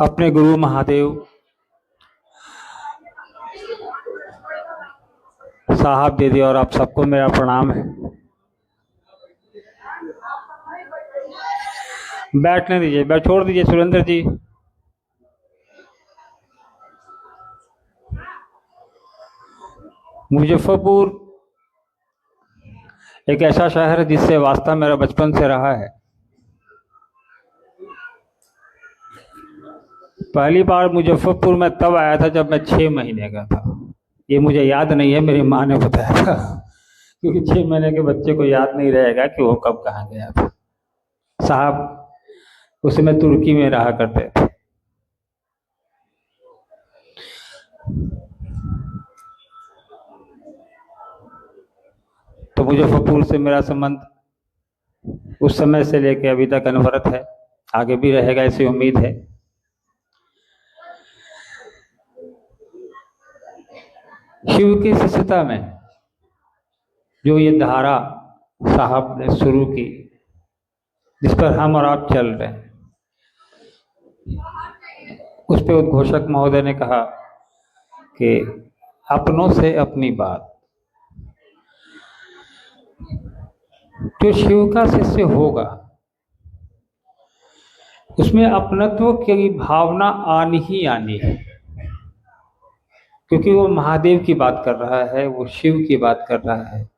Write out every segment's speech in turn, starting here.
अपने गुरु महादेव साहब दीदी और आप सबको मेरा प्रणाम है। बैठने दीजिए, बैठ छोड़ दीजिए सुरेंद्र जी। मुजफ्फरपुर एक ऐसा शहर है जिससे वास्ता मेरा बचपन से रहा है। पहली बार मुजफ्फरपुर में तब आया था जब मैं 6 महीने का था। ये मुझे याद नहीं है, मेरी माँ ने बताया था, क्योंकि 6 महीने के बच्चे को याद नहीं रहेगा कि वो कब कहाँ गया था। साहब उस समय तुर्की में रहा करते थे। तो मुजफ्फरपुर से मेरा संबंध उस समय से लेकर अभी तक अनवरत है, आगे भी रहेगा ऐसी उम्मीद है। शिव की शिष्यता में जो ये धारा साहब ने शुरू की, जिस पर हम और आप चल रहे हैं, उस पर उद्घोषक महोदय ने कहा कि अपनों से अपनी बात। जो शिव का शिष्य होगा उसमें अपनत्व की भावना आनी ही आनी है, क्योंकि वो महादेव की बात कर रहा है, वो शिव की बात कर रहा है,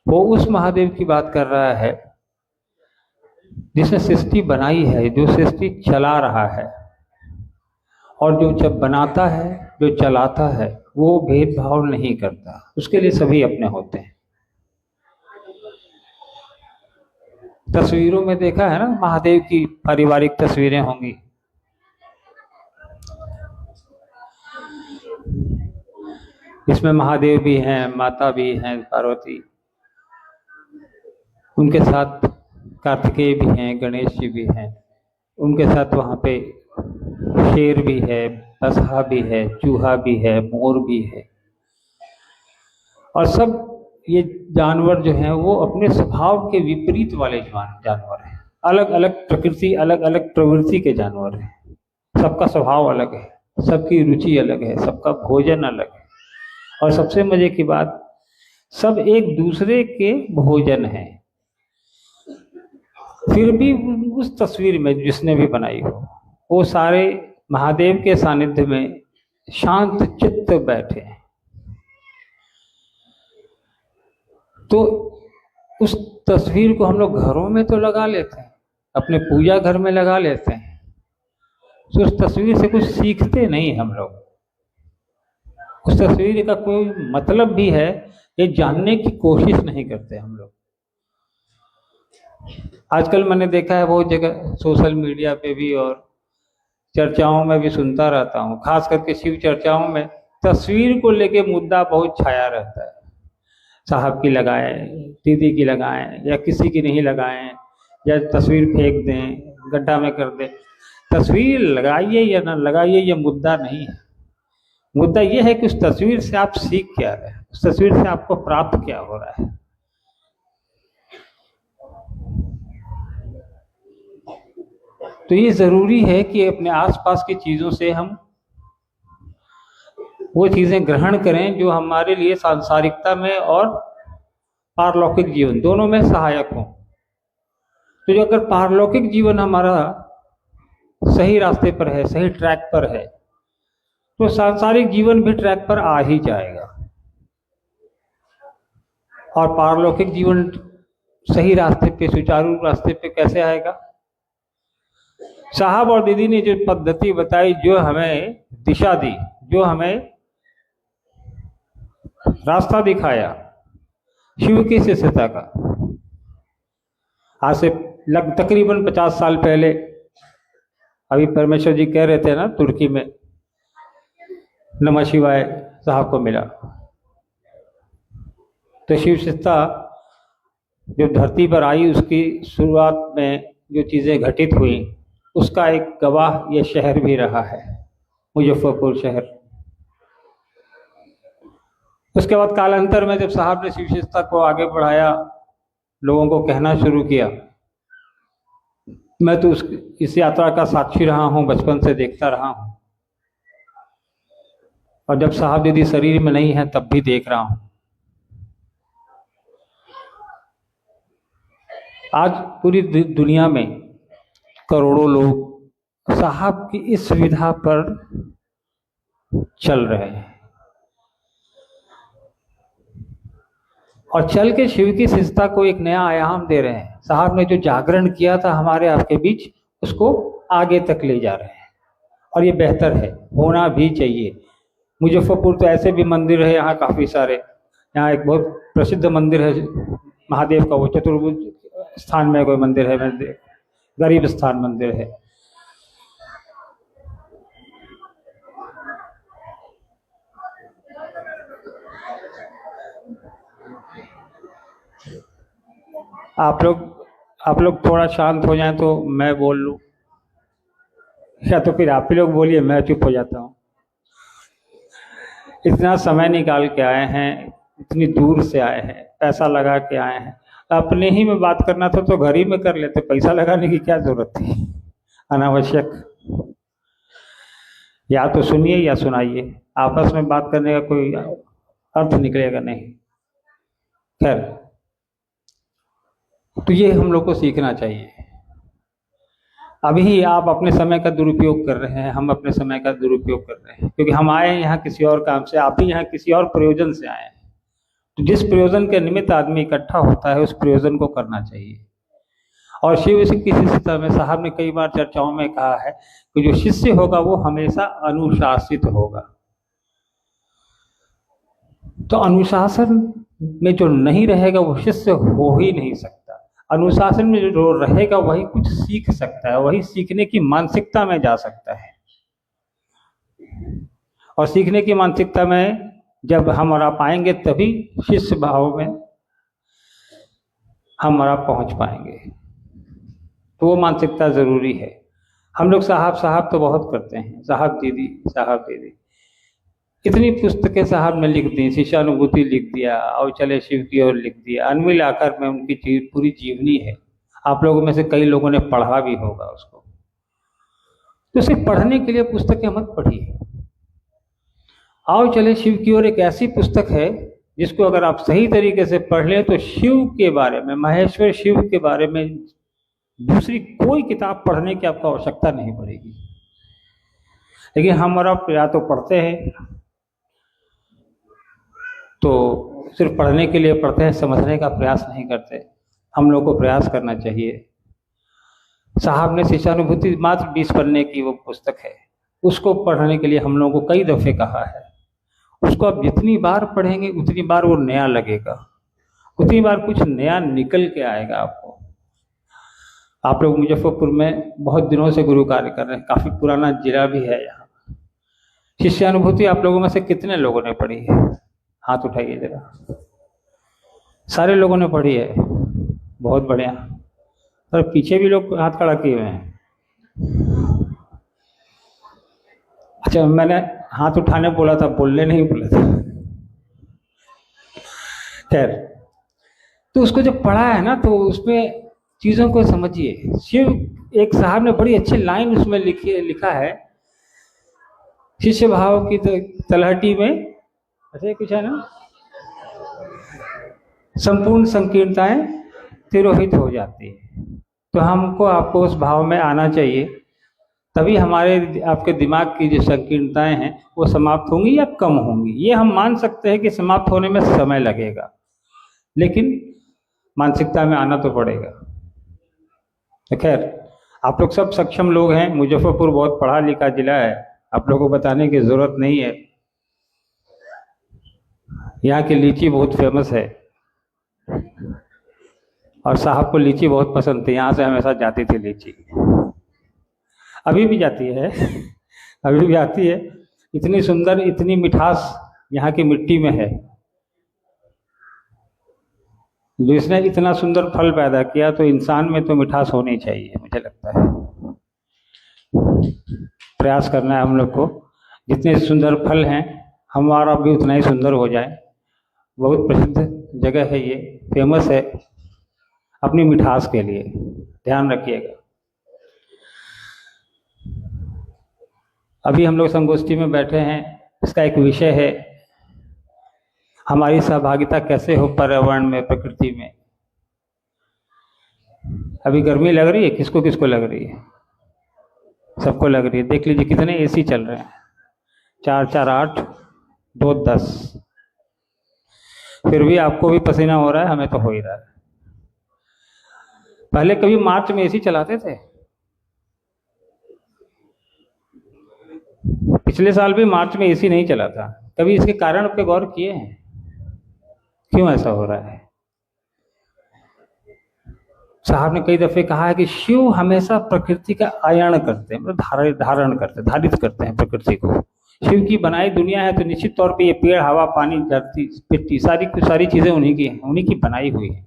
वो उस महादेव की बात कर रहा है जिसने सृष्टि बनाई है, जो सृष्टि चला रहा है। और जो जब बनाता है, जो चलाता है, वो भेदभाव नहीं करता, उसके लिए सभी अपने होते हैं। तस्वीरों में देखा है ना, महादेव की पारिवारिक तस्वीरें होंगी। इसमें महादेव भी हैं, माता भी हैं पार्वती, उनके साथ कार्तिकेय भी हैं, गणेश जी भी हैं, उनके साथ वहाँ पे शेर भी है, बसहा भी है, चूहा भी है, मोर भी है। और सब ये जानवर जो हैं वो अपने स्वभाव के विपरीत वाले जानवर हैं। अलग अलग प्रकृति, अलग अलग प्रवृत्ति के जानवर हैं। सबका स्वभाव अलग है, सबकी रुचि अलग है, सबका भोजन अलग है। और सबसे मजे की बात, सब एक दूसरे के भोजन हैं। फिर भी उस तस्वीर में जिसने भी बनाई हो, वो सारे महादेव के सानिध्य में शांत चित्त बैठे हैं। तो उस तस्वीर को हम लोग घरों में तो लगा लेते हैं, अपने पूजा घर में लगा लेते हैं, तो उस तस्वीर से कुछ सीखते नहीं हम लोग। उस तस्वीर का कोई मतलब भी है ये जानने की कोशिश नहीं करते हम लोग। आजकल मैंने देखा है बहुत जगह सोशल मीडिया पे भी और चर्चाओं में भी सुनता रहता हूँ, खास करके शिव चर्चाओं में तस्वीर को लेके मुद्दा बहुत छाया रहता है। साहब की लगाएं, दीदी की लगाएं, या किसी की नहीं लगाएं, या तस्वीर फेंक दें, गड्ढा में कर दें। तस्वीर लगाइए या ना लगाइए ये मुद्दा नहीं है। मुद्दा ये है कि उस तस्वीर से आप सीख क्या रहे हैं, उस तस्वीर से आपको प्राप्त क्या हो रहा है। तो ये जरूरी है कि अपने आसपास की चीजों से हम वो चीजें ग्रहण करें जो हमारे लिए सांसारिकता में और पारलौकिक जीवन दोनों में सहायक हों। तो जो अगर पारलौकिक जीवन हमारा सही रास्ते पर है, सही ट्रैक पर है, तो सांसारिक जीवन भी ट्रैक पर आ ही जाएगा। और पारलौकिक जीवन सही रास्ते पे, सुचारू रास्ते पे कैसे आएगा? साहब और दीदी ने जो पद्धति बताई, जो हमें दिशा दी, जो हमें रास्ता दिखाया शिव की शिष्यता का, आज से तकरीबन 50 साल पहले, अभी परमेश्वर जी कह रहे थे ना, तुर्की में नमः शिवाय साहब को मिला। तो शिव शिष्यता जो धरती पर आई, उसकी शुरुआत में जो चीज़ें घटित हुई, उसका एक गवाह यह शहर भी रहा है, मुजफ्फरपुर शहर। उसके बाद कालांतर में जब साहब ने शिव शिष्यता को आगे बढ़ाया, लोगों को कहना शुरू किया, मैं तो इस यात्रा का साक्षी रहा हूँ, बचपन से देखता रहा हूँ, और जब साहब दीदी शरीर में नहीं है तब भी देख रहा हूँ। आज पूरी दुनिया में करोड़ों लोग साहब की इस सुविधा पर चल रहे हैं, और चल के शिव की शिष्टता को एक नया आयाम दे रहे हैं। साहब ने जो जागरण किया था हमारे आपके बीच, उसको आगे तक ले जा रहे हैं, और ये बेहतर है, होना भी चाहिए। मुजफ्फरपुर तो ऐसे भी मंदिर है यहाँ काफ़ी सारे। यहाँ एक बहुत प्रसिद्ध मंदिर है महादेव का, वो चतुर्भुज स्थान में कोई मंदिर है, गरीब स्थान मंदिर है। आप लोग थोड़ा शांत हो जाएं तो मैं बोल लूं, या तो फिर आप ही लोग बोलिए, मैं चुप हो जाता हूँ। इतना समय निकाल के आए हैं, इतनी दूर से आए हैं, पैसा लगा के आए हैं। अपने ही में बात करना था तो घर ही में कर लेते, पैसा लगाने की क्या जरूरत थी अनावश्यक। या तो सुनिए या सुनाइए, आपस में बात करने का कोई अर्थ निकलेगा नहीं। खैर, तो ये हम लोग को सीखना चाहिए। अभी आप अपने समय का दुरुपयोग कर रहे हैं, हम अपने समय का दुरुपयोग कर रहे हैं, क्योंकि हम आए यहाँ किसी और काम से, आप भी यहाँ किसी और प्रयोजन से आए हैं। तो जिस प्रयोजन के निमित्त आदमी इकट्ठा होता है, उस प्रयोजन को करना चाहिए। और शिव की शिष्यता में साहब ने कई बार चर्चाओं में कहा है कि जो शिष्य होगा वो हमेशा अनुशासित होगा। तो अनुशासन में जो नहीं रहेगा वो शिष्य हो ही नहीं सकता। अनुशासन में जो रहेगा वही कुछ सीख सकता है, वही सीखने की मानसिकता में जा सकता है। और सीखने की मानसिकता में जब हम और आप आएंगे तभी शिष्य भाव में हम और आप पहुंच पाएंगे। तो वो मानसिकता जरूरी है। हम लोग साहब साहब तो बहुत करते हैं, साहब दीदी साहब दीदी। कितनी पुस्तकें साहब ने लिख दी, शिष्यानुभूति लिख दिया, और चले शिव की ओर लिख दिया। अनमिल आकर में उनकी पूरी जीवनी है। आप लोगों में से कई लोगों ने पढ़ा भी होगा उसको। तो सिर्फ पढ़ने के लिए पुस्तकें मत पढ़िए। आओ चले शिव की ओर एक ऐसी पुस्तक है जिसको अगर आप सही तरीके से पढ़ लें तो शिव के बारे में, महेश्वर शिव के बारे में दूसरी कोई किताब पढ़ने की आपको आवश्यकता नहीं पड़ेगी। लेकिन हम और आप या तो पढ़ते हैं तो सिर्फ पढ़ने के लिए पढ़ते हैं, समझने का प्रयास नहीं करते। हम लोग को प्रयास करना चाहिए। साहब ने शिष्यानुभूति मात्र 20 पन्ने की वो पुस्तक है, उसको पढ़ने के लिए हम लोगों को कई दफ़े कहा है। उसको आप जितनी बार पढ़ेंगे उतनी बार वो नया लगेगा, उतनी बार कुछ नया निकल के आएगा आपको। आप लोग मुजफ्फरपुर में बहुत दिनों से गुरु कार्य कर रहे हैं, काफ़ी पुराना जिला भी है यहाँ। शिष्यानुभूति आप लोगों में से कितने लोगों ने पढ़ी है? हाथ उठाइए जरा। सारे लोगों ने पढ़ी है, बहुत बढ़िया। और पीछे भी लोग हाथ खड़ा किए हुए हैं। अच्छा, मैंने हाथ उठाने बोला था, बोलने नहीं बोला था। खैर, तो उसको जब पढ़ा है ना तो उसमें चीज़ों को समझिए। शिव, एक साहब ने बड़ी अच्छी लाइन उसमें लिखा है, शिष्य भाव की तलहटी में ऐसे कुछ है ना, संपूर्ण संकीर्णताएं तिरोहित हो जाती है। तो हमको आपको उस भाव में आना चाहिए, तभी हमारे आपके दिमाग की जो संकीर्णताएं हैं वो समाप्त होंगी या कम होंगी। ये हम मान सकते हैं कि समाप्त होने में समय लगेगा, लेकिन मानसिकता में आना तो पड़ेगा। तो खैर, आप लोग सब सक्षम लोग हैं। मुजफ्फरपुर बहुत पढ़ा लिखा जिला है, आप लोगों को बताने की जरूरत नहीं है। यहाँ की लीची बहुत फेमस है, और साहब को लीची बहुत पसंद थी। यहाँ से हमेशा जाती थी लीची, अभी भी जाती है, अभी भी आती है। इतनी सुंदर, इतनी मिठास यहाँ की मिट्टी में है। जिसने इतना सुंदर फल पैदा किया तो इंसान में तो मिठास होनी चाहिए, मुझे लगता है। प्रयास करना है हम लोग को, जितने सुंदर फल हैं हमारा भी उतना ही सुंदर हो जाए। बहुत प्रसिद्ध जगह है ये, फेमस है अपनी मिठास के लिए, ध्यान रखिएगा। अभी हम लोग संगोष्ठी में बैठे हैं, इसका एक विषय है हमारी सहभागिता कैसे हो पर्यावरण में, प्रकृति में। अभी गर्मी लग रही है, किसको किसको लग रही है? सबको लग रही है। देख लीजिए कितने एसी चल रहे हैं, 4 4 8 2 10, फिर भी आपको भी पसीना हो रहा है, हमें तो हो ही रहा है। पहले कभी मार्च में एसी चलाते थे? पिछले साल भी मार्च में एसी नहीं चला था। कभी इसके कारण पे गौर किए हैं क्यों ऐसा हो रहा है? साहब ने कई दफे कहा है कि शिव हमेशा प्रकृति का आयन करते हैं, मतलब धारण करते हैं, धारित करते हैं प्रकृति को। शिव की बनाई दुनिया है तो निश्चित तौर पे ये पेड़, हवा, पानी, धरती, मिट्टी, सारी चीजें उन्हीं की हैं, उन्हीं की बनाई हुई है।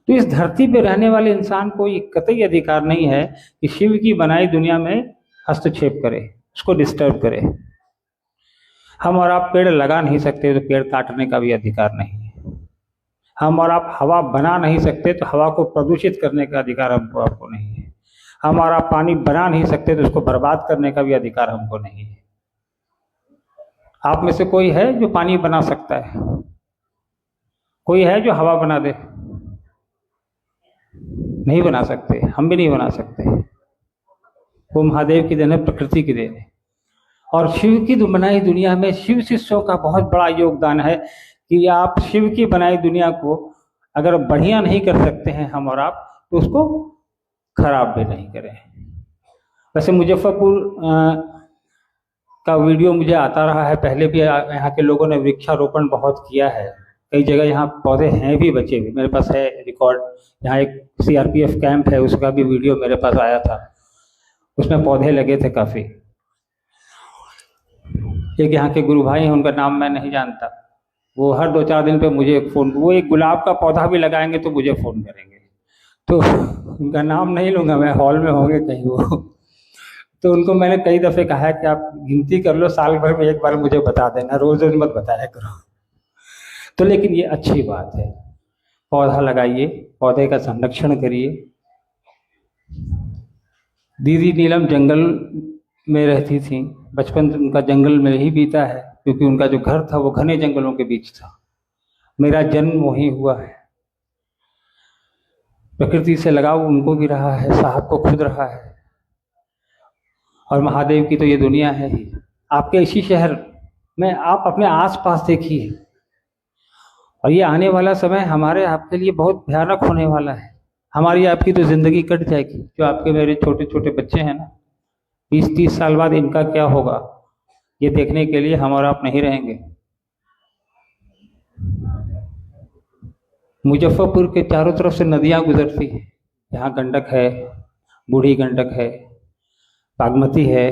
तो इस धरती पे रहने वाले इंसान को ये कतई अधिकार नहीं है कि शिव की बनाई दुनिया में हस्तक्षेप करे, उसको डिस्टर्ब करे। हम और आप पेड़ लगा नहीं सकते तो पेड़ काटने का भी अधिकार नहीं है। हम और आप हवा बना नहीं सकते तो हवा को प्रदूषित करने का अधिकार हमको आपको नहीं है। हम और आप पानी बना नहीं सकते तो उसको बर्बाद करने का भी अधिकार हमको नहीं है। आप में से कोई है जो पानी बना सकता है? कोई है जो हवा बना दे? नहीं बना सकते, हम भी नहीं बना सकते। वो महादेव की देन है, प्रकृति की देन है। और शिव की बनाई दुनिया में शिव शिष्यों का बहुत बड़ा योगदान है कि आप शिव की बनाई दुनिया को अगर बढ़िया नहीं कर सकते हैं हम और आप, तो उसको खराब भी नहीं करें। वैसे मुजफ्फरपुर का वीडियो मुझे आता रहा है, पहले भी यहाँ के लोगों ने वृक्षारोपण बहुत किया है। कई जगह यहाँ पौधे हैं भी बचे हुए, मेरे पास है रिकॉर्ड। यहाँ एक सीआरपीएफ कैंप है, उसका भी वीडियो मेरे पास आया था, उसमें पौधे लगे थे काफ़ी। एक यहाँ के गुरु भाई हैं, उनका नाम मैं नहीं जानता, वो हर 2-4 दिन पे मुझे एक फ़ोन, वो एक गुलाब का पौधा भी लगाएंगे तो मुझे फ़ोन करेंगे। तो उनका नाम नहीं लूँगा मैं, हॉल में होंगे कहीं वो। तो उनको मैंने कई दफ़े कहा है कि आप गिनती कर लो, साल भर में एक बार मुझे बता देना, रोज़ रोज़ मत बताया करो। तो लेकिन ये अच्छी बात है, पौधा लगाइए, पौधे का संरक्षण करिए। दीदी नीलम जंगल में रहती थी, बचपन उनका जंगल में ही बीता है, क्योंकि उनका जो घर था वो घने जंगलों के बीच था। मेरा जन्म वहीं हुआ है। प्रकृति से लगाव उनको भी रहा है, साहब को खुद रहा है, और महादेव की तो ये दुनिया है ही। आपके इसी शहर में आप अपने आसपास देखिए, और ये आने वाला समय हमारे आपके लिए बहुत भयानक होने वाला है। हमारी आपकी तो ज़िंदगी कट जाएगी। जो आपके मेरे छोटे छोटे बच्चे हैं ना, 20-30 साल बाद इनका क्या होगा, ये देखने के लिए हम और आप नहीं रहेंगे। मुजफ्फरपुर के चारों तरफ से नदियाँ गुजरती हैं। यहाँ गंडक है, बूढ़ी गंडक है, बागमती है,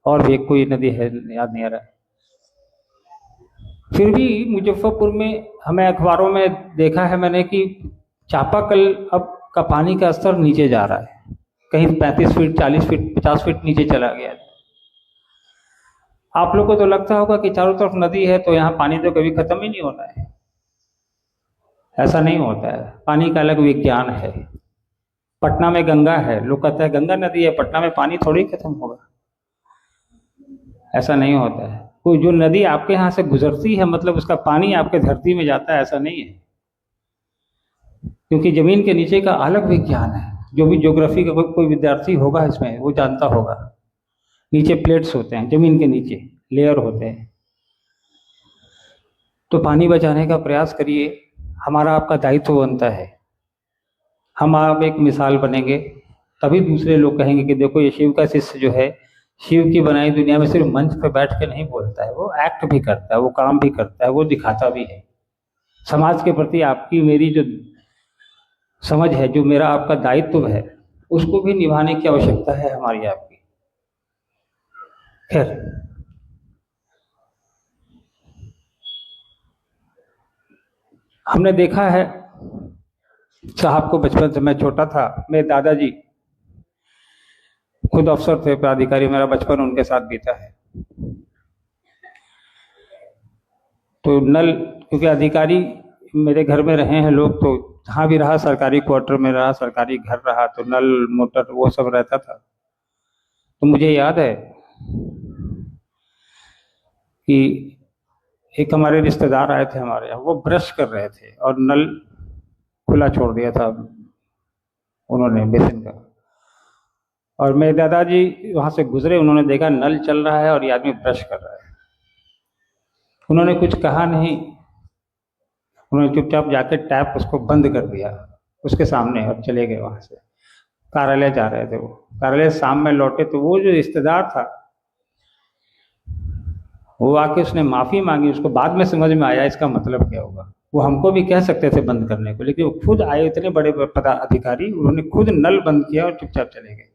और भी एक कोई नदी है, याद नहीं आ रहा। फिर भी मुजफ्फरपुर में हमें अखबारों में देखा है मैंने कि चापाकल अब का पानी का स्तर नीचे जा रहा है, कहीं 35 फीट, 40 फीट, 50 फीट नीचे चला गया। आप लोग को तो लगता होगा कि चारों तरफ नदी है तो यहाँ पानी तो कभी खत्म ही नहीं होता है। ऐसा नहीं होता है, पानी का अलग विज्ञान है। पटना में गंगा है, लोग कहते हैं गंगा नदी है, पटना में पानी थोड़ी खत्म होगा। ऐसा नहीं होता है। कोई जो नदी आपके यहाँ से गुजरती है मतलब उसका पानी आपके धरती में जाता है, ऐसा नहीं है। क्योंकि जमीन के नीचे का अलग विज्ञान है। जो भी ज्योग्राफी का कोई विद्यार्थी होगा इसमें, वो जानता होगा। नीचे प्लेट्स होते हैं, जमीन के नीचे लेयर होते हैं। तो पानी बचाने का प्रयास करिए, हमारा आपका दायित्व बनता है। हम आप एक मिसाल बनेंगे, तभी दूसरे लोग कहेंगे कि देखो ये शिव का शिष्य जो है, शिव की बनाई दुनिया में सिर्फ मंच पर बैठ के नहीं बोलता है, वो एक्ट भी करता है, वो काम भी करता है, वो दिखाता भी है। समाज के प्रति आपकी मेरी जो समझ है, जो मेरा आपका दायित्व है, उसको भी निभाने की आवश्यकता है हमारी आपकी। खैर, हमने देखा है साहब को बचपन से, मैं छोटा था, मेरे दादाजी खुद अफसर थे, प्राधिकारी, मेरा बचपन उनके साथ बीता है। तो नल, क्योंकि अधिकारी मेरे घर में रहे हैं लोग, तो जहाँ भी रहा, सरकारी क्वार्टर में रहा, सरकारी घर रहा, तो नल मोटर वो सब रहता था। तो मुझे याद है कि एक हमारे रिश्तेदार आए थे हमारे यहाँ, वो ब्रश कर रहे थे और नल खुला छोड़ दिया था उन्होंने बेसिन का, और मेरे दादाजी वहाँ से गुजरे, उन्होंने देखा नल चल रहा है और ये आदमी ब्रश कर रहा है। उन्होंने कुछ कहा नहीं, उन्होंने चुपचाप जाके टैप उसको बंद कर दिया उसके सामने और चले गए वहाँ से। कार्यालय जा रहे थे वो, कार्यालय शाम में लौटे तो वो जो रिश्तेदार था वो आके उसने माफ़ी मांगी। उसको बाद में समझ में आया इसका मतलब क्या होगा। वो हमको भी कह सकते थे बंद करने को, लेकिन वो खुद आए, इतने बड़े पदाधिकारी, उन्होंने खुद नल बंद किया और चुपचाप चले गए।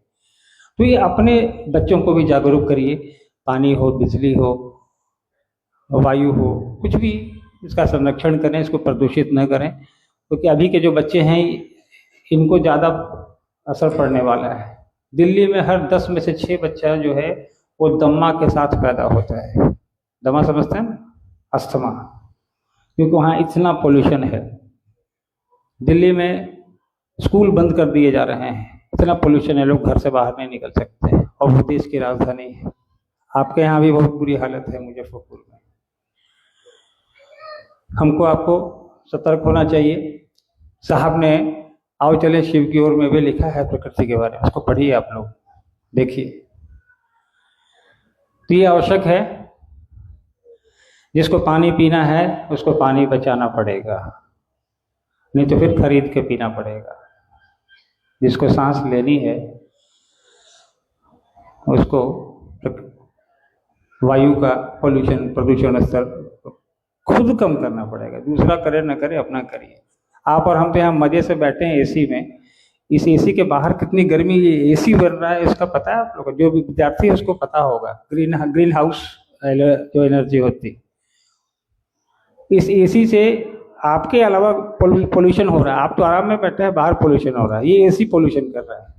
तो ये अपने बच्चों को भी जागरूक करिए, पानी हो, बिजली हो, वायु हो, कुछ भी इसका संरक्षण करें, इसको प्रदूषित न करें, क्योंकि अभी के जो बच्चे हैं इनको ज़्यादा असर पड़ने वाला है। दिल्ली में हर 10 में से 6 बच्चा जो है वो दमा के साथ पैदा होता है। दमा समझते हैं, अस्थमा, क्योंकि वहाँ इतना पोल्यूशन है। दिल्ली में स्कूल बंद कर दिए जा रहे हैं, इतना पोल्यूशन है, लोग घर से बाहर नहीं निकल सकते हैं, और वो देश की राजधानी है। आपके यहाँ भी बहुत बुरी हालत है मुजफ्फरपुर में। हमको आपको सतर्क होना चाहिए। साहब ने आओ चले शिव की ओर में भी लिखा है प्रकृति के बारे में, उसको पढ़िए आप लोग, देखिए। तो ये आवश्यक है, जिसको पानी पीना है उसको पानी बचाना पड़ेगा, नहीं तो फिर खरीद के पीना पड़ेगा। जिसको सांस लेनी है उसको वायु का प्रदूषण स्तर खुद कम करना पड़ेगा। दूसरा करे न करे, अपना करिए। आप और हम तो यहाँ मजे से बैठे हैं एसी में, इस एसी के बाहर कितनी गर्मी, ये एसी बन रहा है, इसका पता है आप लोगों को? जो भी विद्यार्थी है उसको पता होगा। ग्रीन हाउस जो एनर्जी होती, इस एसी से आपके अलावा पोल्यूशन हो रहा है। आप तो आराम में बैठे हैं, बाहर पोल्यूशन हो रहा है, ये एसी पोल्यूशन कर रहा है।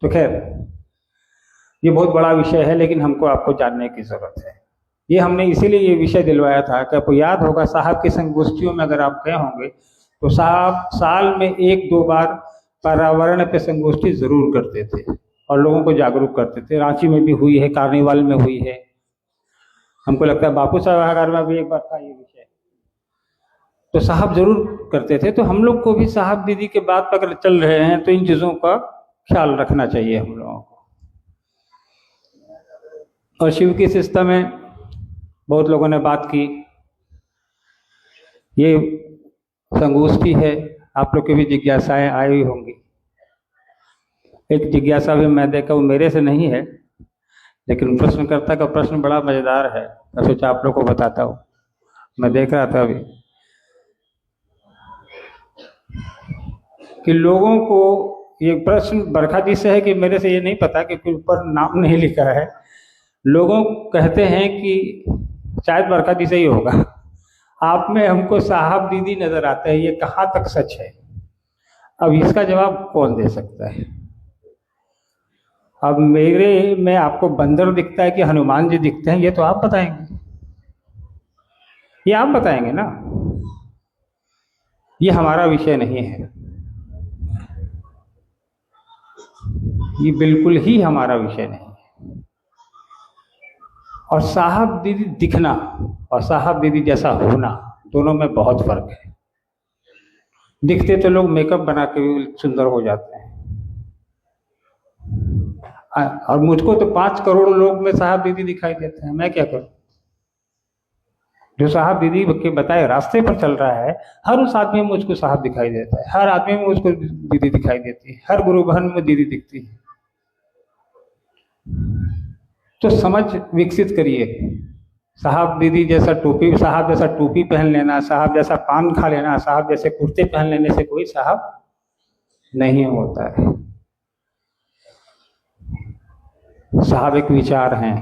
तो खैर ये बहुत बड़ा विषय है, लेकिन हमको आपको जानने की जरूरत है। ये हमने इसीलिए ये विषय दिलवाया था कि आपको याद होगा, साहब की संगोष्ठियों में अगर आप गए होंगे तो साहब साल में 1-2 बार पर्यावरण पे संगोष्ठी जरूर करते थे और लोगों को जागरूक करते थे। रांची में भी हुई है, कार्निवाल में हुई है, हमको लगता है बापू सभागार में भी एक बार था ये विषय। तो साहब जरूर करते थे। तो हम लोग को भी साहब दीदी के बात पर अगर चल रहे हैं तो इन चीज़ों का ख्याल रखना चाहिए हम लोगों को। और शिव की शिष्टता में बहुत लोगों ने बात की, ये संगोष्ठी है, आप लोग की भी जिज्ञासाएं आई हुई होंगी। एक जिज्ञासा भी मैं देखा, वो मेरे से नहीं है, लेकिन प्रश्नकर्ता का प्रश्न बड़ा मजेदार है, मैं सोचा आप लोग को बताता हूँ। मैं देख रहा था अभी कि लोगों को ये प्रश्न बरखा जी से है कि मेरे से ये नहीं पता, क्योंकि ऊपर नाम नहीं लिखा है। लोगों कहते हैं कि शायद बरखा जी से ही होगा, आप में हमको साहब दीदी नजर आते हैं, ये कहाँ तक सच है? अब इसका जवाब कौन दे सकता है? अब मेरे में आपको बंदर दिखता है कि हनुमान जी दिखते हैं, ये तो आप बताएंगे, ये आप बताएंगे ना, ये हमारा विषय नहीं है, ये बिल्कुल ही हमारा विषय नहीं है। और साहब दीदी दिखना और साहब दीदी जैसा होना, दोनों में बहुत फर्क है। दिखते तो लोग मेकअप बना के भी सुंदर हो जाते हैं, और मुझको तो 5 करोड़ लोग में साहब दीदी दिखाई देते हैं, मैं क्या करूं? जो साहब दीदी के बताए रास्ते पर चल रहा है, हर उस आदमी में मुझको साहब दिखाई देता है, हर आदमी में मुझको दीदी दिखाई देती है, हर गुरु बहन में दीदी दिखती है। तो समझ विकसित करिए। साहब दीदी जैसा टोपी, साहब जैसा टोपी पहन लेना, साहब जैसा पान खा लेना, साहब जैसे कुर्ते पहन लेने से कोई साहब नहीं होता है। साहब एक विचार हैं,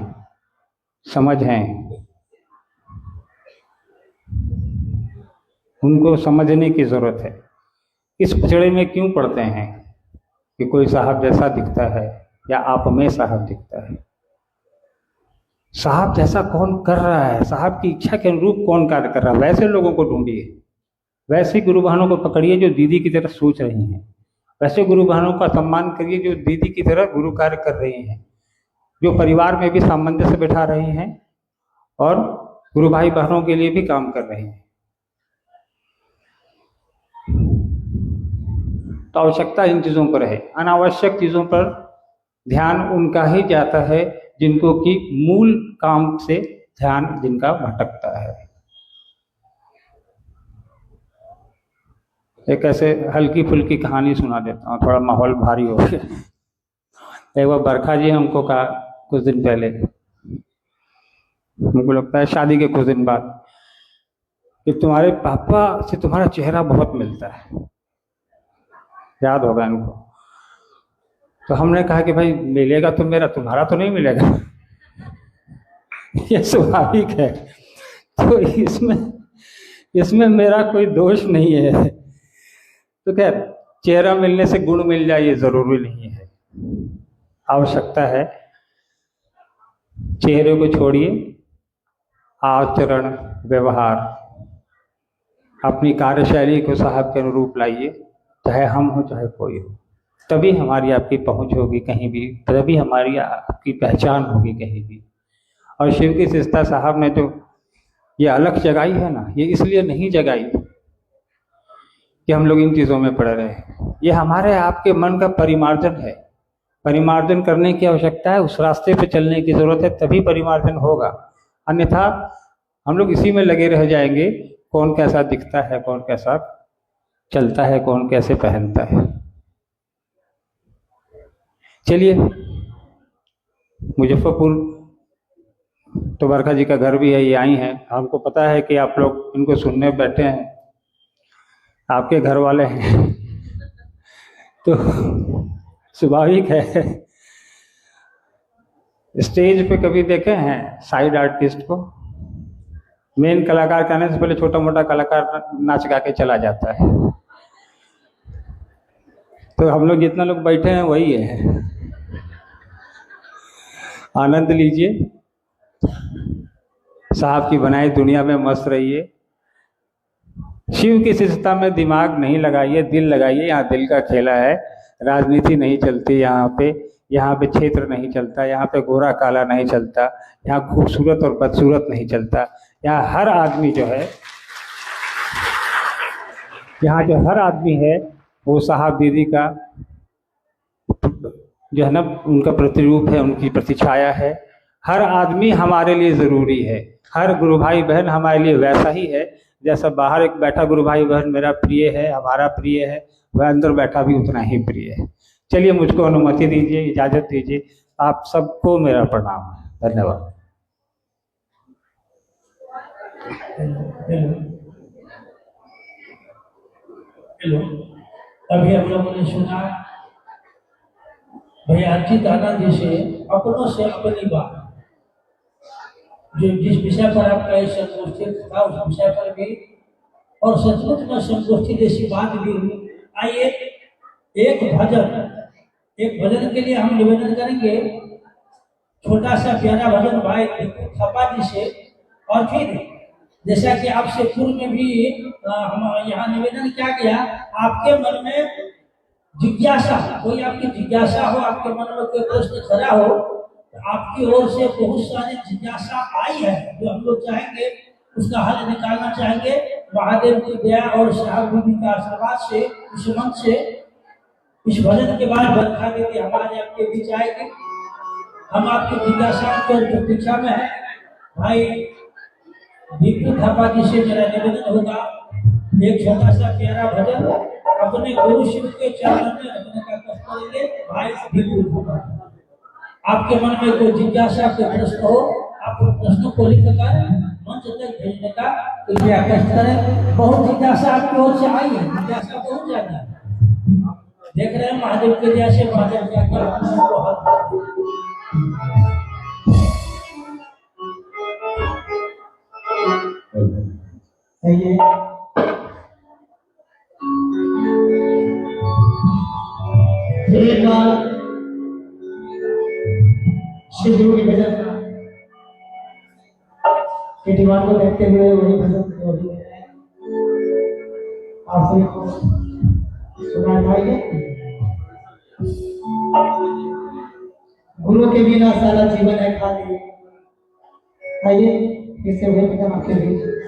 समझ हैं, उनको समझने की जरूरत है। इस पचड़े में क्यों पड़ते हैं कि कोई साहब जैसा दिखता है या आप में साहब दिखता है? साहब जैसा कौन कर रहा है? साहब की इच्छा के अनुरूप कौन कार्य कर रहा है? वैसे लोगों को ढूंढिए, वैसे गुरु बहनों को पकड़िए जो दीदी की तरह सोच रही हैं, वैसे गुरु बहनों का सम्मान करिए जो दीदी की तरह गुरु कार्य कर रही हैं। जो परिवार में भी सामंजस्य बिठा रहे हैं और गुरु भाई बहनों के लिए भी काम कर रहे हैं। तो आवश्यकता इन चीज़ों पर है। अनावश्यक चीज़ों पर ध्यान उनका ही जाता है जिनको कि मूल काम से ध्यान जिनका भटकता है। एक ऐसे हल्की फुल्की कहानी सुना देता हूँ, थोड़ा माहौल भारी हो गया। एक बार बरखा जी हमको कहा कुछ दिन पहले, हमको लगता है शादी के कुछ दिन बाद, कि तुम्हारे पापा से तुम्हारा चेहरा बहुत मिलता है, याद होगा इनको। तो हमने कहा कि भाई मिलेगा तो मेरा, तुम्हारा तो नहीं मिलेगा। ये स्वाभाविक है। तो इसमें मेरा कोई दोष नहीं है। तो खैर, चेहरा मिलने से गुण मिल जाए ये जरूरी नहीं है। आवश्यकता है चेहरे को छोड़िए, आचरण व्यवहार अपनी कार्यशैली को साहब के अनुरूप लाइए, चाहे हम हो चाहे कोई हो। तभी हमारी आपकी पहुंच होगी कहीं भी, तभी हमारी आपकी पहचान होगी कहीं भी। और शिव की शिष्टता साहब ने जो ये अलख जगाई है ना, ये इसलिए नहीं जगाई कि हम लोग इन चीज़ों में पड़ रहे हैं। ये हमारे आपके मन का परिमार्जन है। परिमार्जन करने की आवश्यकता है, उस रास्ते पे चलने की जरूरत है, तभी परिमार्जन होगा। अन्यथा हम लोग इसी में लगे रह जाएंगे, कौन कैसा दिखता है, कौन कैसा चलता है, कौन कैसे पहनता है। चलिए, मुजफ्फरपुर तो बरखा जी का घर भी है, ये आई हैं। हमको पता है कि आप लोग इनको सुनने बैठे हैं, आपके घर वाले हैं। तो स्वाभाविक है। स्टेज पे कभी देखे हैं साइड आर्टिस्ट को? मेन कलाकार कहने से पहले छोटा मोटा कलाकार नाच गा के चला जाता है। तो हम लोग जितना लोग बैठे हैं वही है। आनंद लीजिए, साहब की बनाई दुनिया में मस्त रहिए। शिव की शिष्टता में दिमाग नहीं लगाइए, दिल लगाइए। यहाँ दिल का खेला है, राजनीति नहीं चलती यहाँ पे क्षेत्र नहीं चलता, यहाँ पे गोरा काला नहीं चलता, यहाँ खूबसूरत और बदसूरत नहीं चलता। यहाँ हर आदमी जो है, यहाँ जो हर आदमी है वो साहब दीदी का जो है ना, उनका प्रतिरूप है, उनकी प्रतिछाया है। हर आदमी हमारे लिए ज़रूरी है। हर गुरु भाई बहन हमारे लिए वैसा ही है जैसा बाहर एक बैठा गुरु भाई बहन मेरा प्रिय है, हमारा प्रिय है, वह अंदर बैठा भी उतना ही प्रिय है। चलिए, मुझको अनुमति दीजिए, इजाज़त दीजिए। आप सबको मेरा प्रणाम है। धन्यवाद। हेलो, अभी हम लोगों ने सुना भैया अर्चित आनंद जी से अपनों से अपनी बात, जो जिस विषय पर आपका ये संगोष्ठी था उस विषय पर भी, और सचमुच में संगोष्ठी जैसी बात भी हुई। आइए एक भजन के लिए हम निवेदन करेंगे, छोटा सा प्यारा भजन भाई दीपू थापा जी से। और फिर जैसा कि आपसे पूर्व में भी हम यहाँ निवेदन किया गया, आपके मन में जिज्ञासा, कोई आपकी जिज्ञासा हो, आपके मन में कोई प्रश्न खड़ा हो, तो आपकी ओर से बहुत सारी जिज्ञासा आई है जो हम लोग चाहेंगे उसका हल निकालना चाहेंगे। महादेव की दया और साहब दीदी का आशीर्वाद से, इस मंच से, इस भजन के बाद बरखा दीदी हमारे आपके बीच आएगी। हम आपकी जिज्ञासा की प्रतीक्षा में है। भाई दीपू थापा जी से मेरा निवेदन होगा, एक छोटा सा प्यारा भजन अपने गुरु शिव के चरणों में रखने का कष्ट करेंगे। भाई दीपू थापा, आपके मन में कोई जिज्ञासा, कोई प्रश्न हो, आप प्रश्नों को लिखकर मंच तक भेजने का कृपया कष्ट करें। बहुत जिज्ञासा आपकी ओर से आई है, जिज्ञासा बहुत ज्यादा है। देख रहे हैं महादेव के जैसे महादेव क्या क्या शिव गुरु की भजन के दीवार को देखते हुए वही भजन आप सभी को सुना पाएंगे। गुरु गुरु के बिना सारा जीवन है खाली। आइए इससे हुए पिता आपके बीच।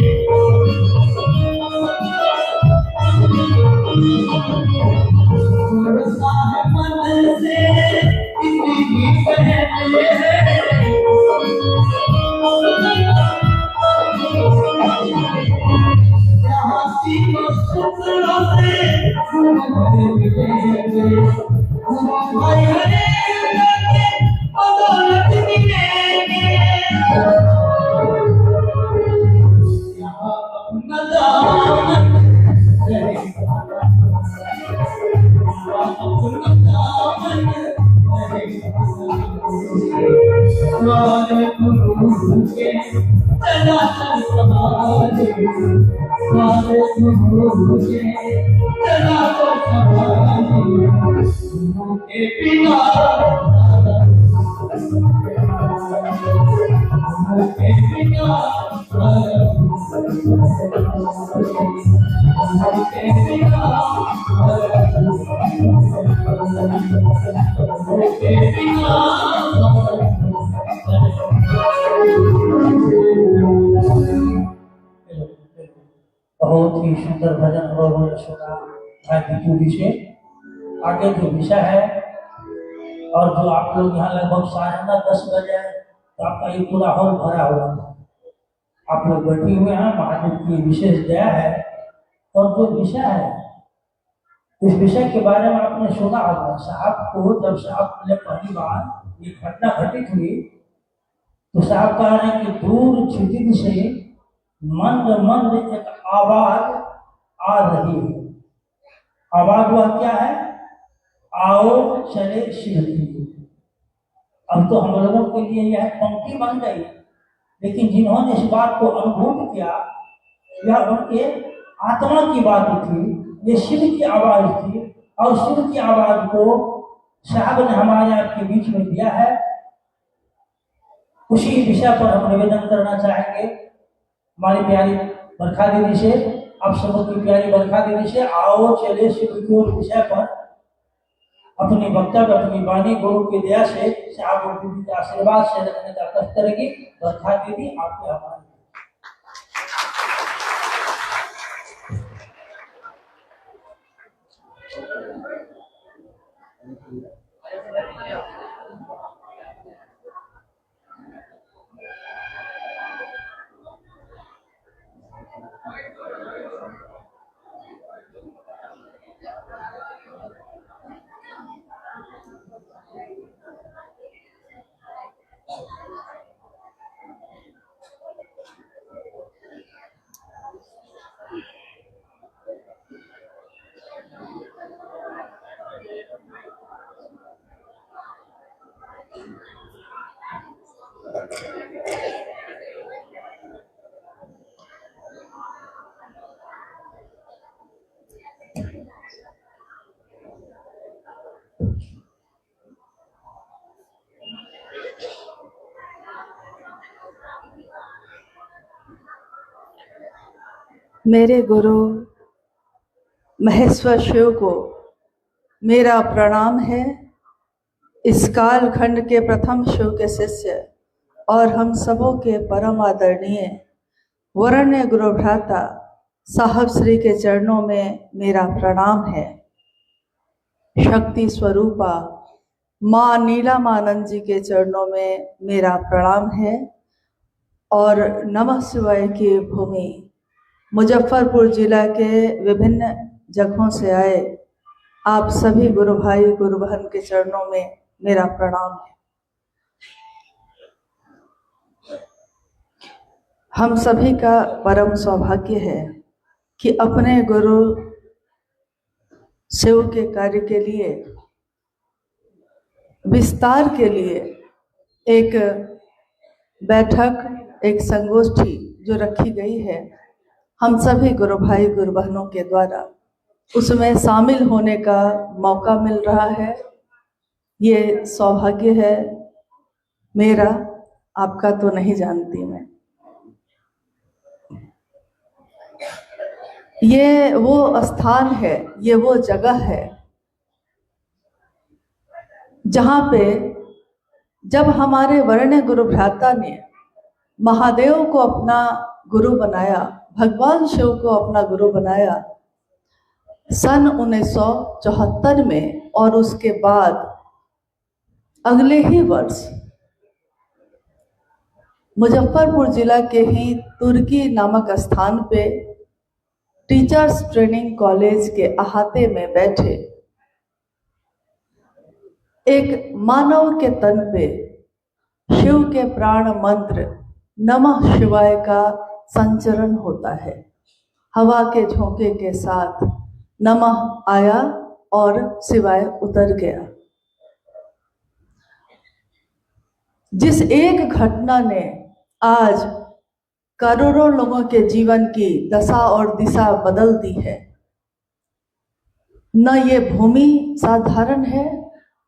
अपने बहुत ही सुंदर भजन और सुना भाई दीपू जी से। आगे जो विषय है और जो आप लोग यहाँ लगभग 10:30 बजे तो आपका ये पूरा हॉल भरा हुआ था। आप लोग बैठे हुए हैं, महादेव की विशेष दया है। और जो विषय है इस विषय के बारे में आपने सुना होगा। साहब को जब साहब ने पहली बार ये घटना घटित हुई तो साहब कह रहे हैं कि दूर क्षितिज से मंद मंद एक आवाज आ रही है। आवाज वह क्या है? आओ चले शिव की। अब तो हम लोगों के लिए यह पंक्ति बन गई, लेकिन जिन्होंने इस बात को अनुभव किया यह उनके आत्मा की बात थी, ये शिव की आवाज थी। और शिव की आवाज को साहब ने हमारे आपके बीच में दिया है। उसी विषय पर हम निवेदन करना चाहेंगे हमारी प्यारी बरखा दीदी से, आप सबों की प्यारी बरखा दीदी से। आओ चले शिव की ओर विषय पर अपनी वक्तव्य, अपनी वाणी गुरु की दया से साहब दीदी के आशीर्वाद से रखने का कष्ट करेगी। बरखा दीदी आपके हमारे मेरे गुरु महेश्वर शिव को मेरा प्रणाम है। इस कालखंड के प्रथम शिव के शिष्य और हम सबों के परम आदरणीय वरण्य गुरु भ्राता साहब श्री के चरणों में मेरा प्रणाम है। शक्ति स्वरूपा माँ नीलामानंद जी के चरणों में मेरा प्रणाम है। और नमः शिवाय की भूमि मुजफ्फरपुर जिला के विभिन्न जगहों से आए आप सभी गुरु भाई गुरु बहन के चरणों में मेरा प्रणाम है। हम सभी का परम सौभाग्य है कि अपने गुरु शिव के कार्य के लिए विस्तार के लिए एक बैठक, एक संगोष्ठी जो रखी गई है, हम सभी गुरु भाई गुरु बहनों के द्वारा उसमें शामिल होने का मौका मिल रहा है। ये सौभाग्य है मेरा, आपका तो नहीं जानती मैं। ये वो स्थान है, ये वो जगह है जहाँ पे जब हमारे वरण्य गुरु भ्राता ने महादेव को अपना गुरु बनाया, भगवान शिव को अपना गुरु बनाया, सन 1974 में और उसके बाद अगले ही वर्ष मुजफ्फरपुर जिला के ही तुर्की नामक स्थान पे टीचर्स ट्रेनिंग कॉलेज के अहाते में बैठे एक मानव के तन पे शिव के प्राण मंत्र नमः शिवाय का संचरण होता है। हवा के झोंके के साथ नमः आया और शिवाय उतर गया। जिस एक घटना ने आज करोड़ों लोगों के जीवन की दशा और दिशा बदल दी है, न ये भूमि साधारण है,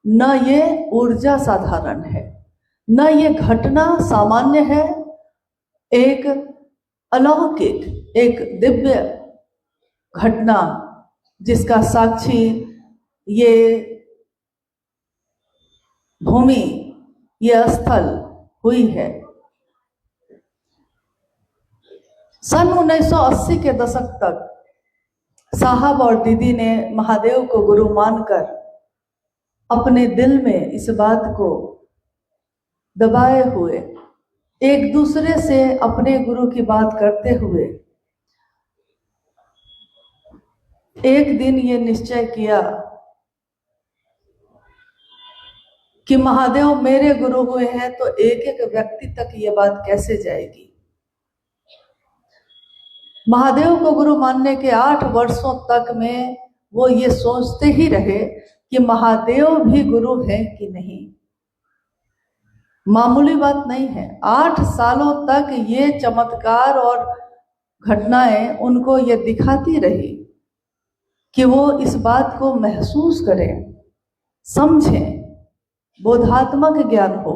न ये ऊर्जा साधारण है, न ये घटना सामान्य है। एक अलौकिक, एक दिव्य घटना जिसका साक्षी ये भूमि, ये स्थल हुई है। सन 1980 के दशक तक साहब और दीदी ने महादेव को गुरु मानकर अपने दिल में इस बात को दबाए हुए एक दूसरे से अपने गुरु की बात करते हुए एक दिन ये निश्चय किया कि महादेव मेरे गुरु हुए हैं तो एक एक व्यक्ति तक ये बात कैसे जाएगी। महादेव को गुरु मानने के 8 वर्षों तक में वो ये सोचते ही रहे कि महादेव भी गुरु हैं कि नहीं। मामूली बात नहीं है। 8 सालों तक ये चमत्कार और घटनाएं उनको ये दिखाती रही कि वो इस बात को महसूस करें, समझें, बोधात्मक ज्ञान हो।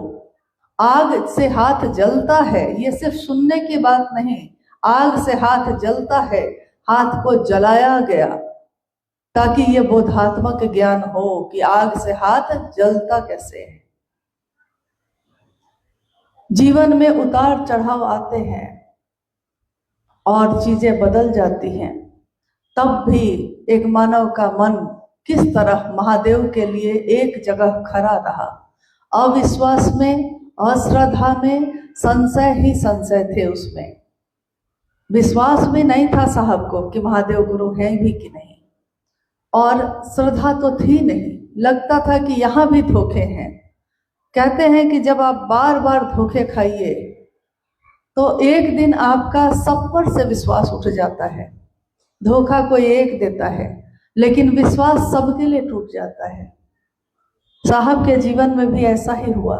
आग से हाथ जलता है, ये सिर्फ सुनने की बात नहीं। आग से हाथ जलता है, हाथ को जलाया गया ताकि ये बोधात्मक ज्ञान हो कि आग से हाथ जलता कैसे है। जीवन में उतार चढ़ाव आते हैं और चीजें बदल जाती हैं, तब भी एक मानव का मन किस तरह महादेव के लिए एक जगह खड़ा रहा। अविश्वास में, अश्रद्धा में, संशय ही संशय थे उसमें। विश्वास भी नहीं था साहब को कि महादेव गुरु हैं भी कि नहीं, और श्रद्धा तो थी नहीं। लगता था कि यहाँ भी धोखे हैं। कहते हैं कि जब आप बार बार धोखे खाइए तो एक दिन आपका सब पर से विश्वास उठ जाता है। धोखा कोई एक देता है, लेकिन विश्वास सबके लिए टूट जाता है। साहब के जीवन में भी ऐसा ही हुआ।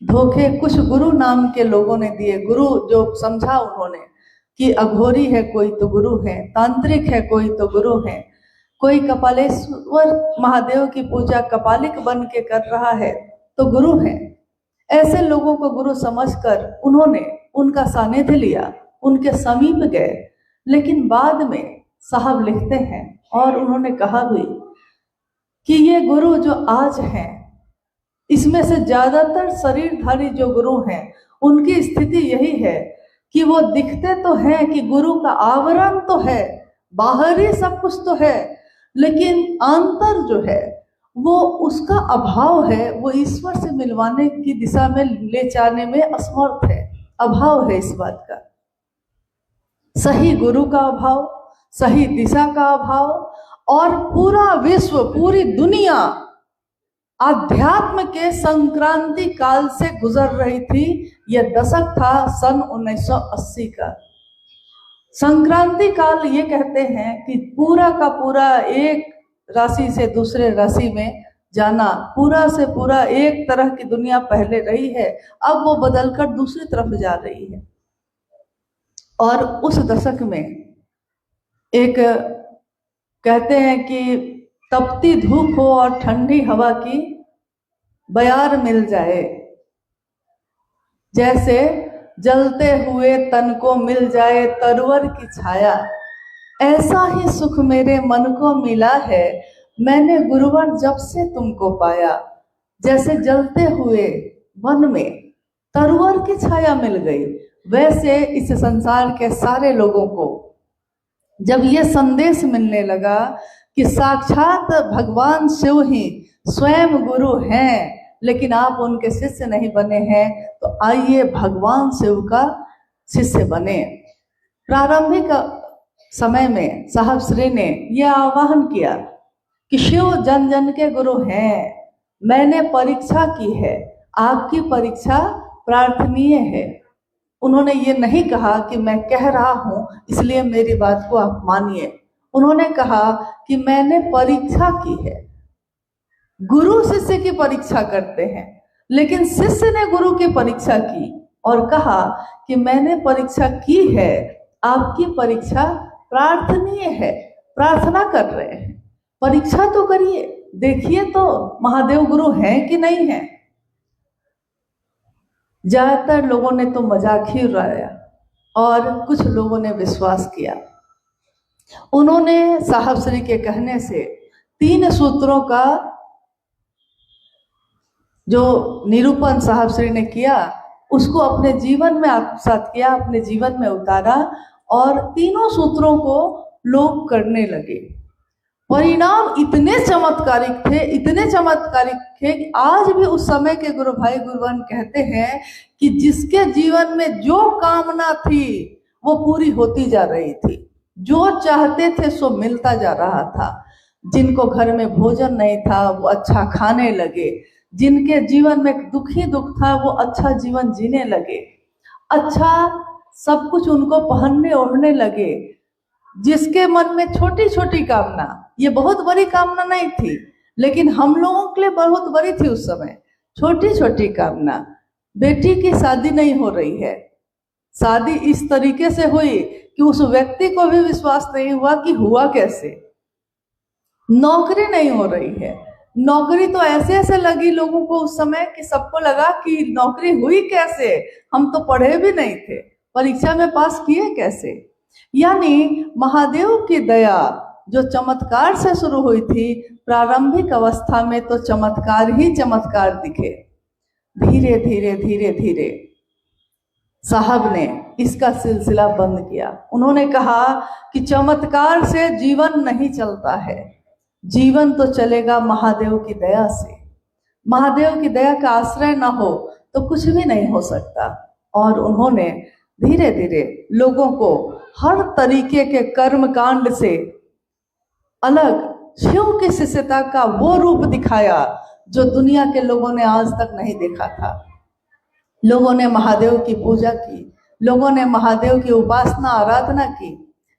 धोखे कुछ गुरु नाम के लोगों ने दिए। गुरु जो समझा उन्होंने कि अघोरी है कोई तो गुरु है, तांत्रिक है कोई तो गुरु है, कोई कपालेश्वर महादेव की पूजा कपालिक बन के कर रहा है तो गुरु है। ऐसे लोगों को गुरु समझकर उन्होंने उनका सानिध्य लिया, उनके समीप गए। लेकिन बाद में साहब लिखते हैं और उन्होंने कहा भी कि ये गुरु जो आज हैं, इसमें से ज्यादातर शरीरधारी जो गुरु हैं उनकी स्थिति यही है कि वो दिखते तो हैं कि गुरु का आवरण तो है, बाहरी सब कुछ तो है, लेकिन अंतर जो है वो उसका अभाव है। वो ईश्वर से मिलवाने की दिशा में ले जाने में असमर्थ है। अभाव है इस बात का। सही गुरु का अभाव, सही दिशा का अभाव, और पूरा विश्व, पूरी दुनिया आध्यात्म के संक्रांति काल से गुजर रही थी। यह दशक था सन 1980 का। संक्रांति काल ये कहते हैं कि पूरा का पूरा एक राशि से दूसरे राशि में जाना, पूरा से पूरा एक तरह की दुनिया पहले रही है, अब वो बदलकर दूसरी तरफ जा रही है। और उस दशक में एक कहते हैं कि तपती धूप हो और ठंडी हवा की बयार मिल जाए, जैसे जलते हुए तन को मिल जाए तरवर की छाया, ऐसा ही सुख मेरे मन को मिला है, मैंने गुरुवर जब से तुमको पाया। जैसे जलते हुए वन में तरवर की छाया मिल गई, वैसे इस संसार के सारे लोगों को जब ये संदेश मिलने लगा कि साक्षात भगवान शिव ही स्वयं गुरु हैं, लेकिन आप उनके शिष्य नहीं बने हैं, तो आइए भगवान शिव का शिष्य बने। प्रारंभिक समय में साहब श्री ने यह आह्वान किया कि शिव जन जन के गुरु हैं, मैंने परीक्षा की है, आपकी परीक्षा प्रार्थनीय है। उन्होंने ये नहीं कहा कि मैं कह रहा हूं इसलिए मेरी बात को आप मानिए। उन्होंने कहा कि मैंने परीक्षा की है। गुरु शिष्य की परीक्षा करते हैं, लेकिन शिष्य ने गुरु की परीक्षा की और कहा कि मैंने परीक्षा की है, आपकी परीक्षा प्रार्थनीय है। प्रार्थना कर रहे हैं, परीक्षा तो करिए, देखिए तो महादेव गुरु हैं कि नहीं है। ज्यादातर लोगों ने तो मजाक ही उड़ाया और कुछ लोगों ने विश्वास किया। उन्होंने साहब श्री के कहने से 3 सूत्रों का जो निरूपण साहब श्री ने किया उसको अपने जीवन में आत्मसात किया, अपने जीवन में उतारा और तीनों सूत्रों को लोग करने लगे। परिणाम इतने चमत्कारिक थे, इतने चमत्कारिक थे कि आज भी उस समय के गुरु भाई गुरुवन कहते हैं कि जिसके जीवन में जो कामना थी वो पूरी होती जा रही थी, जो चाहते थे सो मिलता जा रहा था। जिनको घर में भोजन नहीं था वो अच्छा खाने लगे, जिनके जीवन में दुखी दुख था वो अच्छा जीवन जीने लगे, अच्छा सब कुछ उनको पहनने ओढ़ने लगे। जिसके मन में छोटी छोटी कामना, ये बहुत बड़ी कामना नहीं थी लेकिन हम लोगों के लिए बहुत बड़ी थी उस समय, छोटी छोटी कामना, बेटी की शादी नहीं हो रही है, शादी इस तरीके से हुई कि उस व्यक्ति को भी विश्वास नहीं हुआ कि हुआ कैसे। नौकरी नहीं हो रही है, नौकरी तो ऐसे ऐसे लगी लोगों को उस समय कि सबको लगा कि नौकरी हुई कैसे, हम तो पढ़े भी नहीं थे, परीक्षा में पास किए कैसे। यानी महादेव की दया जो चमत्कार से शुरू हुई थी, प्रारंभिक अवस्था में तो चमत्कार ही चमत्कार दिखे। धीरे धीरे धीरे धीरे साहब ने इसका सिलसिला बंद किया। उन्होंने कहा कि चमत्कार से जीवन नहीं चलता है, जीवन तो चलेगा महादेव की दया से। महादेव की दया का आश्रय न हो तो कुछ भी नहीं हो सकता। और उन्होंने धीरे धीरे लोगों को हर तरीके के कर्म कांड से अलग शिव की शिष्यता का वो रूप दिखाया जो दुनिया के लोगों ने आज तक नहीं देखा था। लोगों ने महादेव की पूजा की, लोगों ने महादेव की उपासना आराधना की,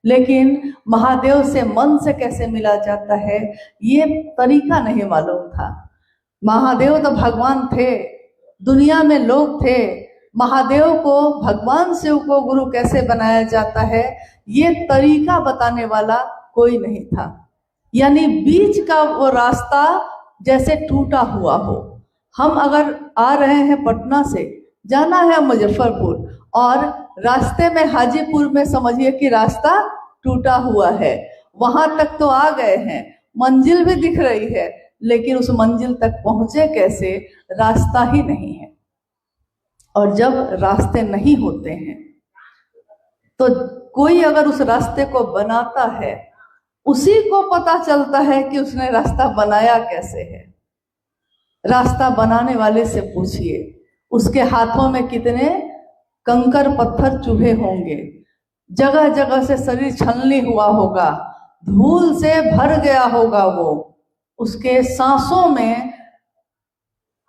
लेकिन महादेव से मन से कैसे मिला जाता है ये तरीका नहीं मालूम था। महादेव तो भगवान थे, दुनिया में लोग थे, महादेव को भगवान शिव को गुरु कैसे बनाया जाता है ये तरीका बताने वाला कोई नहीं था। यानी बीच का वो रास्ता जैसे टूटा हुआ हो। हम अगर आ रहे हैं पटना से, जाना है मुजफ्फरपुर और रास्ते में हाजीपुर में समझिए कि रास्ता टूटा हुआ है, वहां तक तो आ गए हैं, मंजिल भी दिख रही है, लेकिन उस मंजिल तक पहुंचे कैसे, रास्ता ही नहीं है। और जब रास्ते नहीं होते हैं तो कोई अगर उस रास्ते को बनाता है उसी को पता चलता है कि उसने रास्ता बनाया कैसे है। रास्ता बनाने वाले से पूछिए, उसके हाथों में कितने कंकर पत्थर चुभे होंगे, जगह जगह से शरीर छलनी हुआ होगा, धूल से भर गया होगा, वो उसके सांसों में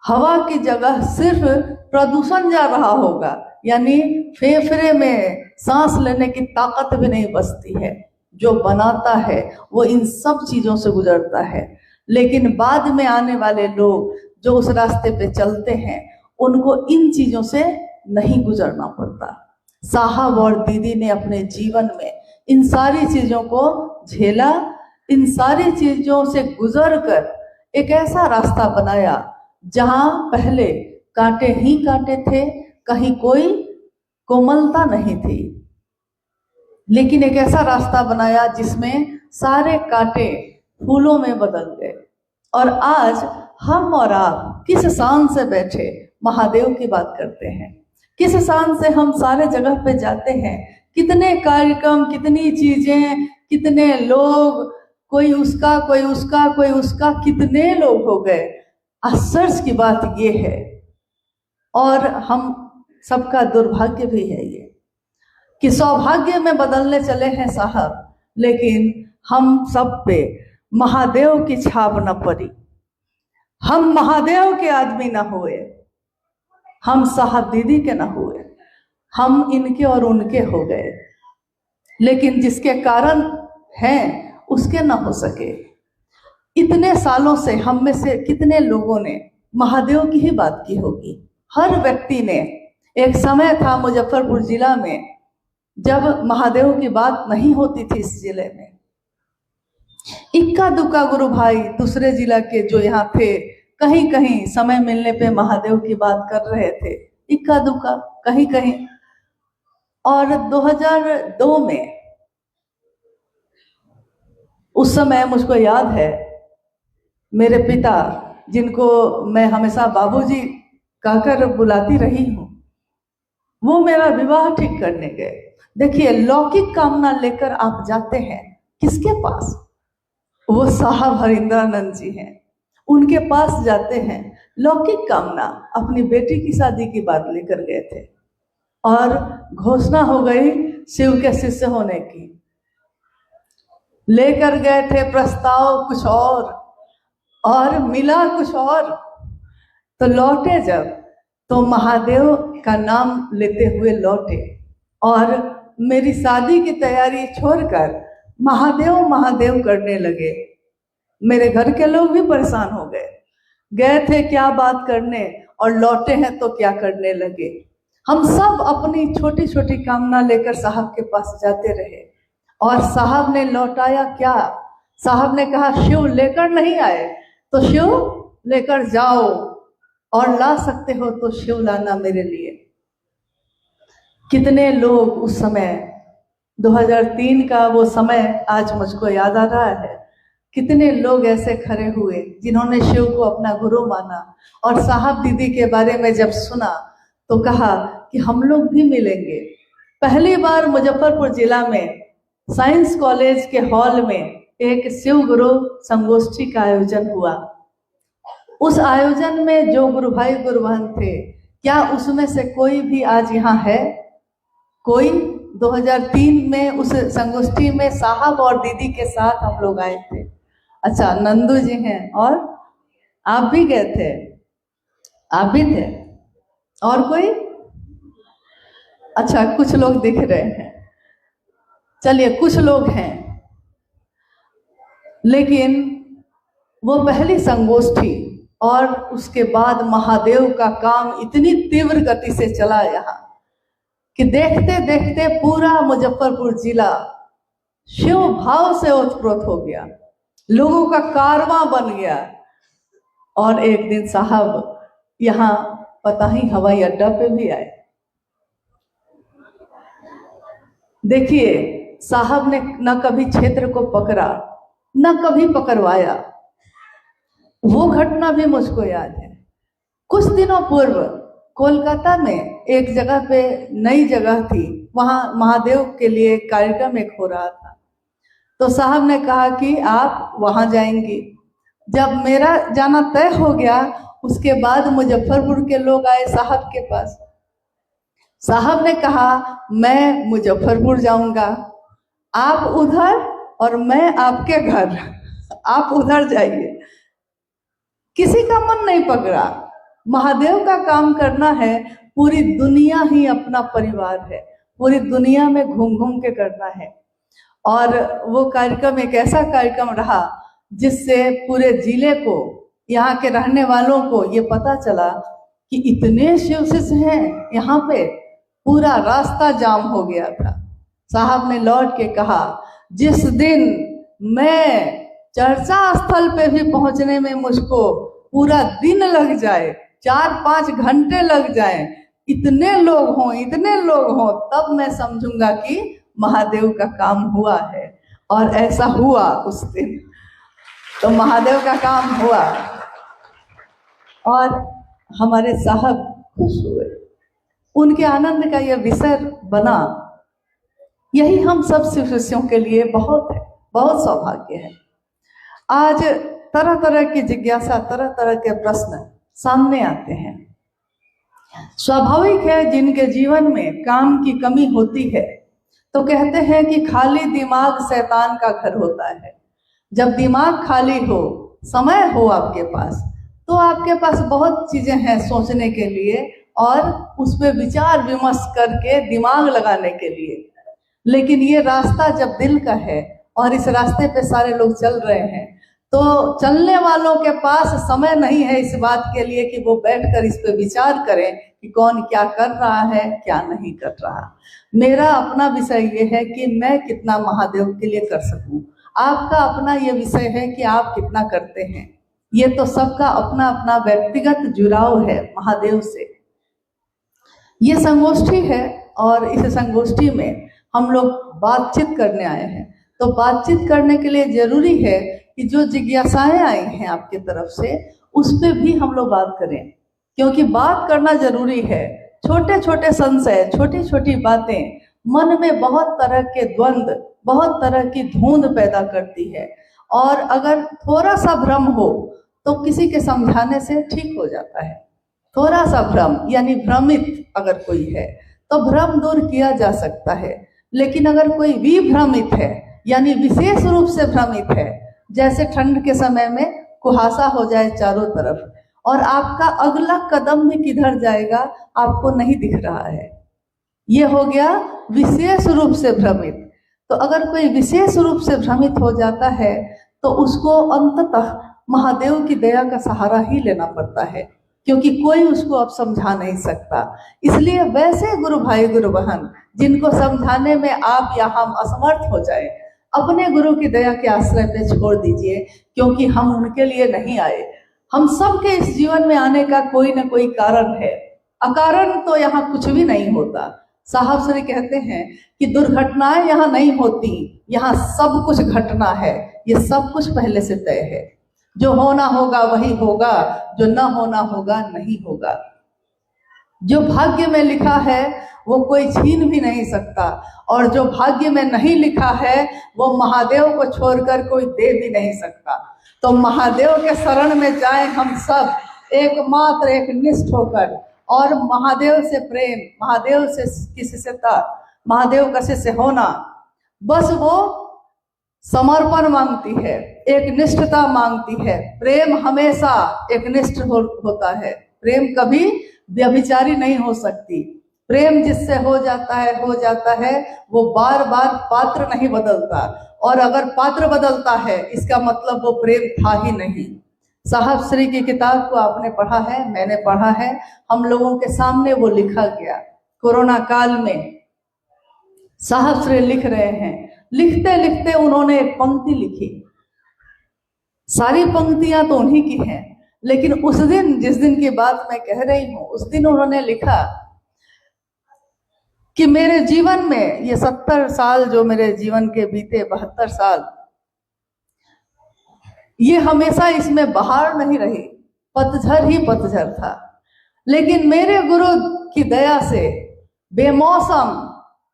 हवा की जगह सिर्फ प्रदूषण जा रहा होगा, यानी फेफड़े में सांस लेने की ताकत भी नहीं बचती है। जो बनाता है वो इन सब चीजों से गुजरता है, लेकिन बाद में आने वाले लोग जो उस रास्ते पे चलते हैं उनको इन चीजों से नहीं गुजरना पड़ता। साहब और दीदी ने अपने जीवन में इन सारी चीजों को झेला, इन सारी चीजों से गुजर कर एक ऐसा रास्ता बनाया जहां पहले कांटे ही कांटे थे, कहीं कोई कोमलता नहीं थी, लेकिन एक ऐसा रास्ता बनाया जिसमें सारे कांटे फूलों में बदल गए। और आज हम और आप किस शान से बैठे महादेव की बात करते हैं, किस शान से हम सारे जगह पे जाते हैं, कितने कार्यक्रम, कितनी चीजें, कितने लोग, कोई उसका कोई उसका कोई उसका, कितने लोग हो गए। आश्चर्य की बात ये है, और हम सबका दुर्भाग्य भी है ये, कि सौभाग्य में बदलने चले हैं साहब, लेकिन हम सब पे महादेव की छाप न पड़ी। हम महादेव के आदमी न हुए, हम साहब दीदी के न हुए, हम इनके और उनके हो गए। लेकिन जिसके कारण हैं उसके न हो सके। इतने सालों से हम में से कितने लोगों ने महादेव की ही बात की होगी। हर व्यक्ति ने, एक समय था मुजफ्फरपुर जिला में जब महादेव की बात नहीं होती थी इस जिले में। इक्का दुक्का गुरु भाई दूसरे जिला के जो यहाँ थे, कहीं कहीं समय मिलने पे महादेव की बात कर रहे थे, इक्का दुक्का कहीं कहीं। और 2002 में, उस समय मुझको याद है, मेरे पिता, जिनको मैं हमेशा बाबूजी कहकर बुलाती रही हूँ, वो मेरा विवाह ठीक करने गए। देखिए, लौकिक कामना लेकर आप जाते हैं किसके पास? वो साहब हरिंद्रानंद जी हैं, उनके पास जाते हैं। लौकिक कामना, अपनी बेटी की शादी की बात लेकर गए थे और घोषणा हो गई शिव के शिष्य होने की। लेकर गए थे प्रस्ताव कुछ और मिला कुछ और। तो लौटे जब, तो महादेव का नाम लेते हुए लौटे और मेरी शादी की तैयारी छोड़कर महादेव महादेव करने लगे। मेरे घर के लोग भी परेशान हो गए। गए थे क्या बात करने और लौटे हैं तो क्या करने लगे। हम सब अपनी छोटी छोटी कामना लेकर साहब के पास जाते रहे और साहब ने लौटाया क्या? साहब ने कहा शिव लेकर नहीं आए तो शिव लेकर जाओ, और ला सकते हो तो शिव लाना मेरे लिए। कितने लोग उस समय, 2003 का वो समय आज मुझको याद आ रहा है, कितने लोग ऐसे खड़े हुए जिन्होंने शिव को अपना गुरु माना और साहब दीदी के बारे में जब सुना तो कहा कि हम लोग भी मिलेंगे। पहली बार मुजफ्फरपुर जिला में साइंस कॉलेज के हॉल में एक शिव गुरु संगोष्ठी का आयोजन हुआ। उस आयोजन में जो गुरु भाई गुरु बहन थे, क्या उसमें से कोई भी आज यहाँ है? कोई? 2003 में उस संगोष्ठी में साहब और दीदी के साथ हम लोग आए थे। अच्छा, नंदू जी हैं, और आप भी गए थे? आप भी थे? और कोई? अच्छा, कुछ लोग दिख रहे हैं। चलिए, कुछ लोग हैं, लेकिन वो पहली संगोष्ठी और उसके बाद महादेव का काम इतनी तीव्र गति से चला यहाँ कि देखते देखते पूरा मुजफ्फरपुर जिला शिव भाव से ओतप्रोत हो गया, लोगों का कारवां बन गया। और एक दिन साहब यहाँ पता ही हवाई अड्डा पे भी आए। देखिए, साहब ने न कभी क्षेत्र को पकड़ा, न कभी पकड़वाया। वो घटना भी मुझको याद है। कुछ दिनों पूर्व कोलकाता में एक जगह पे, नई जगह थी, वहाँ महादेव के लिए कार्यक्रम एक हो रहा था। तो साहब ने कहा कि आप वहाँ जाएंगी। जब मेरा जाना तय हो गया, उसके बाद मुजफ्फरपुर के लोग आए साहब के पास। साहब ने कहा मैं मुजफ्फरपुर जाऊंगा, आप उधर और मैं आपके घर, आप उधर जाइए। किसी का मन नहीं पकड़ा। महादेव का काम करना है, पूरी दुनिया ही अपना परिवार है, पूरी दुनिया में घूम घूम के करना है। और वो कार्यक्रम एक ऐसा कार्यक्रम रहा जिससे पूरे जिले को, यहाँ के रहने वालों को ये पता चला कि इतने शिव शिष्य हैं यहाँ पे। पूरा रास्ता जाम हो गया था। साहब ने लौट के कहा, जिस दिन मैं चर्चा स्थल पे भी पहुंचने में मुझको पूरा दिन लग जाए, 4-5 घंटे लग जाए, इतने लोग हों, तब मैं समझूंगा कि महादेव का काम हुआ है। और ऐसा हुआ उस दिन, तो महादेव का काम हुआ और हमारे साहब खुश हुए। उनके आनंद का यह विषय बना यही हम सब शिष्यों के लिए बहुत है, बहुत सौभाग्य है। आज तरह तरह की जिज्ञासा, तरह तरह के प्रश्न सामने आते हैं। स्वाभाविक है, जिनके जीवन में काम की कमी होती है तो कहते हैं कि खाली दिमाग शैतान का घर होता है। जब दिमाग खाली हो, समय हो आपके पास, तो आपके पास बहुत चीजें हैं सोचने के लिए और उस पर विचार विमर्श करके दिमाग लगाने के लिए। लेकिन ये रास्ता जब दिल का है और इस रास्ते पे सारे लोग चल रहे हैं, तो चलने वालों के पास समय नहीं है इस बात के लिए कि वो बैठकर इस पे विचार करें कि कौन क्या कर रहा है, क्या नहीं कर रहा। मेरा अपना विषय ये है कि मैं कितना महादेव के लिए कर सकूं। आपका अपना ये विषय है कि आप कितना करते हैं। ये तो सबका अपना अपना व्यक्तिगत जुड़ाव है महादेव से। ये संगोष्ठी है और इस संगोष्ठी में हम लोग बातचीत करने आए हैं। तो बातचीत करने के लिए जरूरी है कि जो जिज्ञासाएं आई हैं आपकी तरफ से, उस पर भी हम लोग बात करें, क्योंकि बात करना जरूरी है। छोटे छोटे संशय, छोटी छोटी बातें मन में बहुत तरह के द्वंद्व, बहुत तरह की धुंध पैदा करती है। और अगर थोड़ा सा भ्रम हो तो किसी के समझाने से ठीक हो जाता है। थोड़ा सा भ्रम यानी भ्रमित अगर कोई है तो भ्रम दूर किया जा सकता है। लेकिन अगर कोई विभ्रमित है यानी विशेष रूप से भ्रमित है, जैसे ठंड के समय में कुहासा हो जाए चारों तरफ और आपका अगला कदम भी किधर जाएगा आपको नहीं दिख रहा है, ये हो गया विशेष रूप से भ्रमित। तो अगर कोई विशेष रूप से भ्रमित हो जाता है तो उसको अंततः महादेव की दया का सहारा ही लेना पड़ता है, क्योंकि कोई उसको अब समझा नहीं सकता। इसलिए वैसे गुरु भाई गुरु बहन जिनको समझाने में आप या हम असमर्थ हो जाए, अपने गुरु की दया के आश्रय पे छोड़ दीजिए, क्योंकि हम उनके लिए नहीं आए। हम सबके इस जीवन में आने का कोई ना कोई कारण है। अकारण तो यहाँ कुछ भी नहीं होता। साहब श्री कहते हैं कि दुर्घटनाएं यहाँ नहीं होती, यहाँ सब कुछ घटना है। ये सब कुछ पहले से तय है। जो होना होगा वही होगा, जो न होना होगा नहीं होगा। जो भाग्य में लिखा है वो कोई छीन भी नहीं सकता, और जो भाग्य में नहीं लिखा है वो महादेव को छोड़कर कोई दे भी नहीं सकता। तो महादेव के शरण में जाएं हम सब, एकमात्र एक निष्ठ होकर, और महादेव से प्रेम, महादेव से की शिष्यता, महादेव का शिष्य होना, बस वो समर्पण मांगती है, एक निष्ठता मांगती है। प्रेम हमेशा एक निष्ठ होता है। प्रेम कभी व्यभिचारी नहीं हो सकती। प्रेम जिससे हो जाता है, वो बार बार पात्र नहीं बदलता, और अगर पात्र बदलता है इसका मतलब वो प्रेम था ही नहीं। साहब श्री की किताब को आपने पढ़ा है, मैंने पढ़ा है, हम लोगों के सामने वो लिखा गया। कोरोना काल में साहब श्री लिख रहे हैं, लिखते लिखते उन्होंने एक पंक्ति लिखी। सारी पंक्तियां तो उन्हीं की हैं, लेकिन उस दिन, जिस दिन की बात मैं कह रही हूं, उस दिन उन्होंने लिखा कि मेरे जीवन में ये 70 साल जो मेरे जीवन के बीते, 72 साल, ये हमेशा इसमें बहार नहीं रही, पतझड़ ही पतझड़ था। लेकिन मेरे गुरु की दया से बेमौसम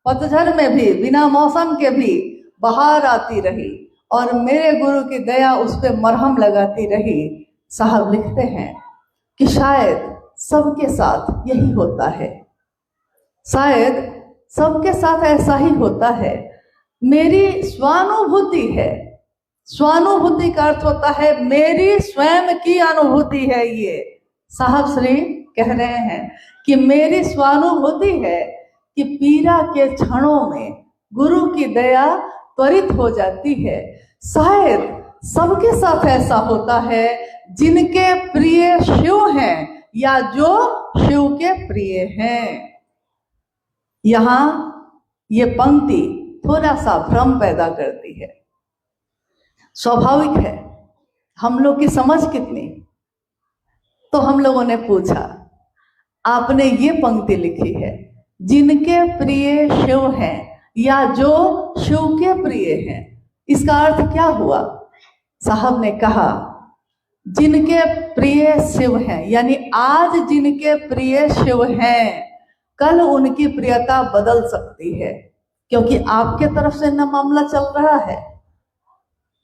पतझड़ में भी, बिना मौसम के भी बहार आती रही, और मेरे गुरु की दया उस पर मरहम लगाती रही। साहब लिखते हैं कि शायद सबके साथ यही होता है, शायद सबके साथ ऐसा ही होता है। मेरी स्वानुभूति है, स्वानुभूति का अर्थ होता है मेरी स्वयं की अनुभूति है। ये साहब श्री कह रहे हैं कि मेरी स्वानुभूति है कि पीड़ा के क्षणों में गुरु की दया त्वरित हो जाती है। शायद सबके साथ ऐसा होता है जिनके प्रिय शिव हैं या जो शिव के प्रिय हैं। यहाँ ये पंक्ति थोड़ा सा भ्रम पैदा करती है। स्वाभाविक है, हम लोग की समझ कितनी, तो हम लोगों ने पूछा, आपने ये पंक्ति लिखी है, जिनके प्रिय शिव हैं या जो शिव के प्रिय हैं, इसका अर्थ क्या हुआ? साहब ने कहा जिनके प्रिय शिव हैं, यानी आज जिनके प्रिय शिव हैं, कल उनकी प्रियता बदल सकती है। क्योंकि आपके तरफ से न मामला चल रहा है,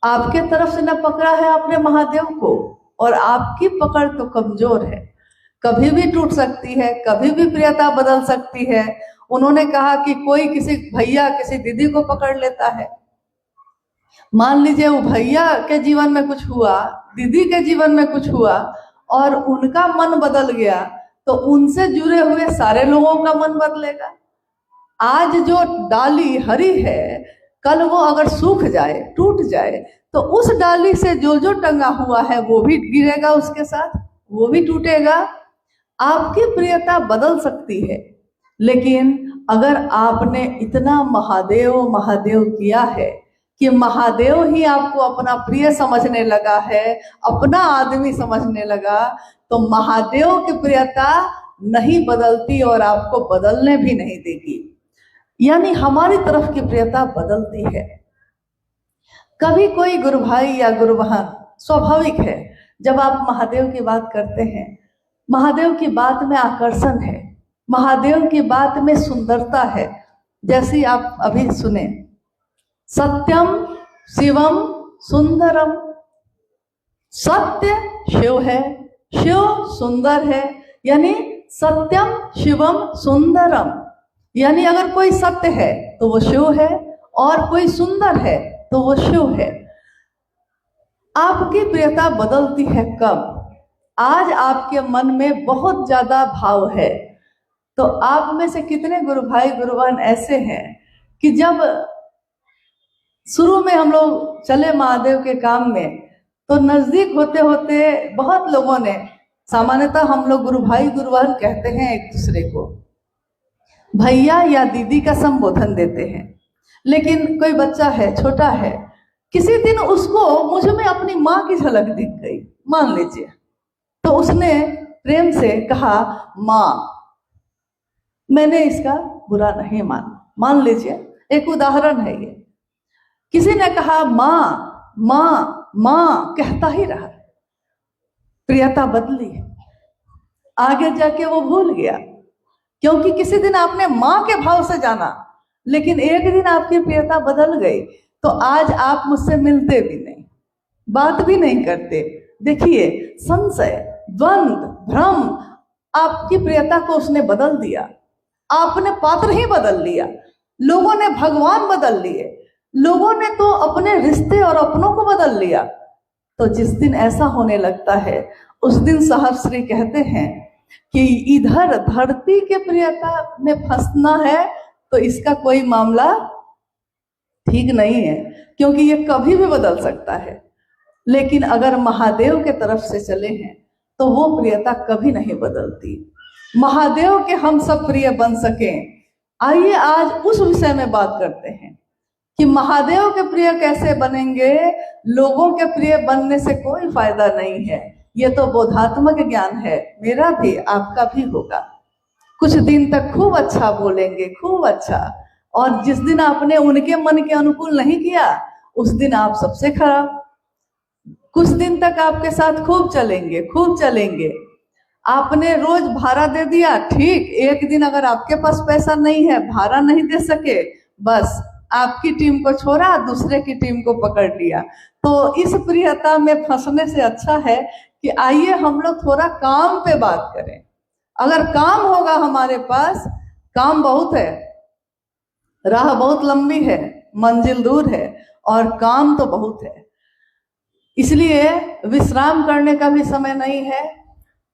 आपके तरफ से न पकड़ा है आपने महादेव को, और आपकी पकड़ तो कमजोर है, कभी भी टूट सकती है, कभी भी प्रियता बदल सकती है। उन्होंने कहा कि कोई किसी भैया किसी दीदी को पकड़ लेता है, मान लीजिए वो भैया के जीवन में कुछ हुआ, दीदी के जीवन में कुछ हुआ और उनका मन बदल गया, तो उनसे जुड़े हुए सारे लोगों का मन बदलेगा। आज जो डाली हरी है, कल वो अगर सूख जाए, टूट जाए, तो उस डाली से जो जो टंगा हुआ है वो भी गिरेगा, उसके साथ वो भी टूटेगा। आपकी प्रियता बदल सकती है, लेकिन अगर आपने इतना महादेव महादेव किया है कि महादेव ही आपको अपना प्रिय समझने लगा है, अपना आदमी समझने लगा, तो महादेव की प्रियता नहीं बदलती और आपको बदलने भी नहीं देगी। यानी हमारी तरफ की प्रियता बदलती है। कभी कोई गुरु भाई या गुरु बहन, स्वाभाविक है जब आप महादेव की बात करते हैं, महादेव की बात में आकर्षण है, महादेव की बात में सुंदरता है। जैसी आप अभी सुने, सत्यम शिवम सुंदरम, सत्य शिव है, शिव सुंदर है, यानी सत्यम शिवम सुंदरम, यानी अगर कोई सत्य है तो वो शिव है, और कोई सुंदर है तो वो शिव है। आपकी प्रियता बदलती है कब? आज आपके मन में बहुत ज्यादा भाव है, तो आप में से कितने गुरु भाई गुरु बहन ऐसे हैं कि जब शुरू में हम लोग चले महादेव के काम में, तो नजदीक होते होते बहुत लोगों ने, सामान्यतः हम लोग गुरु भाई गुरु बहन कहते हैं एक दूसरे को, भैया या दीदी का संबोधन देते हैं। लेकिन कोई बच्चा है, छोटा है, किसी दिन उसको मुझ में अपनी माँ की झलक दिख गई, मान लीजिए, तो उसने प्रेम से कहा माँ। मैंने इसका बुरा नहीं माना, मान लीजिए, एक उदाहरण है ये। किसी ने कहा माँ माँ माँ, कहता ही रहा, प्रियता बदली, आगे जाके वो भूल गया, क्योंकि किसी दिन आपने माँ के भाव से जाना, लेकिन एक दिन आपकी प्रियता बदल गई, तो आज आप मुझसे मिलते भी नहीं, बात भी नहीं करते। देखिए, संशय, द्वंद, भ्रम, आपकी प्रियता को उसने बदल दिया। आपने पात्र ही बदल लिया, लोगों ने भगवान बदल लिए, लोगों ने तो अपने रिश्ते और अपनों को बदल लिया। तो जिस दिन ऐसा होने लगता है, उस दिन साहब श्री कहते हैं कि इधर धरती के प्रियता में फंसना है तो इसका कोई मामला ठीक नहीं है, क्योंकि ये कभी भी बदल सकता है। लेकिन अगर महादेव के तरफ से चले हैं तो वो प्रियता कभी नहीं बदलती। महादेव के हम सब प्रिय बन सकें, आइए आज उस विषय में बात करते हैं कि महादेव के प्रिय कैसे बनेंगे। लोगों के प्रिय बनने से कोई फायदा नहीं है, ये तो बोधात्मक ज्ञान है, मेरा भी आपका भी होगा। कुछ दिन तक खूब अच्छा बोलेंगे, खूब अच्छा, और जिस दिन आपने उनके मन के अनुकूल नहीं किया, उस दिन आप सबसे खराब। कुछ दिन तक आपके साथ खूब चलेंगे, खूब चलेंगे, आपने रोज भाड़ा दे दिया, ठीक, एक दिन अगर आपके पास पैसा नहीं है, भाड़ा नहीं दे सके, बस आपकी टीम को छोड़ा, दूसरे की टीम को पकड़ लिया। तो इस प्रियता में फंसने से अच्छा है कि आइए हम लोग थोड़ा काम पे बात करें। अगर काम होगा हमारे पास, काम बहुत है, राह बहुत लंबी है, मंजिल दूर है, और काम तो बहुत है, इसलिए विश्राम करने का भी समय नहीं है,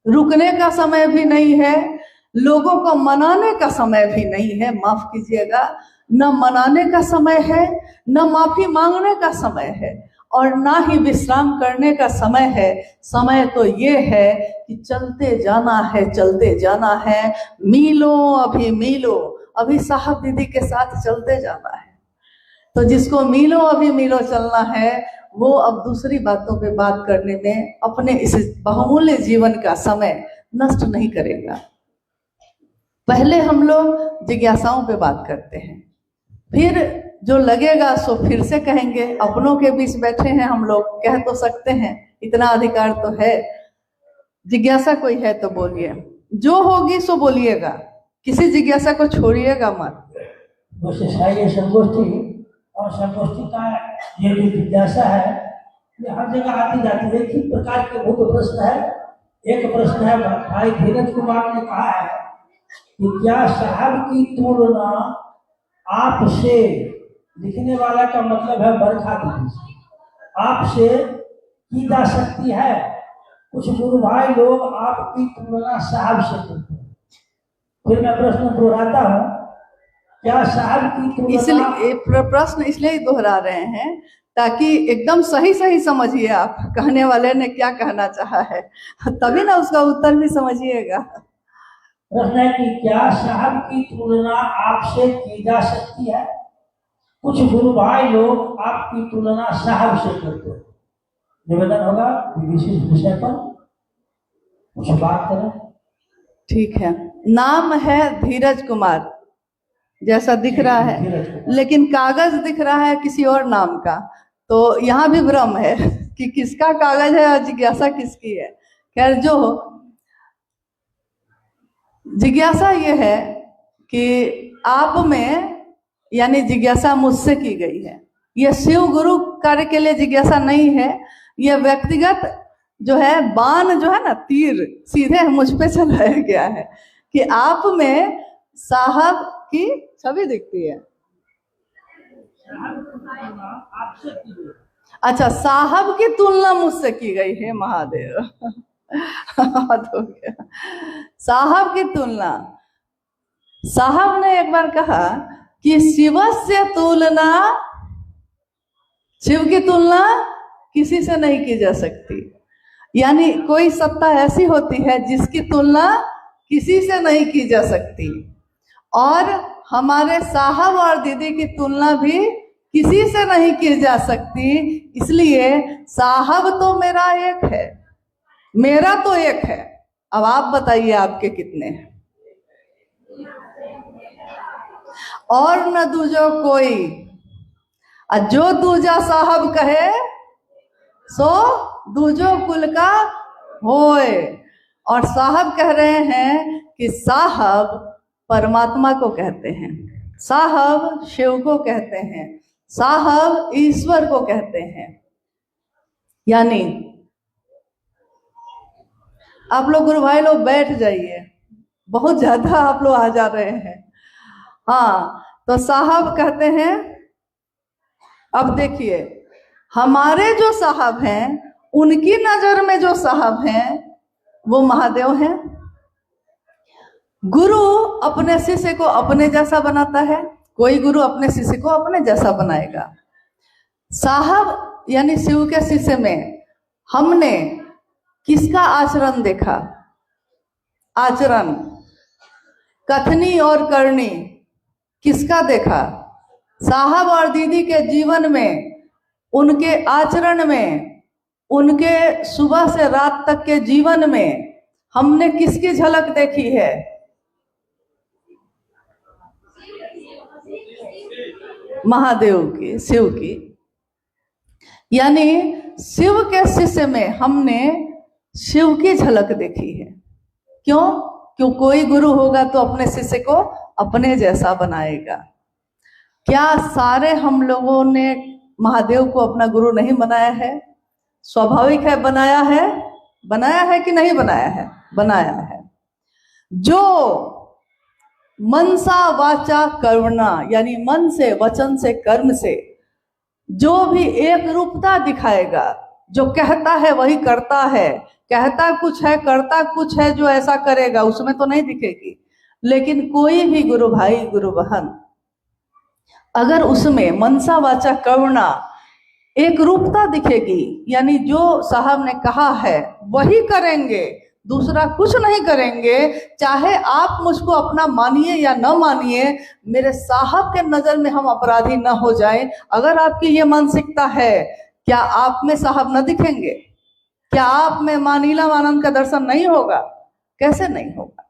रुकने का समय भी नहीं है, लोगों को मनाने का समय भी नहीं है, माफ कीजिएगा, न मनाने का समय है, न माफी मांगने का समय है, और ना ही विश्राम करने का समय है। समय तो ये है कि चलते जाना है, चलते जाना है, मीलों अभी मीलों, अभी साहब दीदी के साथ चलते जाना है। तो जिसको मीलों अभी मीलों चलना है, वो अब दूसरी बातों पे बात करने में अपने इस बहुमूल्य जीवन का समय नष्ट नहीं करेगा। पहले हम लोग जिज्ञासाओं पे बात करते हैं, फिर जो लगेगा सो फिर से कहेंगे। अपनों के बीच बैठे हैं हम लोग, कह तो सकते हैं, इतना अधिकार तो है। जिज्ञासा कोई है तो बोलिए, जो होगी सो बोलिएगा, किसी जिज्ञासा को छोड़िएगा मत। विशेषाय संगोष्ठी, और संगोष्ठी का ये जो जिज्ञासा है ये हर जगह आती जाती है। एक ही प्रकार के मुख्य प्रश्न है। एक प्रश्न है, भाई धीरज कुमार ने कहा है कि क्या साहब की तुलना आपसे, लिखने वाला का मतलब है बरखा दीदी से, आपसे की जा सकती है? कुछ गुरु भाई लोग आपकी तुलना साहब से करते हैं। फिर मैं प्रश्न दोहराता हूँ, क्या साहब की तुलना, इसलिए प्रश्न इसलिए ही दोहरा रहे हैं ताकि एकदम सही सही समझिए आप कहने वाले ने क्या कहना चाहा है, तभी ना उसका उत्तर भी समझिएगा। प्रश्न है कि क्या साहब की तुलना आपसे की जा सकती है? कुछ गुरु भाई लोग आपकी तुलना साहब से करते हैं। निवेदन होगा विशेष विषय पर कुछ बात करें। ठीक है, नाम है धीरज कुमार जैसा दिख रहा है, लेकिन कागज दिख रहा है किसी और नाम का, तो यहाँ भी भ्रम है कि किसका कागज है और जिज्ञासा किसकी है। खैर, जो जिज्ञासा ये है कि आप में, यानी जिज्ञासा मुझसे की गई है। यह शिव गुरु कार्य के लिए जिज्ञासा नहीं है, यह व्यक्तिगत जो है बाण जो है ना, तीर सीधे मुझ पे चलाया गया है कि आप में साहब की छवि दिखती है। अच्छा, साहब की तुलना मुझसे की गई है, महादेव। तो क्या साहब की तुलना, साहब ने एक बार कहा कि शिव से तुलना, शिव की तुलना किसी से नहीं की जा सकती। यानी कोई सत्ता ऐसी होती है जिसकी तुलना किसी से नहीं की जा सकती, और हमारे साहब और दीदी की तुलना भी किसी से नहीं की जा सकती। इसलिए साहब तो मेरा एक है, मेरा तो एक है। अब आप बताइए आपके कितने हैं? और न दूजो कोई, जो दूजा साहब कहे सो दूजो कुल का होए। और साहब कह रहे हैं कि साहब परमात्मा को कहते हैं, साहब शिव को कहते हैं, साहब ईश्वर को कहते हैं। यानी आप लोग गुरु भाई लोग बैठ जाइए, बहुत ज्यादा आप लोग आ जा रहे हैं। हाँ, तो साहब कहते हैं। अब देखिए, हमारे जो साहब हैं उनकी नजर में जो साहब हैं वो महादेव हैं। गुरु अपने शिष्य को अपने जैसा बनाता है, कोई गुरु अपने शिष्य को अपने जैसा बनाएगा। साहब यानी शिव के शिष्य में हमने किसका आचरण देखा? आचरण, कथनी और करनी किसका देखा? साहब और दीदी के जीवन में, उनके आचरण में, उनके सुबह से रात तक के जीवन में हमने किसकी झलक देखी है? महादेव की, शिव की। यानी शिव के शिष्य में हमने शिव की झलक देखी है। क्यों? क्यों कोई गुरु होगा तो अपने शिष्य को अपने जैसा बनाएगा। क्या सारे हम लोगों ने महादेव को अपना गुरु नहीं बनाया है? स्वाभाविक है, बनाया है। बनाया है कि नहीं बनाया है? बनाया है। जो मनसा वाचा कर्मणा, यानी मन से, वचन से, कर्म से जो भी एक रूपता दिखाएगा, जो कहता है वही करता है, कहता कुछ है करता कुछ है, जो ऐसा करेगा उसमें तो नहीं दिखेगी। लेकिन कोई भी गुरु भाई, गुरु बहन, अगर उसमें मनसा वाचा कर्मणा एक रूपता दिखेगी, यानी जो साहब ने कहा है वही करेंगे, दूसरा कुछ नहीं करेंगे, चाहे आप मुझको अपना मानिए या न मानिए, मेरे साहब के नजर में हम अपराधी न हो जाएं। अगर आपकी ये मानसिकता है, क्या आप में साहब न दिखेंगे? क्या आप में मां नीलम का दर्शन नहीं होगा? कैसे नहीं होगा?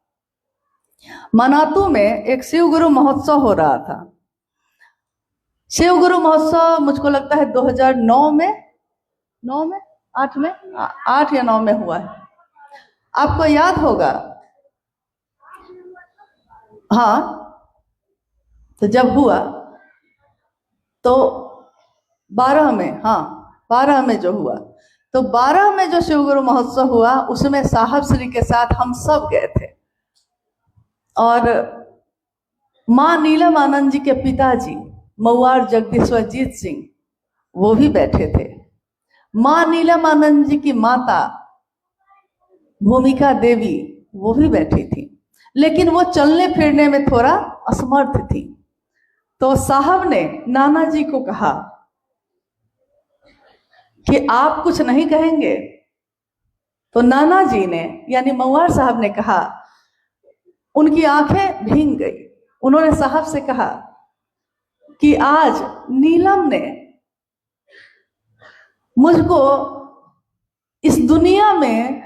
मनातू में एक शिव गुरु महोत्सव हो रहा था। शिव गुरु महोत्सव मुझको लगता है 2009 में, 8 में, 8 या 9 में हुआ है। आपको याद होगा। हाँ, तो जब हुआ तो 12 में, हाँ 12 में जो हुआ, तो 12 में जो शिव गुरु महोत्सव हुआ उसमें साहब श्री के साथ हम सब गए थे। और माँ नीलम आनंद जी के पिताजी मऊआर जगदीश्वरजीत सिंह वो भी बैठे थे। माँ नीलम आनंद जी की माता भूमिका देवी वो भी बैठी थी, लेकिन वो चलने फिरने में थोड़ा असमर्थ थी। तो साहब ने नाना जी को कहा कि आप कुछ नहीं कहेंगे? तो नाना जी ने यानी मऊआर साहब ने कहा, उनकी आंखें भीग गई। उन्होंने साहब से कहा कि आज नीलम ने मुझको इस दुनिया में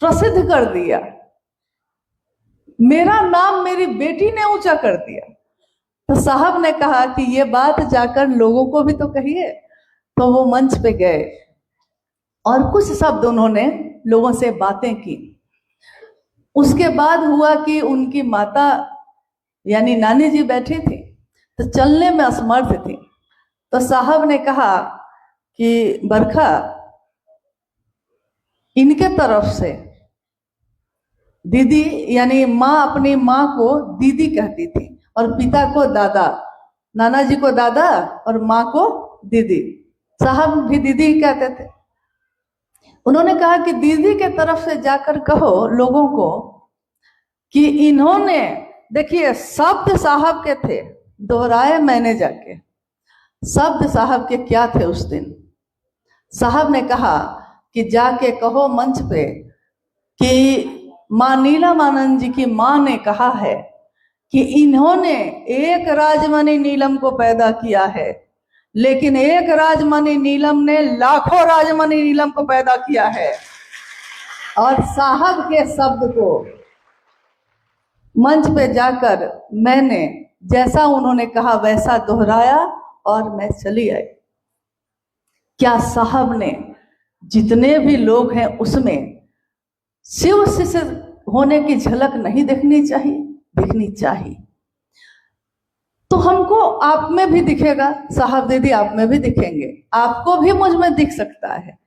प्रसिद्ध कर दिया, मेरा नाम मेरी बेटी ने ऊंचा कर दिया। तो साहब ने कहा कि ये बात जाकर लोगों को भी तो कहिए। तो वो मंच पे गए और कुछ शब्द उन्होंने लोगों से बातें की। उसके बाद हुआ कि उनकी माता यानी नानी जी बैठी थी, तो चलने में असमर्थ थी। तो साहब ने कहा कि बरखा, इनके तरफ से दीदी यानी माँ अपनी माँ को दीदी कहती थी और पिता को दादा, नाना जी को दादा और माँ को दीदी, साहब भी दीदी कहते थे। उन्होंने कहा कि दीदी के तरफ से जाकर कहो लोगों को कि इन्होंने, देखिए शब्द साहब के थे, दोहराए मैंने जाके, शब्द साहब के क्या थे उस दिन? साहब ने कहा कि जाके कहो मंच पे कि माँ नीलम आनंद जी की माँ ने कहा है कि इन्होंने एक राजमणि नीलम को पैदा किया है, लेकिन एक राजमणि नीलम ने लाखों राजमणि नीलम को पैदा किया है। और साहब के शब्द को मंच पे जाकर मैंने जैसा उन्होंने कहा वैसा दोहराया और मैं चली आई। क्या साहब ने जितने भी लोग हैं उसमें शिव शिष्य होने की झलक नहीं देखनी चाहिए? दिखनी चाहिए। तो हमको आप में भी दिखेगा, साहब दीदी आप में भी दिखेंगे, आपको भी मुझ में दिख सकता है।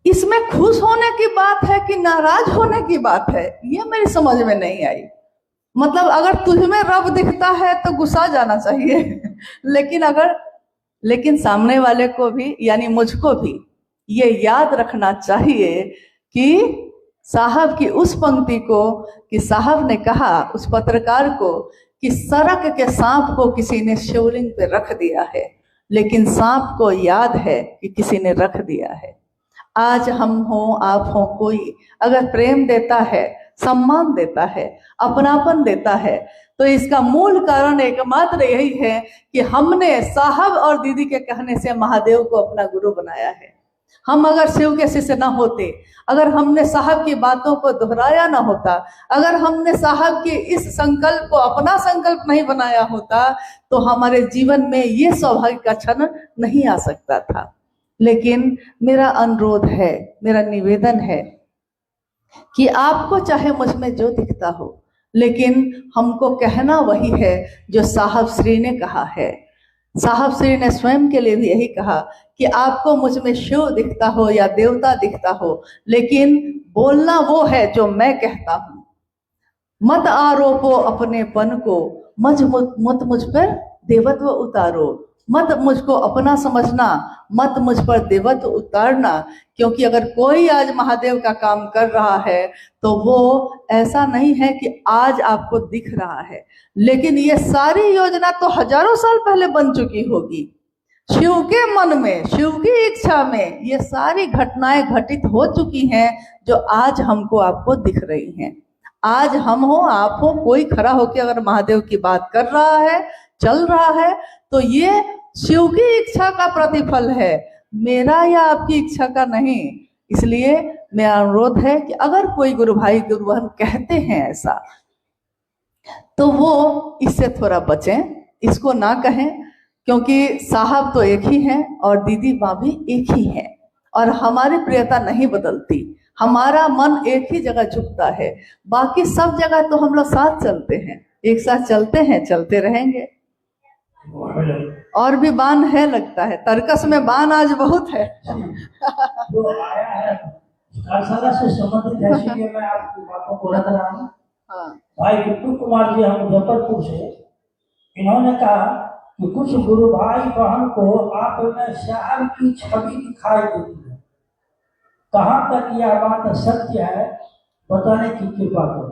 इसमें खुश होने की बात है कि नाराज होने की बात है, ये मेरी समझ में नहीं आई। मतलब अगर तुझमें रब दिखता है तो गुस्सा जाना चाहिए लेकिन सामने वाले को भी यानी मुझको भी ये याद रखना चाहिए कि साहब की उस पंक्ति को, कि साहब ने कहा उस पत्रकार को कि सड़क के सांप को किसी ने शिवलिंग पे रख दिया है, लेकिन सांप को याद है कि किसी ने रख दिया है। आज हम हो आप हो, कोई अगर प्रेम देता है, सम्मान देता है, अपनापन देता है, तो इसका मूल कारण एकमात्र यही है कि हमने साहब और दीदी के कहने से महादेव को अपना गुरु बनाया है। हम अगर शिव के शिष्य ना होते, अगर हमने साहब की बातों को दोहराया ना होता, अगर हमने साहब के इस संकल्प को अपना संकल्प नहीं बनाया होता, तो हमारे जीवन में ये सौभाग्य का क्षण नहीं आ सकता था। लेकिन मेरा अनुरोध है, मेरा निवेदन है कि आपको चाहे मुझ में जो दिखता हो, लेकिन हमको कहना वही है जो साहब श्री ने कहा है। साहब श्री ने स्वयं के लिए भी यही कहा कि आपको मुझ में शिव दिखता हो या देवता दिखता हो, लेकिन बोलना वो है जो मैं कहता हूँ। मत आरोपो अपनेपन को, मत मुझ पर देवत्व उतारो, मत मुझको अपना समझना, मत मुझ पर देवत्व उतारना। क्योंकि अगर कोई आज महादेव का काम कर रहा है तो वो ऐसा नहीं है कि आज आपको दिख रहा है, लेकिन ये सारी योजना तो हजारों साल पहले बन चुकी होगी। शिव के मन में, शिव की इच्छा में ये सारी घटनाएं घटित हो चुकी हैं जो आज हमको आपको दिख रही हैं। आज हम हो आप हो, कोई खड़ा होकर अगर महादेव की बात कर रहा है, चल रहा है, तो ये शिव की इच्छा का प्रतिफल है, मेरा या आपकी इच्छा का नहीं। इसलिए मेरा अनुरोध है कि अगर कोई गुरु भाई गुरु बहन कहते हैं ऐसा, तो वो इससे थोड़ा बचें, इसको ना कहें। क्योंकि साहब तो एक ही हैं और दीदी माँ भी एक ही हैं, और हमारी प्रियता नहीं बदलती, हमारा मन एक ही जगह झुकता है। बाकी सब जगह तो हम लोग साथ चलते हैं, एक साथ चलते हैं, चलते रहेंगे। और भी बान है लगता है, तर्कस में बान आज बहुत है। जो आया है कार्यशाला से संबंधित है, इसीलिए मैं आपकी बातों को रख रहा हूँ। हाँ। भाई बिट्टू कुमार जी हम मुजफ्फरपुर से, इन्होंने कहा कि कुछ गुरु भाई बहन को आप में शायर की छवि दिखाई देती है, कहाँ तक यह बात सत्य है, बताने की कृपा करो।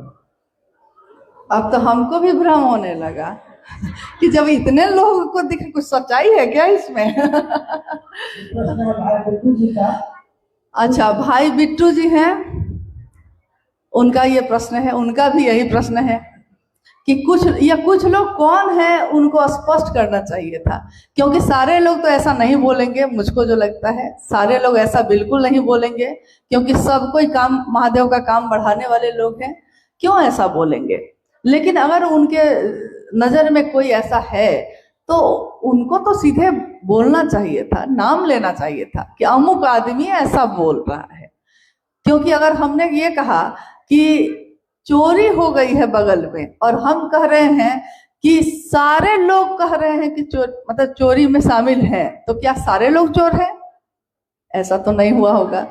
अब तो हमको भी भ्रम होने लगा कि जब इतने लोगों को दिख, कुछ सच्चाई है क्या इसमें? प्रश्न है भाई बिट्टू जी का। अच्छा, भाई बिट्टू जी हैं, उनका ये प्रश्न है, उनका भी यही प्रश्न है कि कुछ लोग कौन है, उनको स्पष्ट करना चाहिए था, क्योंकि सारे लोग तो ऐसा नहीं बोलेंगे। मुझको जो लगता है सारे लोग ऐसा बिल्कुल नहीं बोलेंगे, क्योंकि सब कोई काम, महादेव का काम बढ़ाने वाले लोग हैं, क्यों ऐसा बोलेंगे। लेकिन अगर उनके नज़र में कोई ऐसा है तो उनको तो सीधे बोलना चाहिए था, नाम लेना चाहिए था कि अमुक आदमी ऐसा बोल रहा है। क्योंकि अगर हमने ये कहा कि चोरी हो गई है बगल में, और हम कह रहे हैं कि सारे लोग कह रहे हैं कि मतलब चोरी में शामिल हैं, तो क्या सारे लोग चोर हैं? ऐसा तो नहीं हुआ होगा।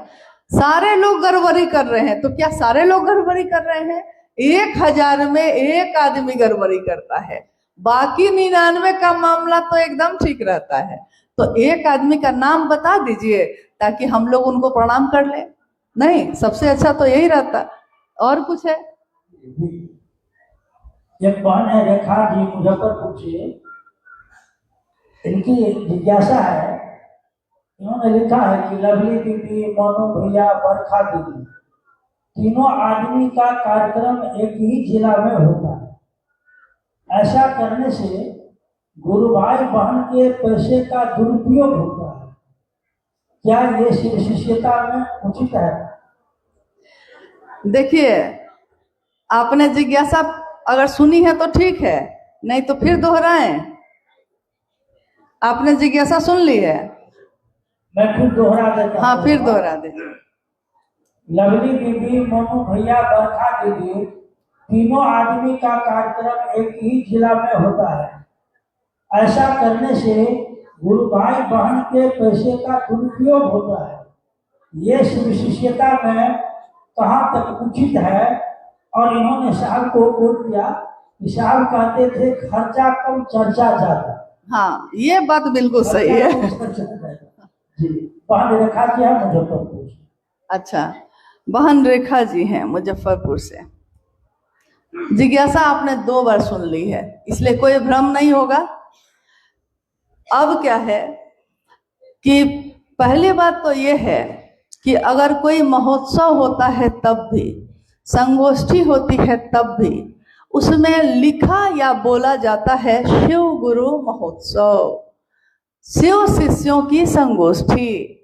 सारे लोग गड़बड़ी कर रहे हैं, तो क्या सारे लोग गड़बड़ी कर रहे हैं? 1000 में एक आदमी गड़बड़ी करता है, बाकी 99 का मामला तो एकदम ठीक रहता है। तो एक आदमी का नाम बता दीजिए ताकि हम लोग उनको प्रणाम कर लें। नहीं, सबसे अच्छा तो यही रहता। और कुछ है? एक बहन है रेखा जी मुजफ्फरपुर से, इनकी जिज्ञासा है, इन्होंने लिखा है कि लवली दीदी, मोनू भैया, बरखा दीदी, तीनों आदमी का कार्यक्रम एक ही जिला में होता है। ऐसा करने से गुरु भाई बहन के पैसे का दुरुपयोग होता है, क्या ये शिष्यता में उचित है? देखिए, आपने जिज्ञासा अगर सुनी है तो ठीक है, नहीं तो फिर दोहराएं। आपने जिज्ञासा सुन ली है? मैं फिर दोहरा देता हूं। हाँ, फिर दोहरा दे। लवली दीदी, मोनू भैया, बरखा दीदी, तीनों आदमी का कार्यक्रम एक ही जिला में होता है। ऐसा करने से गुरु भाई बहन के पैसे का दुरुपयोग होता है, ये शिष्यता में कहाँ तक उचित है? और इन्होंने साहब को बोल दिया कि साहब कहते थे खर्चा कम चर्चा ज्यादा। हाँ, ये बात बिल्कुल सही है। जी, बहन रेखा जी है मुजफ्फरपुर से। अच्छा, बहन रेखा जी हैं मुजफ्फरपुर से। जिज्ञासा आपने 2 बार सुन ली है, इसलिए कोई भ्रम नहीं होगा। अब क्या है कि पहली बात तो ये है कि अगर कोई महोत्सव होता है तब भी, संगोष्ठी होती है तब भी, उसमें लिखा या बोला जाता है शिव गुरु महोत्सव, शिव शिष्यों की संगोष्ठी।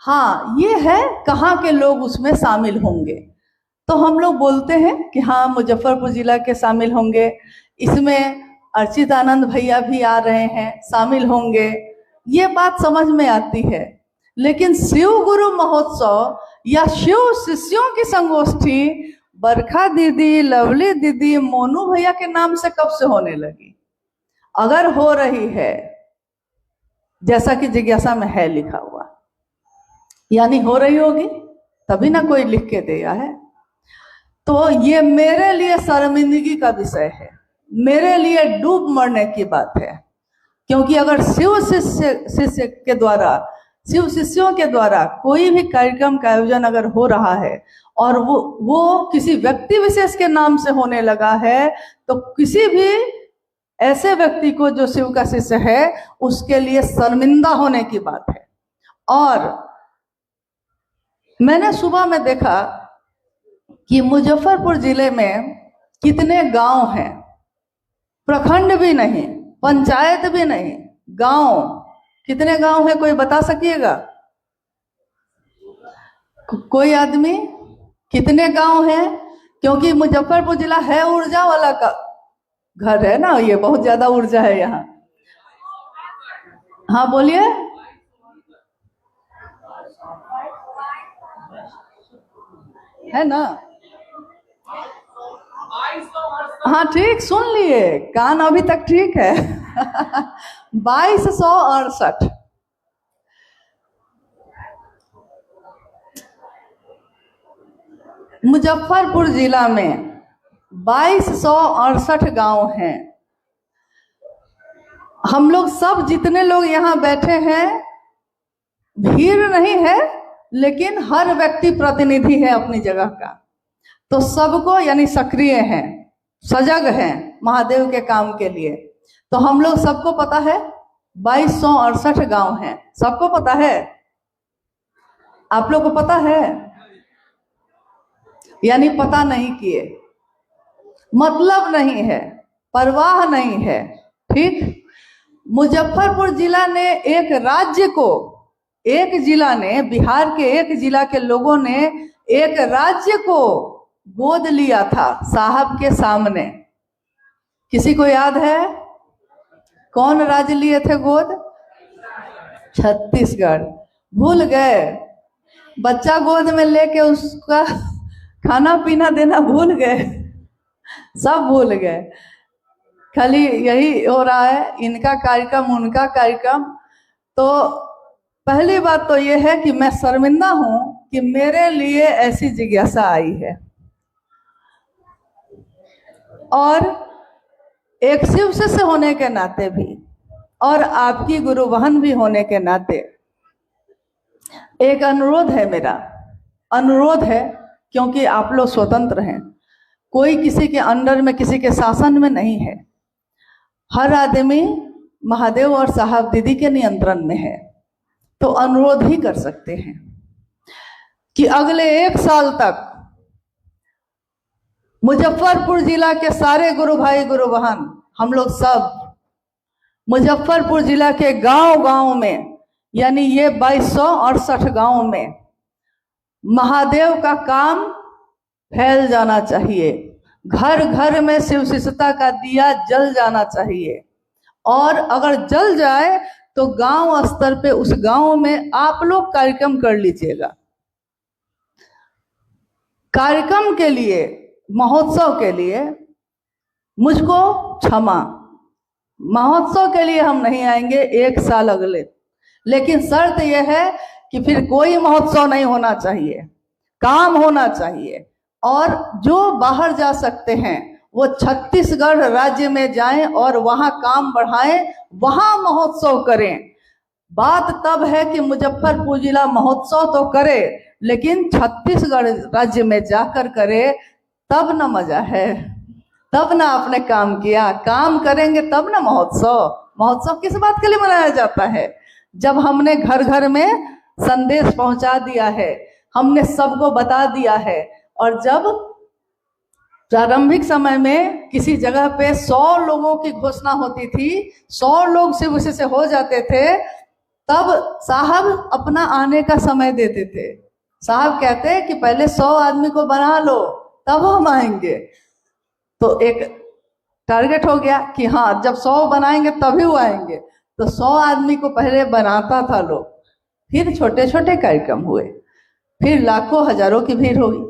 हाँ, ये है कहाँ के लोग उसमें शामिल होंगे, तो हम लोग बोलते हैं कि हाँ मुजफ्फरपुर जिला के शामिल होंगे, इसमें अर्चित आनंद भैया भी आ रहे हैं, शामिल होंगे, ये बात समझ में आती है। लेकिन शिव गुरु महोत्सव या शिव शिष्यों की संगोष्ठी बरखा दीदी, लवली दीदी, मोनू भैया के नाम से कब से होने लगी? अगर हो रही है जैसा कि जिज्ञासा में है लिखा हुआ, यानी हो रही होगी, तभी ना कोई लिख के दिया है। तो ये मेरे लिए शर्मिंदगी का विषय है, मेरे लिए डूब मरने की बात है। क्योंकि अगर शिव शिष्य के द्वारा, शिव शिष्यों के द्वारा कोई भी कार्यक्रम का आयोजन अगर हो रहा है और वो किसी व्यक्ति विशेष के नाम से होने लगा है, तो किसी भी ऐसे व्यक्ति को जो शिव का शिष्य है उसके लिए शर्मिंदा होने की बात है। और मैंने सुबह में देखा कि मुजफ्फरपुर जिले में कितने गांव हैं, प्रखंड भी नहीं, पंचायत भी नहीं, गांव कितने गांव हैं, कोई बता सकिएगा? कोई आदमी? कितने गांव हैं? क्योंकि मुजफ्फरपुर जिला है ऊर्जा वाला का घर है ना, ये बहुत ज्यादा ऊर्जा है यहाँ। हाँ बोलिए। है ना? हाँ ठीक सुन लिए, कान अभी तक ठीक है। 2268। मुजफ्फरपुर जिला में 2268 गांव हैं। हम लोग सब जितने लोग यहाँ बैठे हैं, भीड़ नहीं है, लेकिन हर व्यक्ति प्रतिनिधि है अपनी जगह का। तो सबको यानी सक्रिय हैं, सजग हैं महादेव के काम के लिए। तो हम लोग सबको पता है 2268 गांव हैं, सबको पता है? आप लोग को पता है? यानी पता नहीं किए, मतलब नहीं है, परवाह नहीं है। ठीक, मुजफ्फरपुर जिला ने एक राज्य को, एक जिला ने, बिहार के एक जिला के लोगों ने एक राज्य को गोद लिया था साहब के सामने। किसी को याद है कौन राज्य लिए थे गोद? छत्तीसगढ़। भूल गए? बच्चा गोद में लेके उसका खाना पीना देना भूल गए, सब भूल गए। खाली यही हो रहा है, इनका कार्यक्रम उनका कार्यक्रम। तो पहली बात तो ये है कि मैं शर्मिंदा हूं कि मेरे लिए ऐसी जिज्ञासा आई है, और एक शिव शिष्य होने के नाते भी और आपकी गुरु बहन भी होने के नाते एक अनुरोध है, मेरा अनुरोध है, क्योंकि आप लोग स्वतंत्र हैं, कोई किसी के अंडर में, किसी के शासन में नहीं है। हर आदमी महादेव और साहब दीदी के नियंत्रण में है। तो अनुरोध ही कर सकते हैं कि अगले 1 साल तक मुजफ्फरपुर जिला के सारे गुरु भाई गुरु बहन, हम लोग सब मुजफ्फरपुर जिला के गांव-गांव में, यानी ये 2268 गांव में महादेव का काम फैल जाना चाहिए। घर घर में शिव शिष्यता का दिया जल जाना चाहिए, और अगर जल जाए तो गांव स्तर पे उस गांव में आप लोग कार्यक्रम कर लीजिएगा। कार्यक्रम के लिए, महोत्सव के लिए मुझको क्षमा, महोत्सव के लिए हम नहीं आएंगे 1 साल अगले, लेकिन शर्त यह है कि फिर कोई महोत्सव नहीं होना चाहिए, काम होना चाहिए। और जो बाहर जा सकते हैं वो छत्तीसगढ़ राज्य में जाएं और वहां काम बढ़ाएं, वहां महोत्सव करें। बात तब है कि मुजफ्फरपुर जिला महोत्सव तो करे, लेकिन छत्तीसगढ़ राज्य में जाकर करे, तब ना मजा है, तब ना आपने काम किया। काम करेंगे तब ना महोत्सव। महोत्सव किस बात के लिए मनाया जाता है? जब हमने घर घर में संदेश पहुंचा दिया है, हमने सबको बता दिया है। और जब प्रारंभिक समय में किसी जगह पे 100 लोगों की घोषणा होती थी, 100 लोग से उसी से हो जाते थे, तब साहब अपना आने का समय देते थे। साहब कहते हैं कि पहले 100 आदमी को बना लो, तब हम आएंगे। तो एक टारगेट हो गया कि हाँ, जब 100 बनाएंगे तभी वो आएंगे। तो 100 आदमी को पहले बनाता था लोग, फिर छोटे छोटे कार्यक्रम हुए, फिर लाखों हजारों की भीड़ हुई।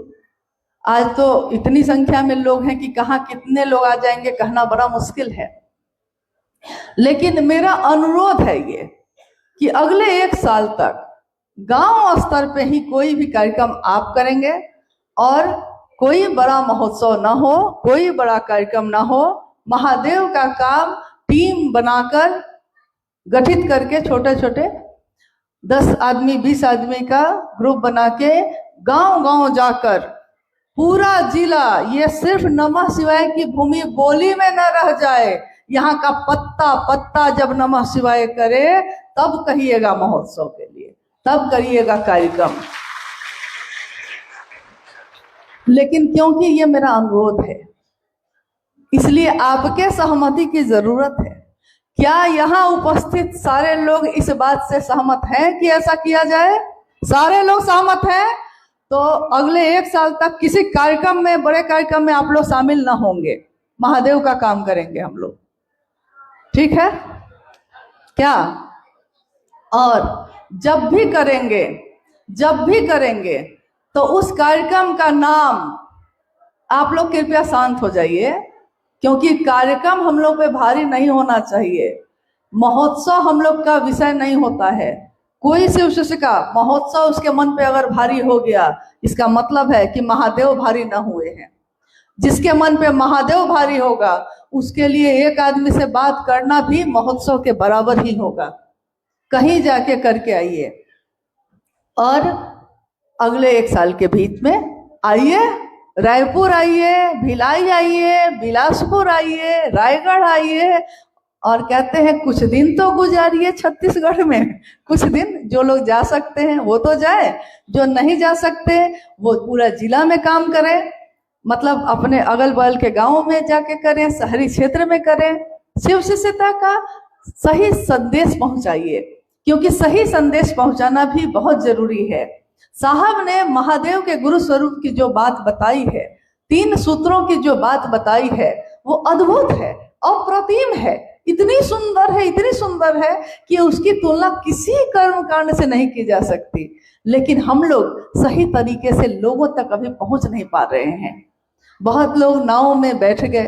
आज तो इतनी संख्या में लोग हैं कि कहाँ कितने लोग आ जाएंगे कहना बड़ा मुश्किल है। लेकिन मेरा अनुरोध है ये कि अगले 1 साल तक गांव स्तर पे ही कोई भी कार्यक्रम आप करेंगे, और कोई बड़ा महोत्सव ना हो, कोई बड़ा कार्यक्रम ना हो। महादेव का काम टीम बनाकर, गठित करके, छोटे छोटे 10 आदमी 20 आदमी का ग्रुप बना के गांव गांव जाकर पूरा जिला, ये सिर्फ नमः शिवाय की भूमि बोली में न रह जाए। यहाँ का पत्ता पत्ता जब नमः शिवाय करे तब कहिएगा महोत्सव के लिए, तब करिएगा कार्यक्रम। लेकिन क्योंकि ये मेरा अनुरोध है, इसलिए आपके सहमति की जरूरत है। क्या यहाँ उपस्थित सारे लोग इस बात से सहमत हैं कि ऐसा किया जाए? सारे लोग सहमत हैं? तो अगले 1 साल तक किसी कार्यक्रम में, बड़े कार्यक्रम में आप लोग शामिल ना होंगे, महादेव का काम करेंगे हम लोग, ठीक है क्या? और जब भी करेंगे तो उस कार्यक्रम का नाम आप लोग कृपया शांत हो जाइए, क्योंकि कार्यक्रम हम लोग पे भारी नहीं होना चाहिए। महोत्सव हम लोग का विषय नहीं होता है। कोई शिव शिष्य का महोत्सव उसके मन पे अगर भारी हो गया, इसका मतलब है कि महादेव भारी न हुए हैं। जिसके मन पे महादेव भारी होगा, उसके लिए एक आदमी से बात करना भी महोत्सव के बराबर ही होगा। कहीं जाके करके आइए, और अगले 1 साल के बीच में आइए, रायपुर आइए, भिलाई आइए, बिलासपुर आइए, रायगढ़ आइए, और कहते हैं कुछ दिन तो गुजारिए छत्तीसगढ़ में। कुछ दिन जो लोग जा सकते हैं वो तो जाए, जो नहीं जा सकते वो पूरा जिला में काम करें, मतलब अपने अगल बगल के गांवों में जाके करें, शहरी क्षेत्र में करें। शिव शिष्यता का सही संदेश पहुंचाइए, क्योंकि सही संदेश पहुंचाना भी बहुत जरूरी है। साहब ने महादेव के गुरु स्वरूप की जो बात बताई है, 3 सूत्रों की जो बात बताई है, वो अद्भुत है, अप्रतिम है, इतनी सुंदर है, इतनी सुंदर है कि उसकी तुलना किसी कर्म कांड से नहीं की जा सकती। लेकिन हम लोग सही तरीके से लोगों तक अभी पहुंच नहीं पा रहे हैं। बहुत लोग नाव में बैठ गए,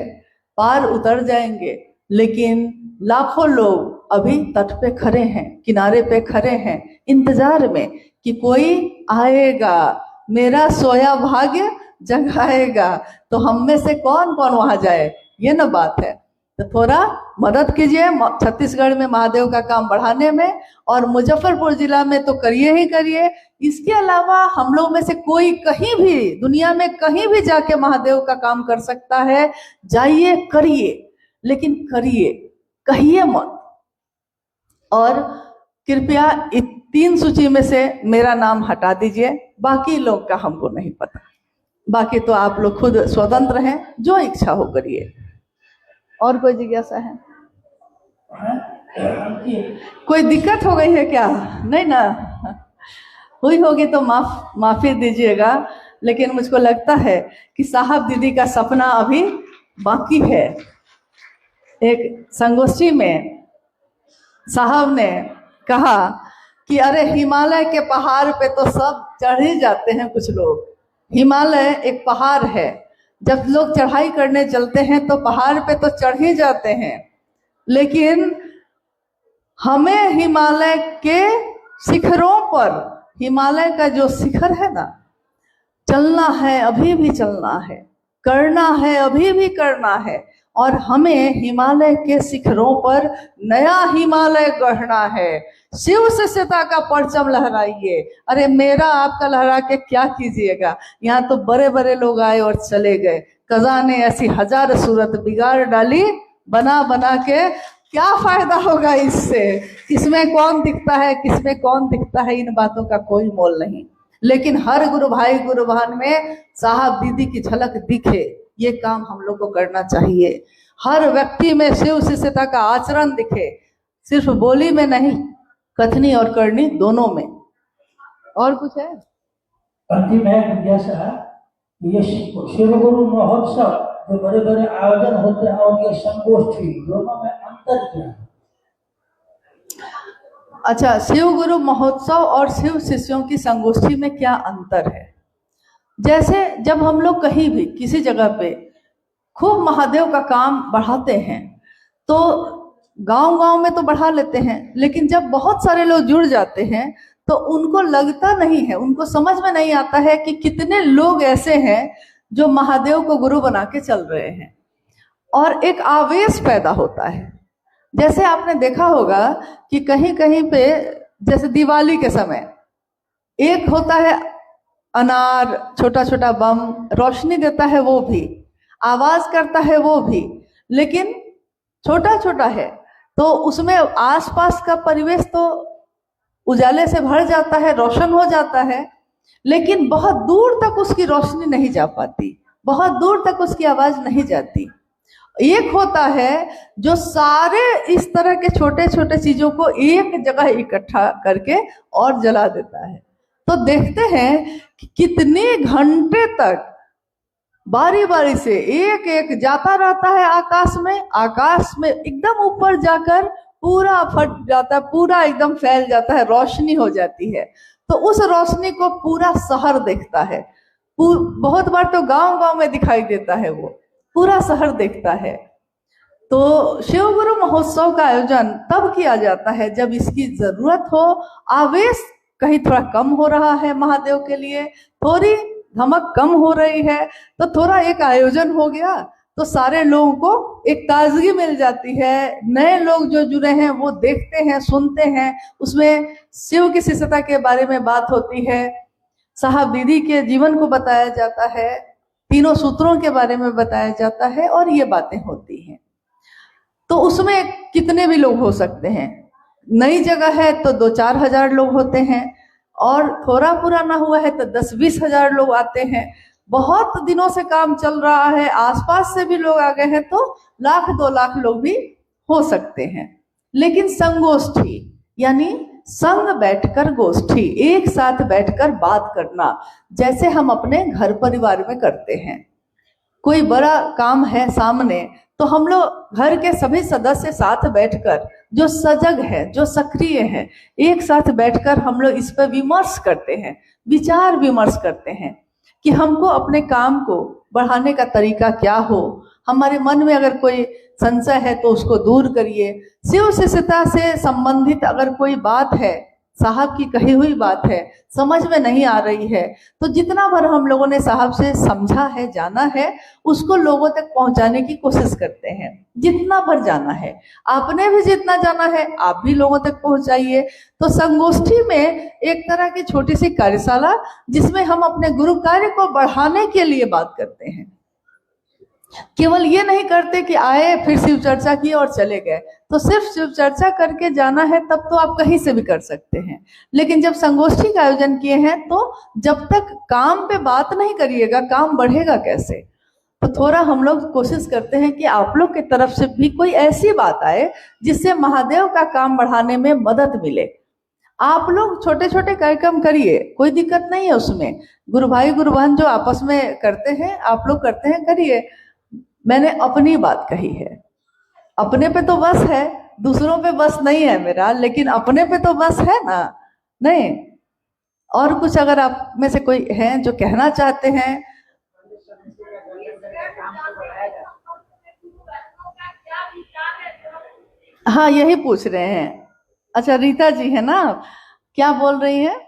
पार उतर जाएंगे, लेकिन लाखों लोग अभी तट पे खड़े हैं, किनारे पे खड़े हैं, इंतजार में कि कोई आएगा, मेरा सोया भाग्य जगाएगा। तो हम में से कौन कौन वहां जाए, ये ना बात है। तो थोड़ा मदद कीजिए छत्तीसगढ़ में महादेव का काम बढ़ाने में, और मुजफ्फरपुर जिला में तो करिए ही करिए। इसके अलावा हम लोग में से कोई कहीं भी दुनिया में कहीं भी जाके महादेव का काम कर सकता है। जाइए, करिए, लेकिन करिए, कहिए मत। और कृपया 3 सूची में से मेरा नाम हटा दीजिए, बाकी लोग का हमको नहीं पता। बाकी तो आप लोग खुद स्वतंत्र हैं, जो इच्छा हो करिए। और कोई जिज्ञासा है? कोई दिक्कत हो गई है क्या? नहीं ना? हुई होगी तो माफी दीजिएगा, लेकिन मुझको लगता है कि साहब दीदी का सपना अभी बाकी है। एक संगोष्ठी में साहब ने कहा कि अरे हिमालय के पहाड़ पे तो सब चढ़ ही जाते हैं कुछ लोग। हिमालय एक पहाड़ है, जब लोग चढ़ाई करने चलते हैं तो पहाड़ पे तो चढ़ ही जाते हैं, लेकिन हमें हिमालय के शिखरों पर, हिमालय का जो शिखर है ना, चलना है, अभी भी चलना है, करना है, अभी भी करना है। और हमें हिमालय के शिखरों पर नया हिमालय गढ़ना है। शिव शिष्यता का परचम लहराइए। अरे मेरा आपका लहरा के क्या कीजिएगा? यहाँ तो बड़े बड़े लोग आए और चले गए, कज़ा ने ऐसी 1000 सूरत बिगाड़ डाली बना बना के। क्या फायदा होगा इससे? किसमें कौन दिखता है, किसमें कौन दिखता है, इन बातों का कोई मोल नहीं। लेकिन हर गुरु भाई गुरु बहन में साहब दीदी की झलक दिखे, ये काम हम लोग को करना चाहिए। हर व्यक्ति में शिव शिष्यता का आचरण दिखे, सिर्फ बोली में नहीं, कथनी और करनी दोनों में। और कुछ है? अंतिम है जिज्ञासा, ये शिव गुरु महोत्सव जो बड़े बड़े आयोजन होते हैं और ये संगोष्ठी, दोनों में अंतर क्या है? अच्छा, शिव गुरु महोत्सव और शिव शिष्यों की संगोष्ठी में क्या अंतर है? जैसे जब हम लोग कहीं भी किसी जगह पे खूब महादेव का काम बढ़ाते हैं, तो गांव-गांव में तो बढ़ा लेते हैं, लेकिन जब बहुत सारे लोग जुड़ जाते हैं तो उनको लगता नहीं है, उनको समझ में नहीं आता है कि कितने लोग ऐसे हैं जो महादेव को गुरु बना के चल रहे हैं, और एक आवेश पैदा होता है। जैसे आपने देखा होगा कि कहीं कहीं पे, जैसे दिवाली के समय एक होता है अनार, छोटा छोटा बम, रोशनी देता है वो भी, आवाज करता है वो भी, लेकिन छोटा छोटा है, तो उसमें आसपास का परिवेश तो उजाले से भर जाता है, रोशन हो जाता है, लेकिन बहुत दूर तक उसकी रोशनी नहीं जा पाती, बहुत दूर तक उसकी आवाज नहीं जाती। एक होता है जो सारे इस तरह के छोटे छोटे चीजों को एक जगह इकट्ठा करके और जला देता है। तो देखते हैं कि कितने घंटे तक बारी बारी से एक एक जाता रहता है आकाश में एकदम ऊपर जाकर पूरा फट जाता है, पूरा एकदम फैल जाता है, रोशनी हो जाती है। तो उस रोशनी को पूरा शहर देखता है, बहुत बार तो गांव गांव में दिखाई देता है, वो पूरा शहर देखता है। तो शिव गुरु महोत्सव का आयोजन तब किया जाता है जब इसकी जरूरत हो, आवेश कहीं थोड़ा कम हो रहा है, महादेव के लिए थोड़ी धमक कम हो रही है, तो थोड़ा एक आयोजन हो गया तो सारे लोगों को एक ताजगी मिल जाती है। नए लोग जो जुड़े हैं वो देखते हैं, सुनते हैं, उसमें शिव की शिष्यता के बारे में बात होती है, साहब दीदी के जीवन को बताया जाता है, तीनों सूत्रों के बारे में बताया जाता है और ये बातें होती हैं। तो उसमें कितने भी लोग हो सकते हैं। नई जगह है तो 2-4 हजार लोग होते हैं, और थोड़ा पूरा ना हुआ है तो 10-20 हजार लोग आते हैं। बहुत दिनों से काम चल रहा है, आसपास से भी लोग आ गए हैं तो 1-2 लाख लोग भी हो सकते हैं। लेकिन संगोष्ठी यानी संग बैठकर गोष्ठी, एक साथ बैठकर बात करना, जैसे हम अपने घर परिवार में करते हैं। कोई बड़ा काम है सामने तो हम लोग घर के सभी सदस्य साथ बैठकर, जो सजग है, जो सक्रिय है, एक साथ बैठकर हम लोग इस पर विमर्श करते हैं, विचार विमर्श करते हैं कि हमको अपने काम को बढ़ाने का तरीका क्या हो। हमारे मन में अगर कोई संशय है तो उसको दूर करिए। शिव शिष्यता से संबंधित अगर कोई बात है, साहब की कही हुई बात है, समझ में नहीं आ रही है, तो जितना भर हम लोगों ने साहब से समझा है, जाना है, उसको लोगों तक पहुंचाने की कोशिश करते हैं। जितना भर जाना है, आपने भी जितना जाना है आप भी लोगों तक पहुंचाइए। तो संगोष्ठी में एक तरह की छोटी सी कार्यशाला, जिसमें हम अपने गुरु कार्य को बढ़ाने के लिए बात करते हैं। केवल ये नहीं करते कि आए फिर शिव चर्चा की और चले गए, तो सिर्फ शिव चर्चा करके जाना है तब तो आप कहीं से भी कर सकते हैं। लेकिन जब संगोष्ठी का आयोजन किए हैं तो जब तक काम पे बात नहीं करिएगा, काम बढ़ेगा कैसे। तो थोड़ा हम लोग कोशिश करते हैं कि आप लोग की तरफ से भी कोई ऐसी बात आए जिससे महादेव का काम बढ़ाने में मदद मिले। आप लोग छोटे छोटे कार्यक्रम करिए, कोई दिक्कत नहीं है उसमें। गुरु भाई गुरु बहन जो आपस में करते हैं, आप लोग करते हैं, करिए। मैंने अपनी बात कही है, अपने पे तो बस है, दूसरों पे बस नहीं है मेरा, लेकिन अपने पे तो बस है ना। नहीं, और कुछ अगर आप में से कोई है जो कहना चाहते हैं। हाँ, यही पूछ रहे हैं। अच्छा, रीता जी है ना, क्या बोल रही है?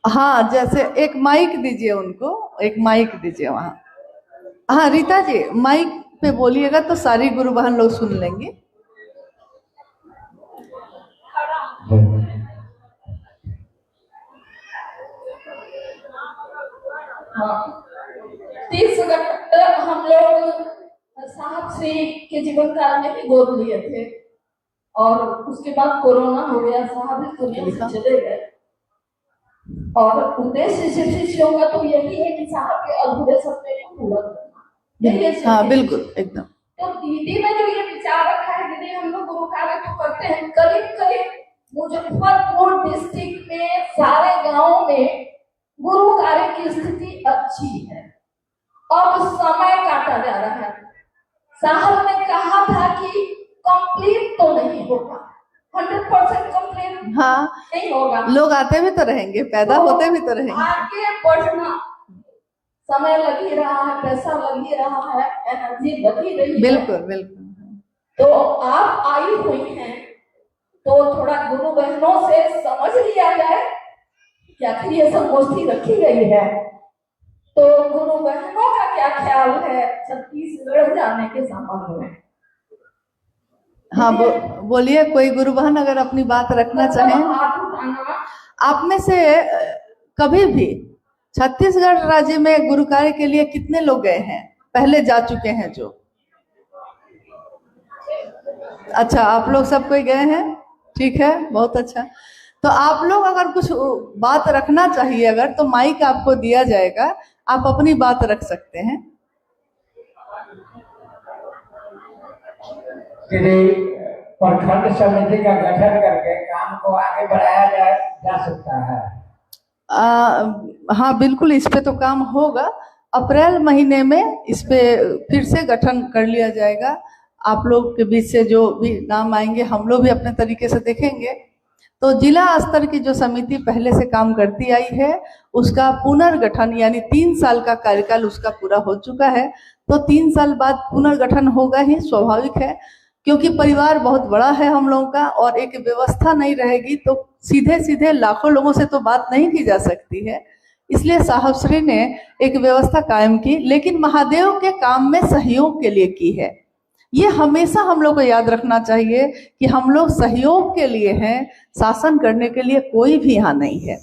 हाँ, जैसे एक माइक दीजिए उनको, एक माइक दीजिए वहाँ। हाँ रीता जी, माइक पे बोलिएगा तो सारी गुरु बहन लोग सुन लेंगे। हाँ, 30 अगस्त हम लोग साहब श्री के जीवन काल में भी गोद लिए थे, और उसके बाद कोरोना हो गया, साहब इस दुनिया से चले गए। और उद्देश्य शिष्यों का तो यही है कि साहब के अधूरे सपने को पूरा करना। हाँ बिल्कुल, एकदम। तो दीदी ने जो ये विचार रखा है, दीदी हम लोग गुरु कार्य तो करते हैं, करीब करीब मुजफ्फरपुर डिस्ट्रिक्ट में सारे गाँव में गुरु कार्य की स्थिति अच्छी है। अब समय काटा जा रहा है। साहब ने कहा था कि कंप्लीट तो नहीं होगा, 100% कंप्लीट हाँ नहीं होगा, लोग आते भी तो रहेंगे, पैदा होते भी तो रहेंगे, आगे बढ़ना समय लग ही रहा है, पैसा लग ही रहा है, एनर्जी लग ही रही है। बिल्कुल बिल्कुल। तो आप आई हुई हैं तो थोड़ा गुरु बहनों से समझ लिया जाए कि आखिर ये संगोष्ठी रखी गई है, तो गुरु बहनों का क्या ख्याल है छत्तीसगढ़ जाने के संबंध में। हाँ बोलिए, कोई गुरु बहन अगर अपनी बात रखना चाहें। आप में से कभी भी छत्तीसगढ़ राज्य में गुरु कार्य के लिए कितने लोग गए हैं, पहले जा चुके हैं जो? अच्छा, आप लोग सब कोई गए हैं, ठीक है, बहुत अच्छा। तो आप लोग अगर कुछ बात रखना चाहिए अगर, तो माइक आपको दिया जाएगा, आप अपनी बात रख सकते हैं। प्रखंड समिति का गठन करके काम को आगे बढ़ाया जा सकता है। हाँ बिल्कुल, इस पे तो काम होगा। अप्रैल महीने में इस पे फिर से गठन कर लिया जाएगा। आप लोग के बीच से जो भी नाम आएंगे हम लोग भी अपने तरीके से देखेंगे। तो जिला स्तर की जो समिति पहले से काम करती आई है उसका पुनर्गठन यानी 3 साल का कार्यकाल उसका पूरा हो चुका है। तो 3 साल बाद पुनर्गठन होगा ही, स्वाभाविक है, क्योंकि परिवार बहुत बड़ा है हम लोगों का और एक व्यवस्था नहीं रहेगी तो सीधे सीधे लाखों लोगों से तो बात नहीं की जा सकती है। इसलिए साहब श्री ने एक व्यवस्था कायम की, लेकिन महादेव के काम में सहयोग के लिए की है। ये हमेशा हम लोग को याद रखना चाहिए कि हम लोग सहयोग के लिए हैं, शासन करने के लिए कोई भी यहाँ नहीं है।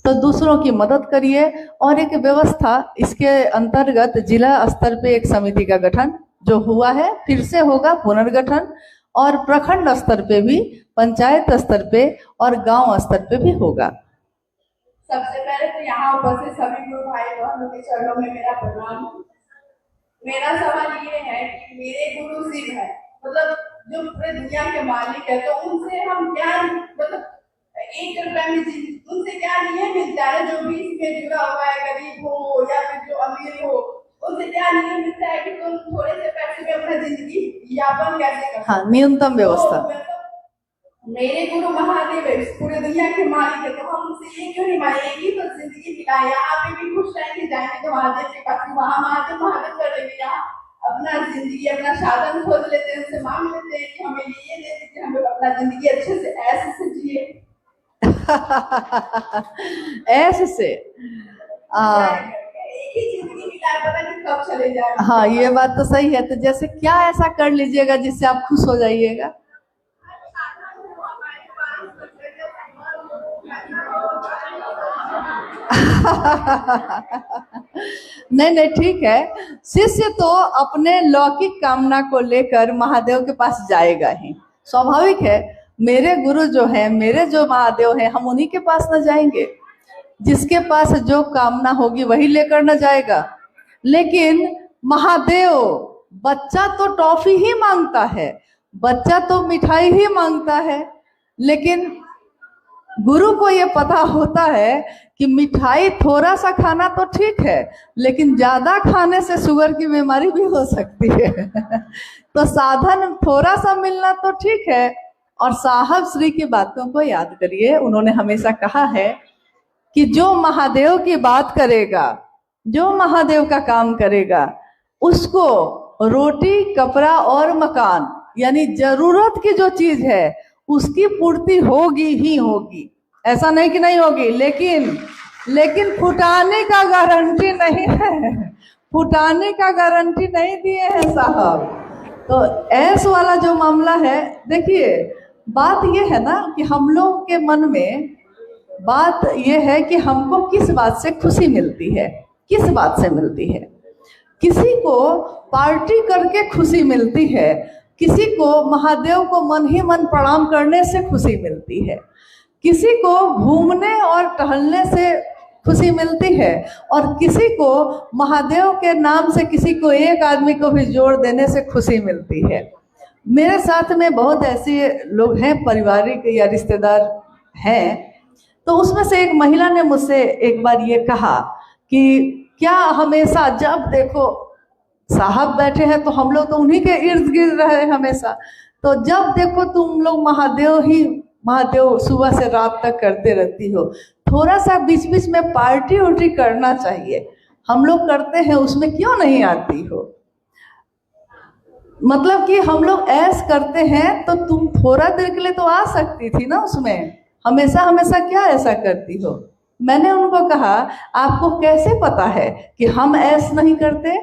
तो दूसरों की मदद करिए और एक व्यवस्था, इसके अंतर्गत जिला स्तर पे एक समिति का गठन जो हुआ है फिर से होगा पुनर्गठन, और प्रखंड स्तर पे भी, पंचायत स्तर पे और गांव स्तर पे भी होगा। सबसे पहले तो यहाँ उपस्थित सभी गुरु भाई बहनों के चरणों में मेरा प्रणाम। मेरा सवाल ये है कि मेरे गुरु शिव है, मतलब जो पूरे दुनिया के मालिक है, तो उनसे हम क्या, मतलब 1 रुपया में उनसे क्या नहीं मिलता है? जो भी इसमें जुड़ा हुआ है, गरीब हो या फिर जो अमीर हो, उनसे क्या नहीं मिलता है कि तुम थोड़े से पैसे में अपना जिंदगी यापन कैसे कर? हाँ, न्यूनतम व्यवस्था। तो मेरे गुरु महादेव है, पूरे दुनिया के मालिक है, तो हम उनसे ये क्यों नहीं मांगेंगे? तो जिंदगी बिताए, यहाँ पे भी खुश रहेंगे, जाएंगे तो महादेव के पास, वहाँ महादेव महादेव कर लेंगे, यहाँ अपना जिंदगी अपना साधन खोज लेते हैं, उनसे मांग लेते हैं कि हमें ये दे दीजिए, हम लोग अपना जिंदगी अच्छे से ऐसे से जिए। ऐसे से एक ही जिंदगी मिला, पता नहीं कब चले जाए। हाँ, ये बात तो सही है। तो जैसे क्या ऐसा कर लीजिएगा जिससे आप खुश हो जाइएगा? नहीं, ठीक है। शिष्य तो अपने लौकिक कामना को लेकर महादेव के पास जाएगा ही, स्वाभाविक है। मेरे गुरु जो हैं, मेरे जो महादेव हैं, हम उन्हीं के पास न जाएंगे? जिसके पास जो कामना होगी वही लेकर न जाएगा। लेकिन महादेव, बच्चा तो टॉफी ही मांगता है, बच्चा तो मिठाई ही मांगता है, लेकिन गुरु को ये पता होता है कि मिठाई थोड़ा सा खाना तो ठीक है, लेकिन ज्यादा खाने से शुगर की बीमारी भी हो सकती है। तो साधन थोड़ा सा मिलना तो ठीक है। और साहब श्री की बातों को याद करिए, उन्होंने हमेशा कहा है कि जो महादेव की बात करेगा, जो महादेव का काम करेगा, उसको रोटी, कपड़ा और मकान यानी जरूरत की जो चीज है उसकी पूर्ति होगी ही होगी। ऐसा नहीं कि नहीं होगी, लेकिन फुटाने का गारंटी नहीं है, फुटाने का गारंटी नहीं दिए हैं साहब। तो ऐस वाला जो मामला है, देखिए बात ये है ना कि हम लोग के मन में बात ये है कि हमको किस बात से खुशी मिलती है, किस बात से मिलती है। किसी को पार्टी करके खुशी मिलती है, किसी को महादेव को मन ही मन प्रणाम करने से खुशी मिलती है, किसी को घूमने और टहलने से खुशी मिलती है, और किसी को महादेव के नाम से किसी को एक आदमी को भी जोड़ देने से खुशी मिलती है। मेरे साथ में बहुत ऐसे लोग हैं, पारिवारिक या रिश्तेदार हैं। तो उसमें से एक महिला ने मुझसे एक बार ये कहा कि क्या हमेशा जब देखो साहब बैठे हैं तो हम लोग तो उन्हीं के इर्द गिर्द रहे हमेशा, तो जब देखो तुम लोग महादेव सुबह से रात तक करते रहती हो, थोड़ा सा बीच बीच में पार्टी उर्टी करना चाहिए, हम लोग करते हैं, उसमें क्यों नहीं आती हो? मतलब कि हम लोग ऐस करते हैं तो तुम थोड़ा देर के लिए तो आ सकती थी ना उसमें, हमेशा हमेशा क्या ऐसा करती हो? मैंने उनको कहा आपको कैसे पता है कि हम ऐस नहीं करते?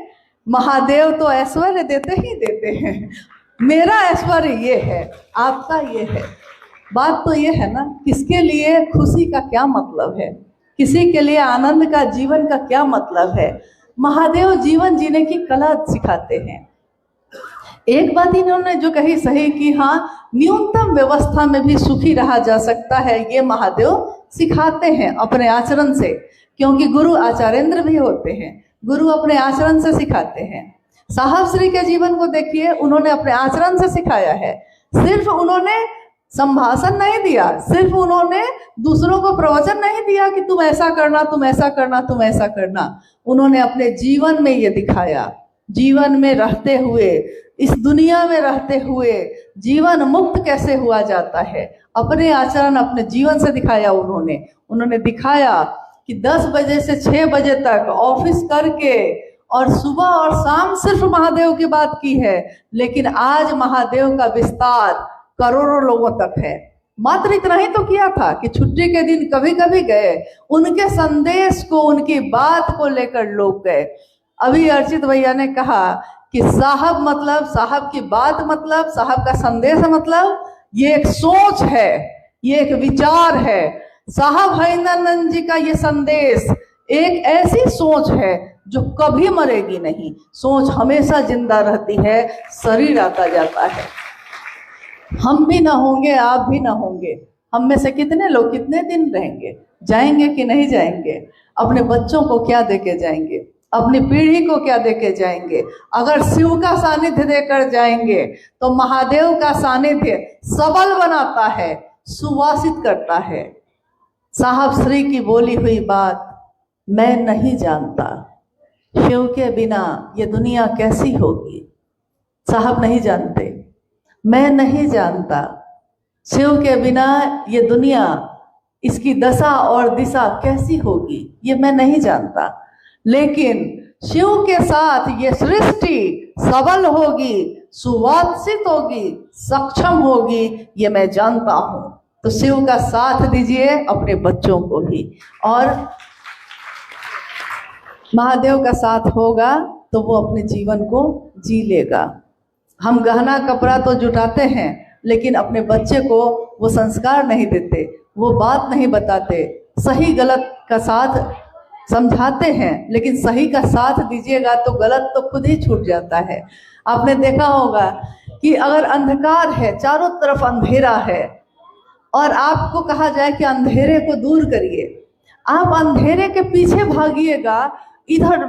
महादेव तो ऐश्वर्य देते ही देते हैं, मेरा ऐश्वर्य ये है, आपका ये है। बात तो ये है ना, किसके लिए खुशी का क्या मतलब है, किसी के लिए आनंद का, जीवन का क्या मतलब है? महादेव जीवन जीने की कला सिखाते हैं। एक बात इन्होंने जो कही सही कि हाँ, न्यूनतम व्यवस्था में भी सुखी रहा जा सकता है, ये महादेव सिखाते हैं अपने आचरण से, क्योंकि गुरु आचार्येंद्र भी होते हैं, गुरु अपने आचरण से सिखाते हैं। साहब श्री के जीवन को देखिए, उन्होंने अपने आचरण से सिखाया है। सिर्फ उन्होंने संभाषण नहीं दिया, सिर्फ उन्होंने दूसरों को प्रवचन नहीं दिया कि तुम ऐसा करना, तुम ऐसा करना, तुम ऐसा करना। उन्होंने अपने जीवन में ये दिखाया, जीवन में रहते हुए इस दुनिया में रहते हुए जीवन मुक्त कैसे हुआ जाता है, अपने आचरण अपने जीवन से दिखाया उन्होंने दिखाया कि 10 बजे से 6 बजे तक ऑफिस करके और सुबह और शाम सिर्फ महादेव की बात की है, लेकिन आज महादेव का विस्तार करोड़ों लोगों तक है। मात्र इतना ही तो किया था कि छुट्टी के दिन कभी कभी गए, उनके संदेश को, उनकी बात को लेकर लोग गए। अभी अर्चित भैया ने कहा कि साहब मतलब, साहब की बात मतलब, साहब का संदेश मतलब ये एक सोच है, ये एक विचार है। साहब हरिंदरानंद जी का ये संदेश एक ऐसी सोच है जो कभी मरेगी नहीं। सोच हमेशा जिंदा रहती है, शरीर आता जाता है। हम भी ना होंगे, आप भी ना होंगे, हम में से कितने लोग कितने दिन रहेंगे, जाएंगे कि नहीं जाएंगे, अपने बच्चों को क्या देके जाएंगे, अपनी पीढ़ी को क्या देके जाएंगे। अगर शिव का सानिध्य देकर जाएंगे तो महादेव का सानिध्य सबल बनाता है, सुवासित करता है। साहब श्री की बोली हुई बात, मैं नहीं जानता शिव के बिना ये दुनिया कैसी होगी। साहब नहीं जानते, मैं नहीं जानता शिव के बिना ये दुनिया, इसकी दशा और दिशा कैसी होगी, ये मैं नहीं जानता। लेकिन शिव के साथ ये सृष्टि सबल होगी, सुवासित होगी, सक्षम होगी, ये मैं जानता हूँ। तो शिव का साथ दीजिए अपने बच्चों को भी, और महादेव का साथ होगा तो वो अपने जीवन को जी लेगा। हम गहना कपड़ा तो जुटाते हैं, लेकिन अपने बच्चे को वो संस्कार नहीं देते, वो बात नहीं बताते। सही गलत का साथ समझाते हैं, लेकिन सही का साथ दीजिएगा तो गलत तो खुद ही छूट जाता है। आपने देखा होगा कि अगर अंधकार है, चारों तरफ अंधेरा है, और आपको कहा जाए कि अंधेरे को दूर करिए, आप अंधेरे के पीछे भागिएगा, इधर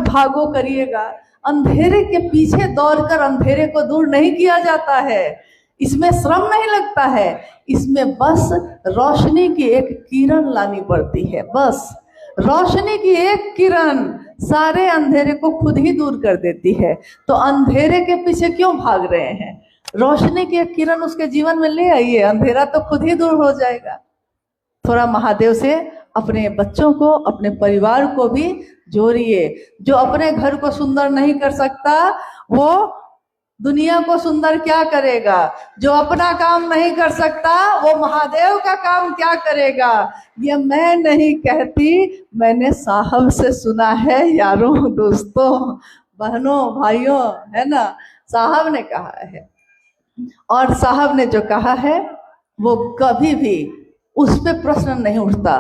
भागो करिएगा। अंधेरे के पीछे दौड़कर अंधेरे को दूर नहीं किया जाता है, इसमें श्रम नहीं लगता है, इसमें बस रोशनी की एक किरण लानी पड़ती है। बस रोशनी की एक किरण सारे अंधेरे को खुद ही दूर कर देती है। तो अंधेरे के पीछे क्यों भाग रहे हैं? रोशनी की एक किरण उसके जीवन में ले आइए, अंधेरा तो खुद ही दूर हो जाएगा। थोड़ा महादेव से अपने बच्चों को, अपने परिवार को भी जोड़िए। जो अपने घर को सुंदर नहीं कर सकता वो दुनिया को सुंदर क्या करेगा? जो अपना काम नहीं कर सकता वो महादेव का काम क्या करेगा? ये मैं नहीं कहती, मैंने साहब से सुना है। यारों, दोस्तों, बहनों, भाइयों, है ना, साहब ने कहा है, और साहब ने जो कहा है वो कभी भी उस पे प्रश्न नहीं उठता।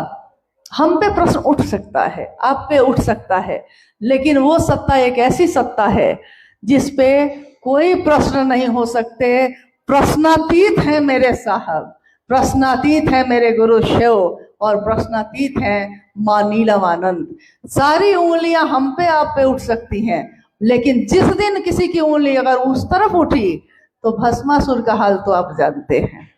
हम पे प्रश्न उठ सकता है, आप पे उठ सकता है, लेकिन वो सत्ता एक ऐसी सत्ता है जिस पे कोई प्रश्न नहीं हो सकते। प्रश्नातीत है मेरे साहब, प्रश्नातीत है मेरे गुरु शिव, और प्रश्नातीत है मां नीलमानंद। सारी उंगलियां हम पे, आप पे उठ सकती हैं, लेकिन जिस दिन किसी की उंगली अगर उस तरफ उठी तो भस्मासुर का हाल तो आप जानते हैं।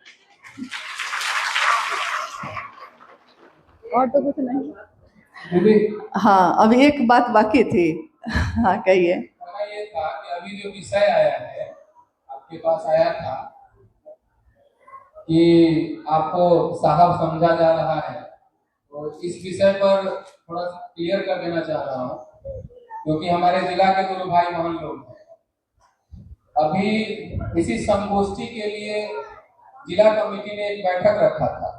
और तो कुछ नहीं। हाँ, अभी एक बात बाकी थी। हाँ, कहिए। ये था कि अभी जो विषय आया है, आपके पास आया था कि आपको साहब समझा जा रहा है, तो इस विषय पर थोड़ा सा क्लियर कर देना चाह रहा हूँ, क्योंकि हमारे जिला के गुरु भाई महान लोग हैं। अभी इसी संगोष्ठी के लिए जिला कमेटी ने एक बैठक रखा था,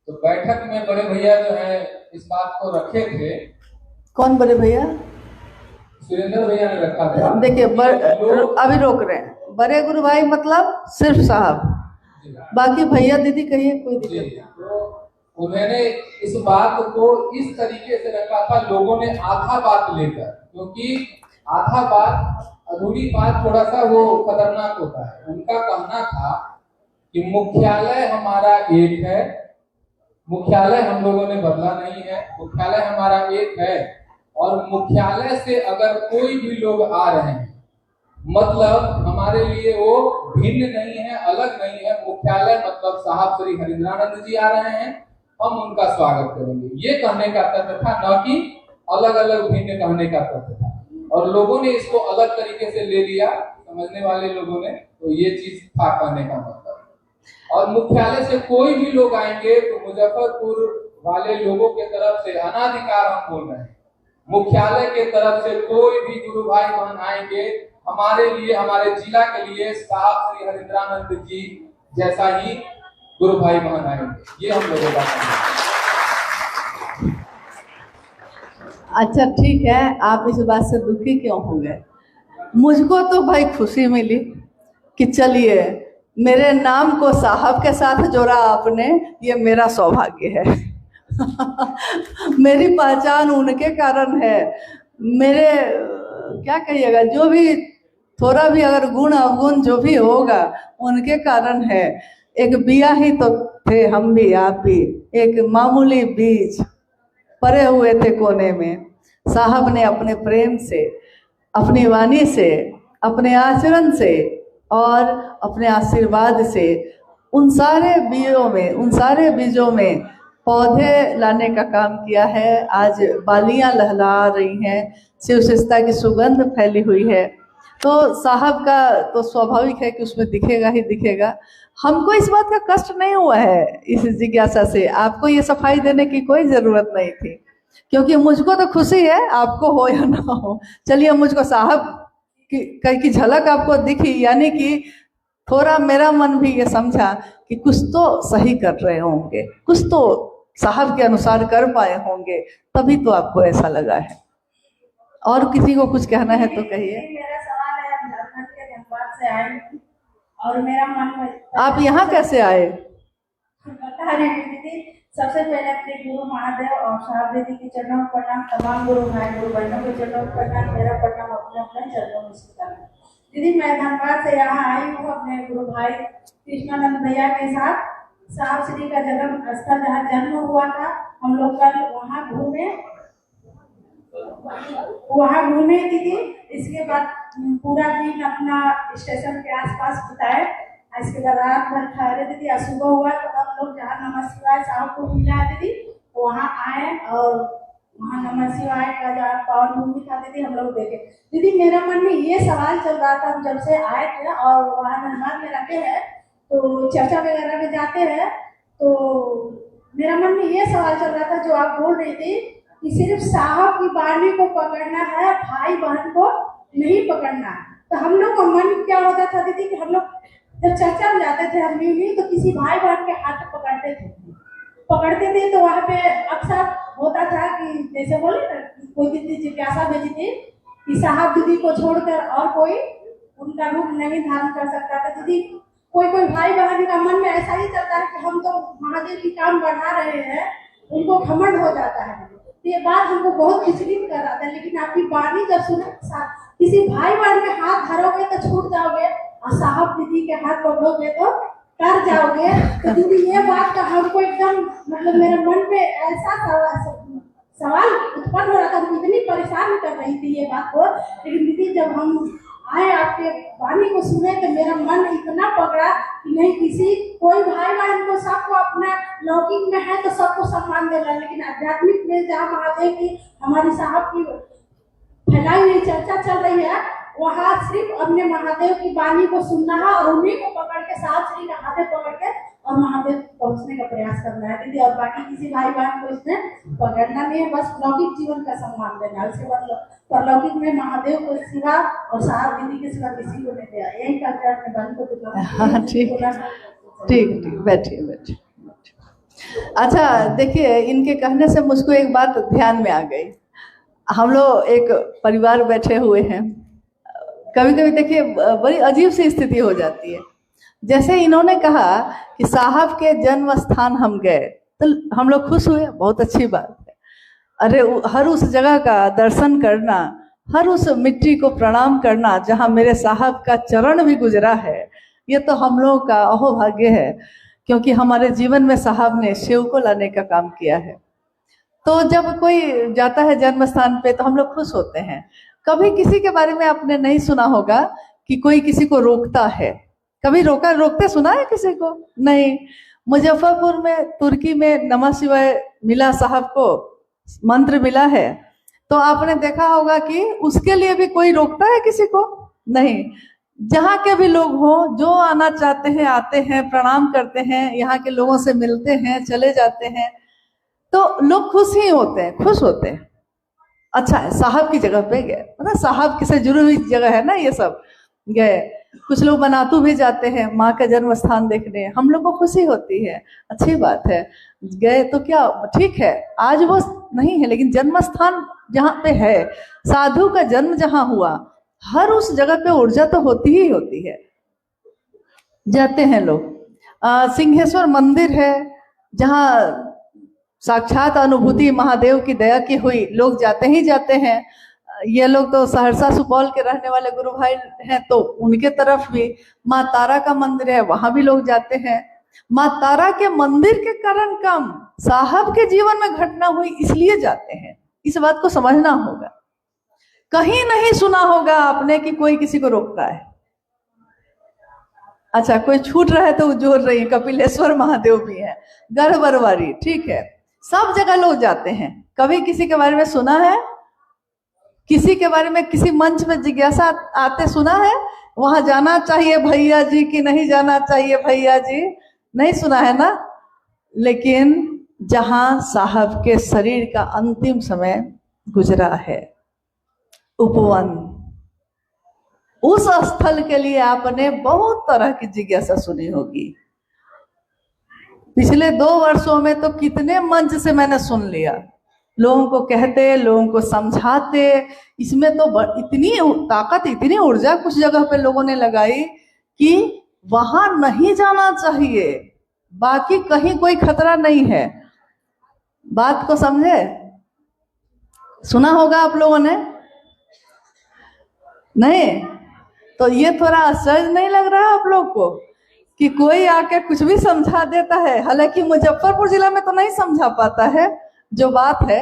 तो बैठक में बड़े भैया जो है इस बात को रखे थे। कौन बड़े भैया? सुरेंद्र भैया ने रखा था। देखिए, अभी रोक रहे हैं। बड़े गुरु भाई मतलब सिर्फ साहब, बाकी भैया दीदी कहिए, कोई दिक्कत नहीं। तो उन्होंने इस बात को इस तरीके से रखा था, लोगों ने आधा बात लेकर, क्योंकि आधा बात, अधूरी बात थोड़ा सा वो खतरनाक होता है। उनका कहना था कि मुख्यालय हमारा एक है, मुख्यालय हम लोगों ने बदला नहीं है, मुख्यालय हमारा एक है, और मुख्यालय से अगर कोई भी लोग आ रहे हैं, मतलब हमारे लिए वो भिन्न नहीं है, अलग नहीं है। मुख्यालय मतलब साहब श्री हरिंद्रानंद जी आ रहे हैं, हम उनका स्वागत करेंगे, ये कहने का तथ्य था, न कि अलग अलग भिन्न कहने का तथ्य था। और लोगों ने इसको अलग तरीके से ले लिया, समझने वाले लोगों ने, तो ये चीज था कहने का मतलब। और मुख्यालय से कोई भी लोग आएंगे तो मुजफ्फरपुर वाले लोगों के तरफ से अनाधिकार हम बोल रहे हैं, मुख्यालय के तरफ से कोई भी गुरु भाई बहन आएंगे हमारे लिए, हमारे जिला के लिए साहब श्री हरिंद्रानंद जी जैसा ही गुरु भाई बहन आएंगे, ये हम लोगों का कहना है। अच्छा ठीक है, आप इस बात से दुखी क्यों हो गए? मुझको तो भाई खुशी मिली कि चलिए मेरे नाम को साहब के साथ जोड़ा आपने, ये मेरा सौभाग्य है। मेरी पहचान उनके कारण है। मेरे क्या कहिएगा, जो भी थोड़ा भी अगर गुण अवगुण जो भी होगा उनके कारण है। एक बिया ही तो थे हम भी, आप भी एक मामूली बीज पड़े हुए थे कोने में। साहब ने अपने प्रेम से, अपनी वाणी से, अपने आचरण से और अपने आशीर्वाद से उन सारे बीजों में पौधे लाने का काम किया है। आज बालियां लहला रही हैं, शिव शिष्टता की सुगंध फैली हुई है। तो साहब का तो स्वाभाविक है कि उसमें दिखेगा ही दिखेगा। हमको इस बात का कष्ट नहीं हुआ है इस जिज्ञासा से। आपको ये सफाई देने की कोई ज़रूरत नहीं थी, क्योंकि मुझको तो खुशी है, आपको हो या ना हो। चलिए, मुझको साहब की झलक आपको दिखी, यानी कि थोड़ा मेरा मन भी ये समझा कि कुछ तो सही कर रहे होंगे, कुछ तो साहब के अनुसार कर पाए होंगे, तभी तो आपको ऐसा लगा है। और किसी को कुछ कहना है तो कहिए। मेरा सवाल है, हम झारखंड के धनबाद से आए हैं और मेरा मन में, आप यहाँ कैसे आए? बता रहे हैं दीदी। सबसे पहले अपने गुरु महादेव और साहब दीदी के चरणों में प्रणाम, तमाम गुरु भाई गुरु बहनों के चरणों में प्रणाम, मेरा प्रणाम अपने अपने चरणों में स्वीकार है। दीदी, मैं धनबाद से यहाँ आई हूँ अपने गुरु भाई कृष्णानंद भैया के साथ। साहब श्री का जन्म स्थल जहाँ जन्म हुआ था, हम लोग कल वहाँ घूमे दीदी। इसके बाद पूरा दिन अपना स्टेशन के आसपास बिताए। इसके बाद रात भर ठहरे दीदी। आज सुबह हुआ तो हम लोग जहाँ नमः शिवाय साहब को मिला दीदी, तो वहाँ आए और वहाँ नमः शिवाय का जहाँ पावन भूमि था दीदी, हम लोग देखे। दीदी, मेरा मन में ये सवाल चल रहा था, हम जब से आए थे और वहाँ धनबाद में रहते हैं तो चर्चा वगैरह में जाते हैं, तो मेरा मन में ये सवाल चल रहा था जो आप बोल रही थी कि सिर्फ साहब की वाणी को पकड़ना है, भाई बहन को नहीं पकड़ना। तो हम लोग का मन क्या होता था दीदी कि हम लोग जब चर्चा में जाते थे हम न्यूली, तो किसी भाई बहन के हाथ पकड़ते थे तो वहाँ पे अक्सर होता था कि जैसे बोले ना, कोई दीदी जिज्ञासा भेजी थी कि साहब दीदी को छोड़कर और कोई उनका रूप नहीं धारण कर सकता था। दीदी, कोई भाई बहन का मन में ऐसा ही चलता है कि हम तो महादेव की काम बढ़ा रहे हैं, उनको घमंड हो जाता है। तो ये बात हमको बहुत विचलित कर रहा था। लेकिन आपकी वाणी जब सुने, किसी भाई बहन के हाथ धरोगे तो छूट जाओगे और साहब दीदी के हाथ पकड़ोगे तो कर जाओगे। तो दीदी, ये बात का हमको एकदम मतलब मेरे मन पे ऐसा सवाल उत्पन्न हो रहा था, हम इतनी परेशान कर रही थी ये बात को। लेकिन दीदी, जब हम आए आपके वाणी को सुने तो मेरा मन इतना पकड़ा कि नहीं, कोई भाई बहन को सबको अपना लौकिक में है तो सबको सम्मान देना, लेकिन आध्यात्मिक में जहाँ महादेव की हमारी साहब की फैलाई हुई चर्चा चल रही है, वहाँ सिर्फ अपने महादेव की वाणी को सुनना है और उन्हीं को पकड़ के साहब श्री का हाथे पकड़ के और महादेव पहुँचने का प्रयास करना है दीदी। और बाकी किसी भाई बहन को इसमें पकड़ना नहीं है, बस लौकिक जीवन का सम्मान देना है। उसके बाद परलौकिक में महादेव को सिवा और साहब दीदी के सिवा किसी को नहीं दिया। यही करके अपने बहन को ठीक, बैठिए। अच्छा देखिए, इनके कहने से मुझको एक बात ध्यान में आ गई। हम लोग एक परिवार बैठे हुए हैं, कभी कभी देखिए बड़ी अजीब सी स्थिति हो जाती है। जैसे इन्होंने कहा कि साहब के जन्म स्थान हम गए तो हम लोग खुश हुए, बहुत अच्छी बात है। अरे हर उस जगह का दर्शन करना, हर उस मिट्टी को प्रणाम करना जहाँ मेरे साहब का चरण भी गुजरा है, ये तो हम लोगों का अहोभाग्य है, क्योंकि हमारे जीवन में साहब ने शिव को लाने का काम किया है। तो जब कोई जाता है जन्म स्थान पे तो हम लोग खुश होते हैं। कभी किसी के बारे में आपने नहीं सुना होगा कि कोई किसी को रोकता है, कभी रोकते सुना है किसी को? नहीं। मुजफ्फरपुर में तुर्की में नमः शिवाय मिला, साहब को मंत्र मिला है तो आपने देखा होगा कि उसके लिए भी कोई रोकता है किसी को? नहीं। जहाँ के भी लोग हों, जो आना चाहते हैं आते हैं, प्रणाम करते हैं, यहाँ के लोगों से मिलते हैं, चले जाते हैं, तो लोग खुश ही होते हैं, खुश होते हैं। अच्छा है, साहब की जगह पे गए, मतलब साहब से जुड़ी हुई जगह है ना ये सब, गए। कुछ लोग बनातू भी जाते हैं माँ का जन्म स्थान देखने, हम लोग को खुशी होती है, अच्छी बात है। गए तो क्या ठीक है, आज वो नहीं है, लेकिन जन्म स्थान जहाँ पे है, साधु का जन्म जहाँ हुआ, हर उस जगह पे ऊर्जा तो होती ही होती है, जाते हैं लोग। सिंहेश्वर मंदिर है जहाँ साक्षात अनुभूति महादेव की दया की हुई, लोग जाते ही जाते हैं। ये लोग तो सहरसा सुपौल के रहने वाले गुरु भाई हैं, तो उनके तरफ भी माँ तारा का मंदिर है, वहां भी लोग जाते हैं। माँ तारा के मंदिर के कारण कम, साहब के जीवन में घटना हुई इसलिए जाते हैं, इस बात को समझना होगा। कहीं नहीं सुना होगा आपने कि कोई किसी को रोकता है। अच्छा, कोई छूट रहा है तो जोड़ रही है, कपिलेश्वर महादेव भी है, गढ़बरवारी, ठीक है, सब जगह लोग जाते हैं। कभी किसी के बारे में सुना है? किसी के बारे में किसी मंच में जिज्ञासा आते सुना है? वहां जाना चाहिए भैया जी कि नहीं जाना चाहिए भैया जी? नहीं सुना है ना। लेकिन जहां साहब के शरीर का अंतिम समय गुजरा है, उपवन, उस स्थल के लिए आपने बहुत तरह की जिज्ञासा सुनी होगी। पिछले 2 वर्षों में तो कितने मंच से मैंने सुन लिया, लोगों को कहते, लोगों को समझाते। इसमें तो इतनी ताकत, इतनी ऊर्जा कुछ जगह पे लोगों ने लगाई कि वहां नहीं जाना चाहिए, बाकी कहीं कोई खतरा नहीं है। बात को समझे? सुना होगा आप लोगों ने, नहीं? तो ये थोड़ा आश्चर्य नहीं लग रहा आप लोग को कि कोई आके कुछ भी समझा देता है? हालांकि मुजफ्फरपुर जिला में तो नहीं समझा पाता है जो बात है,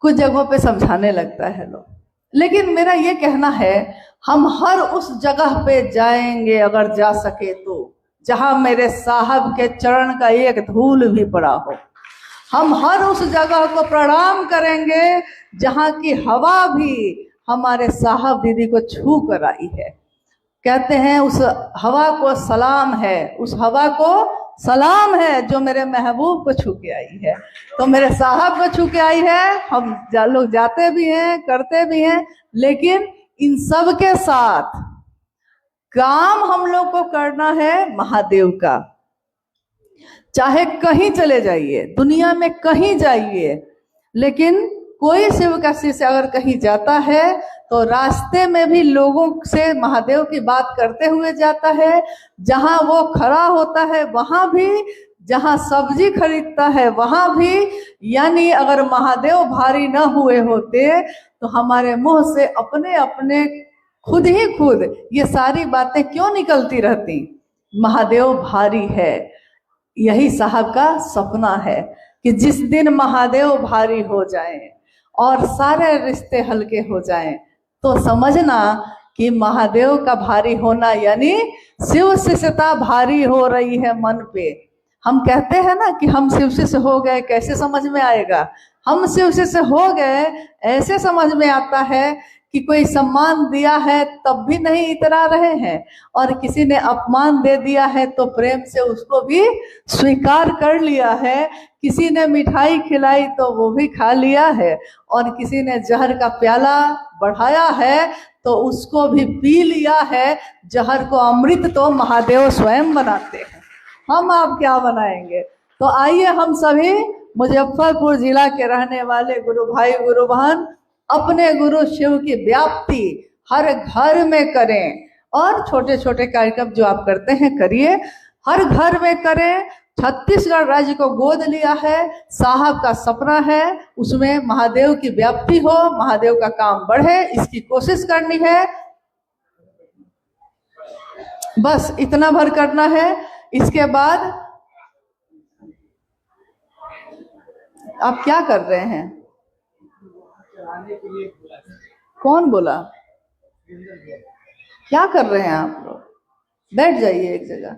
कुछ जगहों पे समझाने लगता है लोग। लेकिन मेरा ये कहना है, हम हर उस जगह पे जाएंगे अगर जा सके तो, जहां मेरे साहब के चरण का एक धूल भी पड़ा हो। हम हर उस जगह को प्रणाम करेंगे जहां की हवा भी हमारे साहब दीदी को छू कर आई है। कहते हैं उस हवा को सलाम है, उस हवा को सलाम है जो मेरे महबूब को छू के आई है। तो मेरे साहब को छू के आई है, हम लोग जाते भी हैं, करते भी हैं, लेकिन इन सब के साथ काम हम लोग को करना है महादेव का। चाहे कहीं चले जाइए, दुनिया में कहीं जाइए, लेकिन कोई शिव का शिष्य अगर कहीं जाता है तो रास्ते में भी लोगों से महादेव की बात करते हुए जाता है। जहां वो खड़ा होता है वहां भी, जहां सब्जी खरीदता है वहां भी। यानी अगर महादेव भारी न हुए होते तो हमारे मुंह से अपने अपने खुद ही खुद ये सारी बातें क्यों निकलती रहती? महादेव भारी है। यही साहब का सपना है कि जिस दिन महादेव भारी हो जाएं और सारे रिश्ते हल्के हो जाएं, तो समझना कि महादेव का भारी होना यानी शिव शिष्यता भारी हो रही है मन पे। हम कहते हैं ना कि हम शिव शिष्य हो गए, कैसे समझ में आएगा? हम शिव शिष्य हो गए ऐसे समझ में आता है कि कोई सम्मान दिया है तब भी नहीं इतरा रहे हैं, और किसी ने अपमान दे दिया है तो प्रेम से उसको भी स्वीकार कर लिया है। किसी ने मिठाई खिलाई तो वो भी खा लिया है, और किसी ने जहर का प्याला बढ़ाया है तो उसको भी पी लिया है। जहर को अमृत तो महादेव स्वयं बनाते हैं, हम आप क्या बनाएंगे? तो आइए हम सभी मुजफ्फरपुर जिला के रहने वाले गुरु भाई गुरु बहन अपने गुरु शिव की व्याप्ति हर घर में करें, और छोटे छोटे कार्यक्रम जो आप करते हैं करिए, हर घर में करें। छत्तीसगढ़ राज्य को गोद लिया है, साहब का सपना है उसमें महादेव की व्याप्ति हो, महादेव का काम बढ़े, इसकी कोशिश करनी है। बस इतना भर करना है। इसके बाद आप क्या कर रहे हैं? कौन बोला? क्या कर रहे हैं आप लोग? बैठ जाइए एक जगह।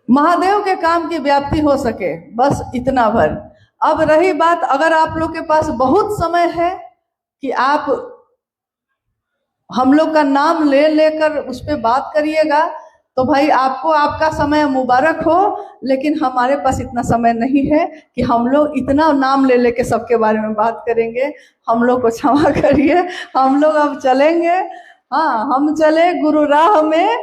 महादेव के काम की व्याप्ति हो सके, बस इतना भर। अब रही बात, अगर आप लोग के पास बहुत समय है कि आप हम लोग का नाम ले लेकर उस पर बात करिएगा, तो भाई आपको आपका समय मुबारक हो, लेकिन हमारे पास इतना समय नहीं है कि हम लोग इतना नाम ले लेके सबके बारे में बात करेंगे। हम लोग को क्षमा करिए, हम लोग अब चलेंगे। हाँ, हम चले गुरु राह में,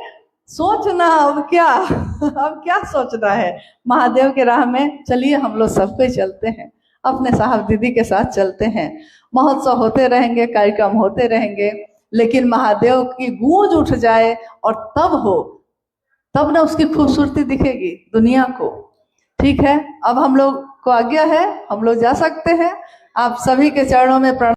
सोचना अब क्या अब क्या सोचना है, महादेव के राह में चलिए, हम लोग सब कोई चलते हैं, अपने साहब दीदी के साथ चलते हैं। महोत्सव होते रहेंगे, कार्यक्रम होते रहेंगे, लेकिन महादेव की गूंज उठ जाए और तब ना उसकी खूबसूरती दिखेगी दुनिया को। ठीक है, अब हम लोग को आज्ञा है, हम लोग जा सकते हैं। आप सभी के चरणों में प्रणाम।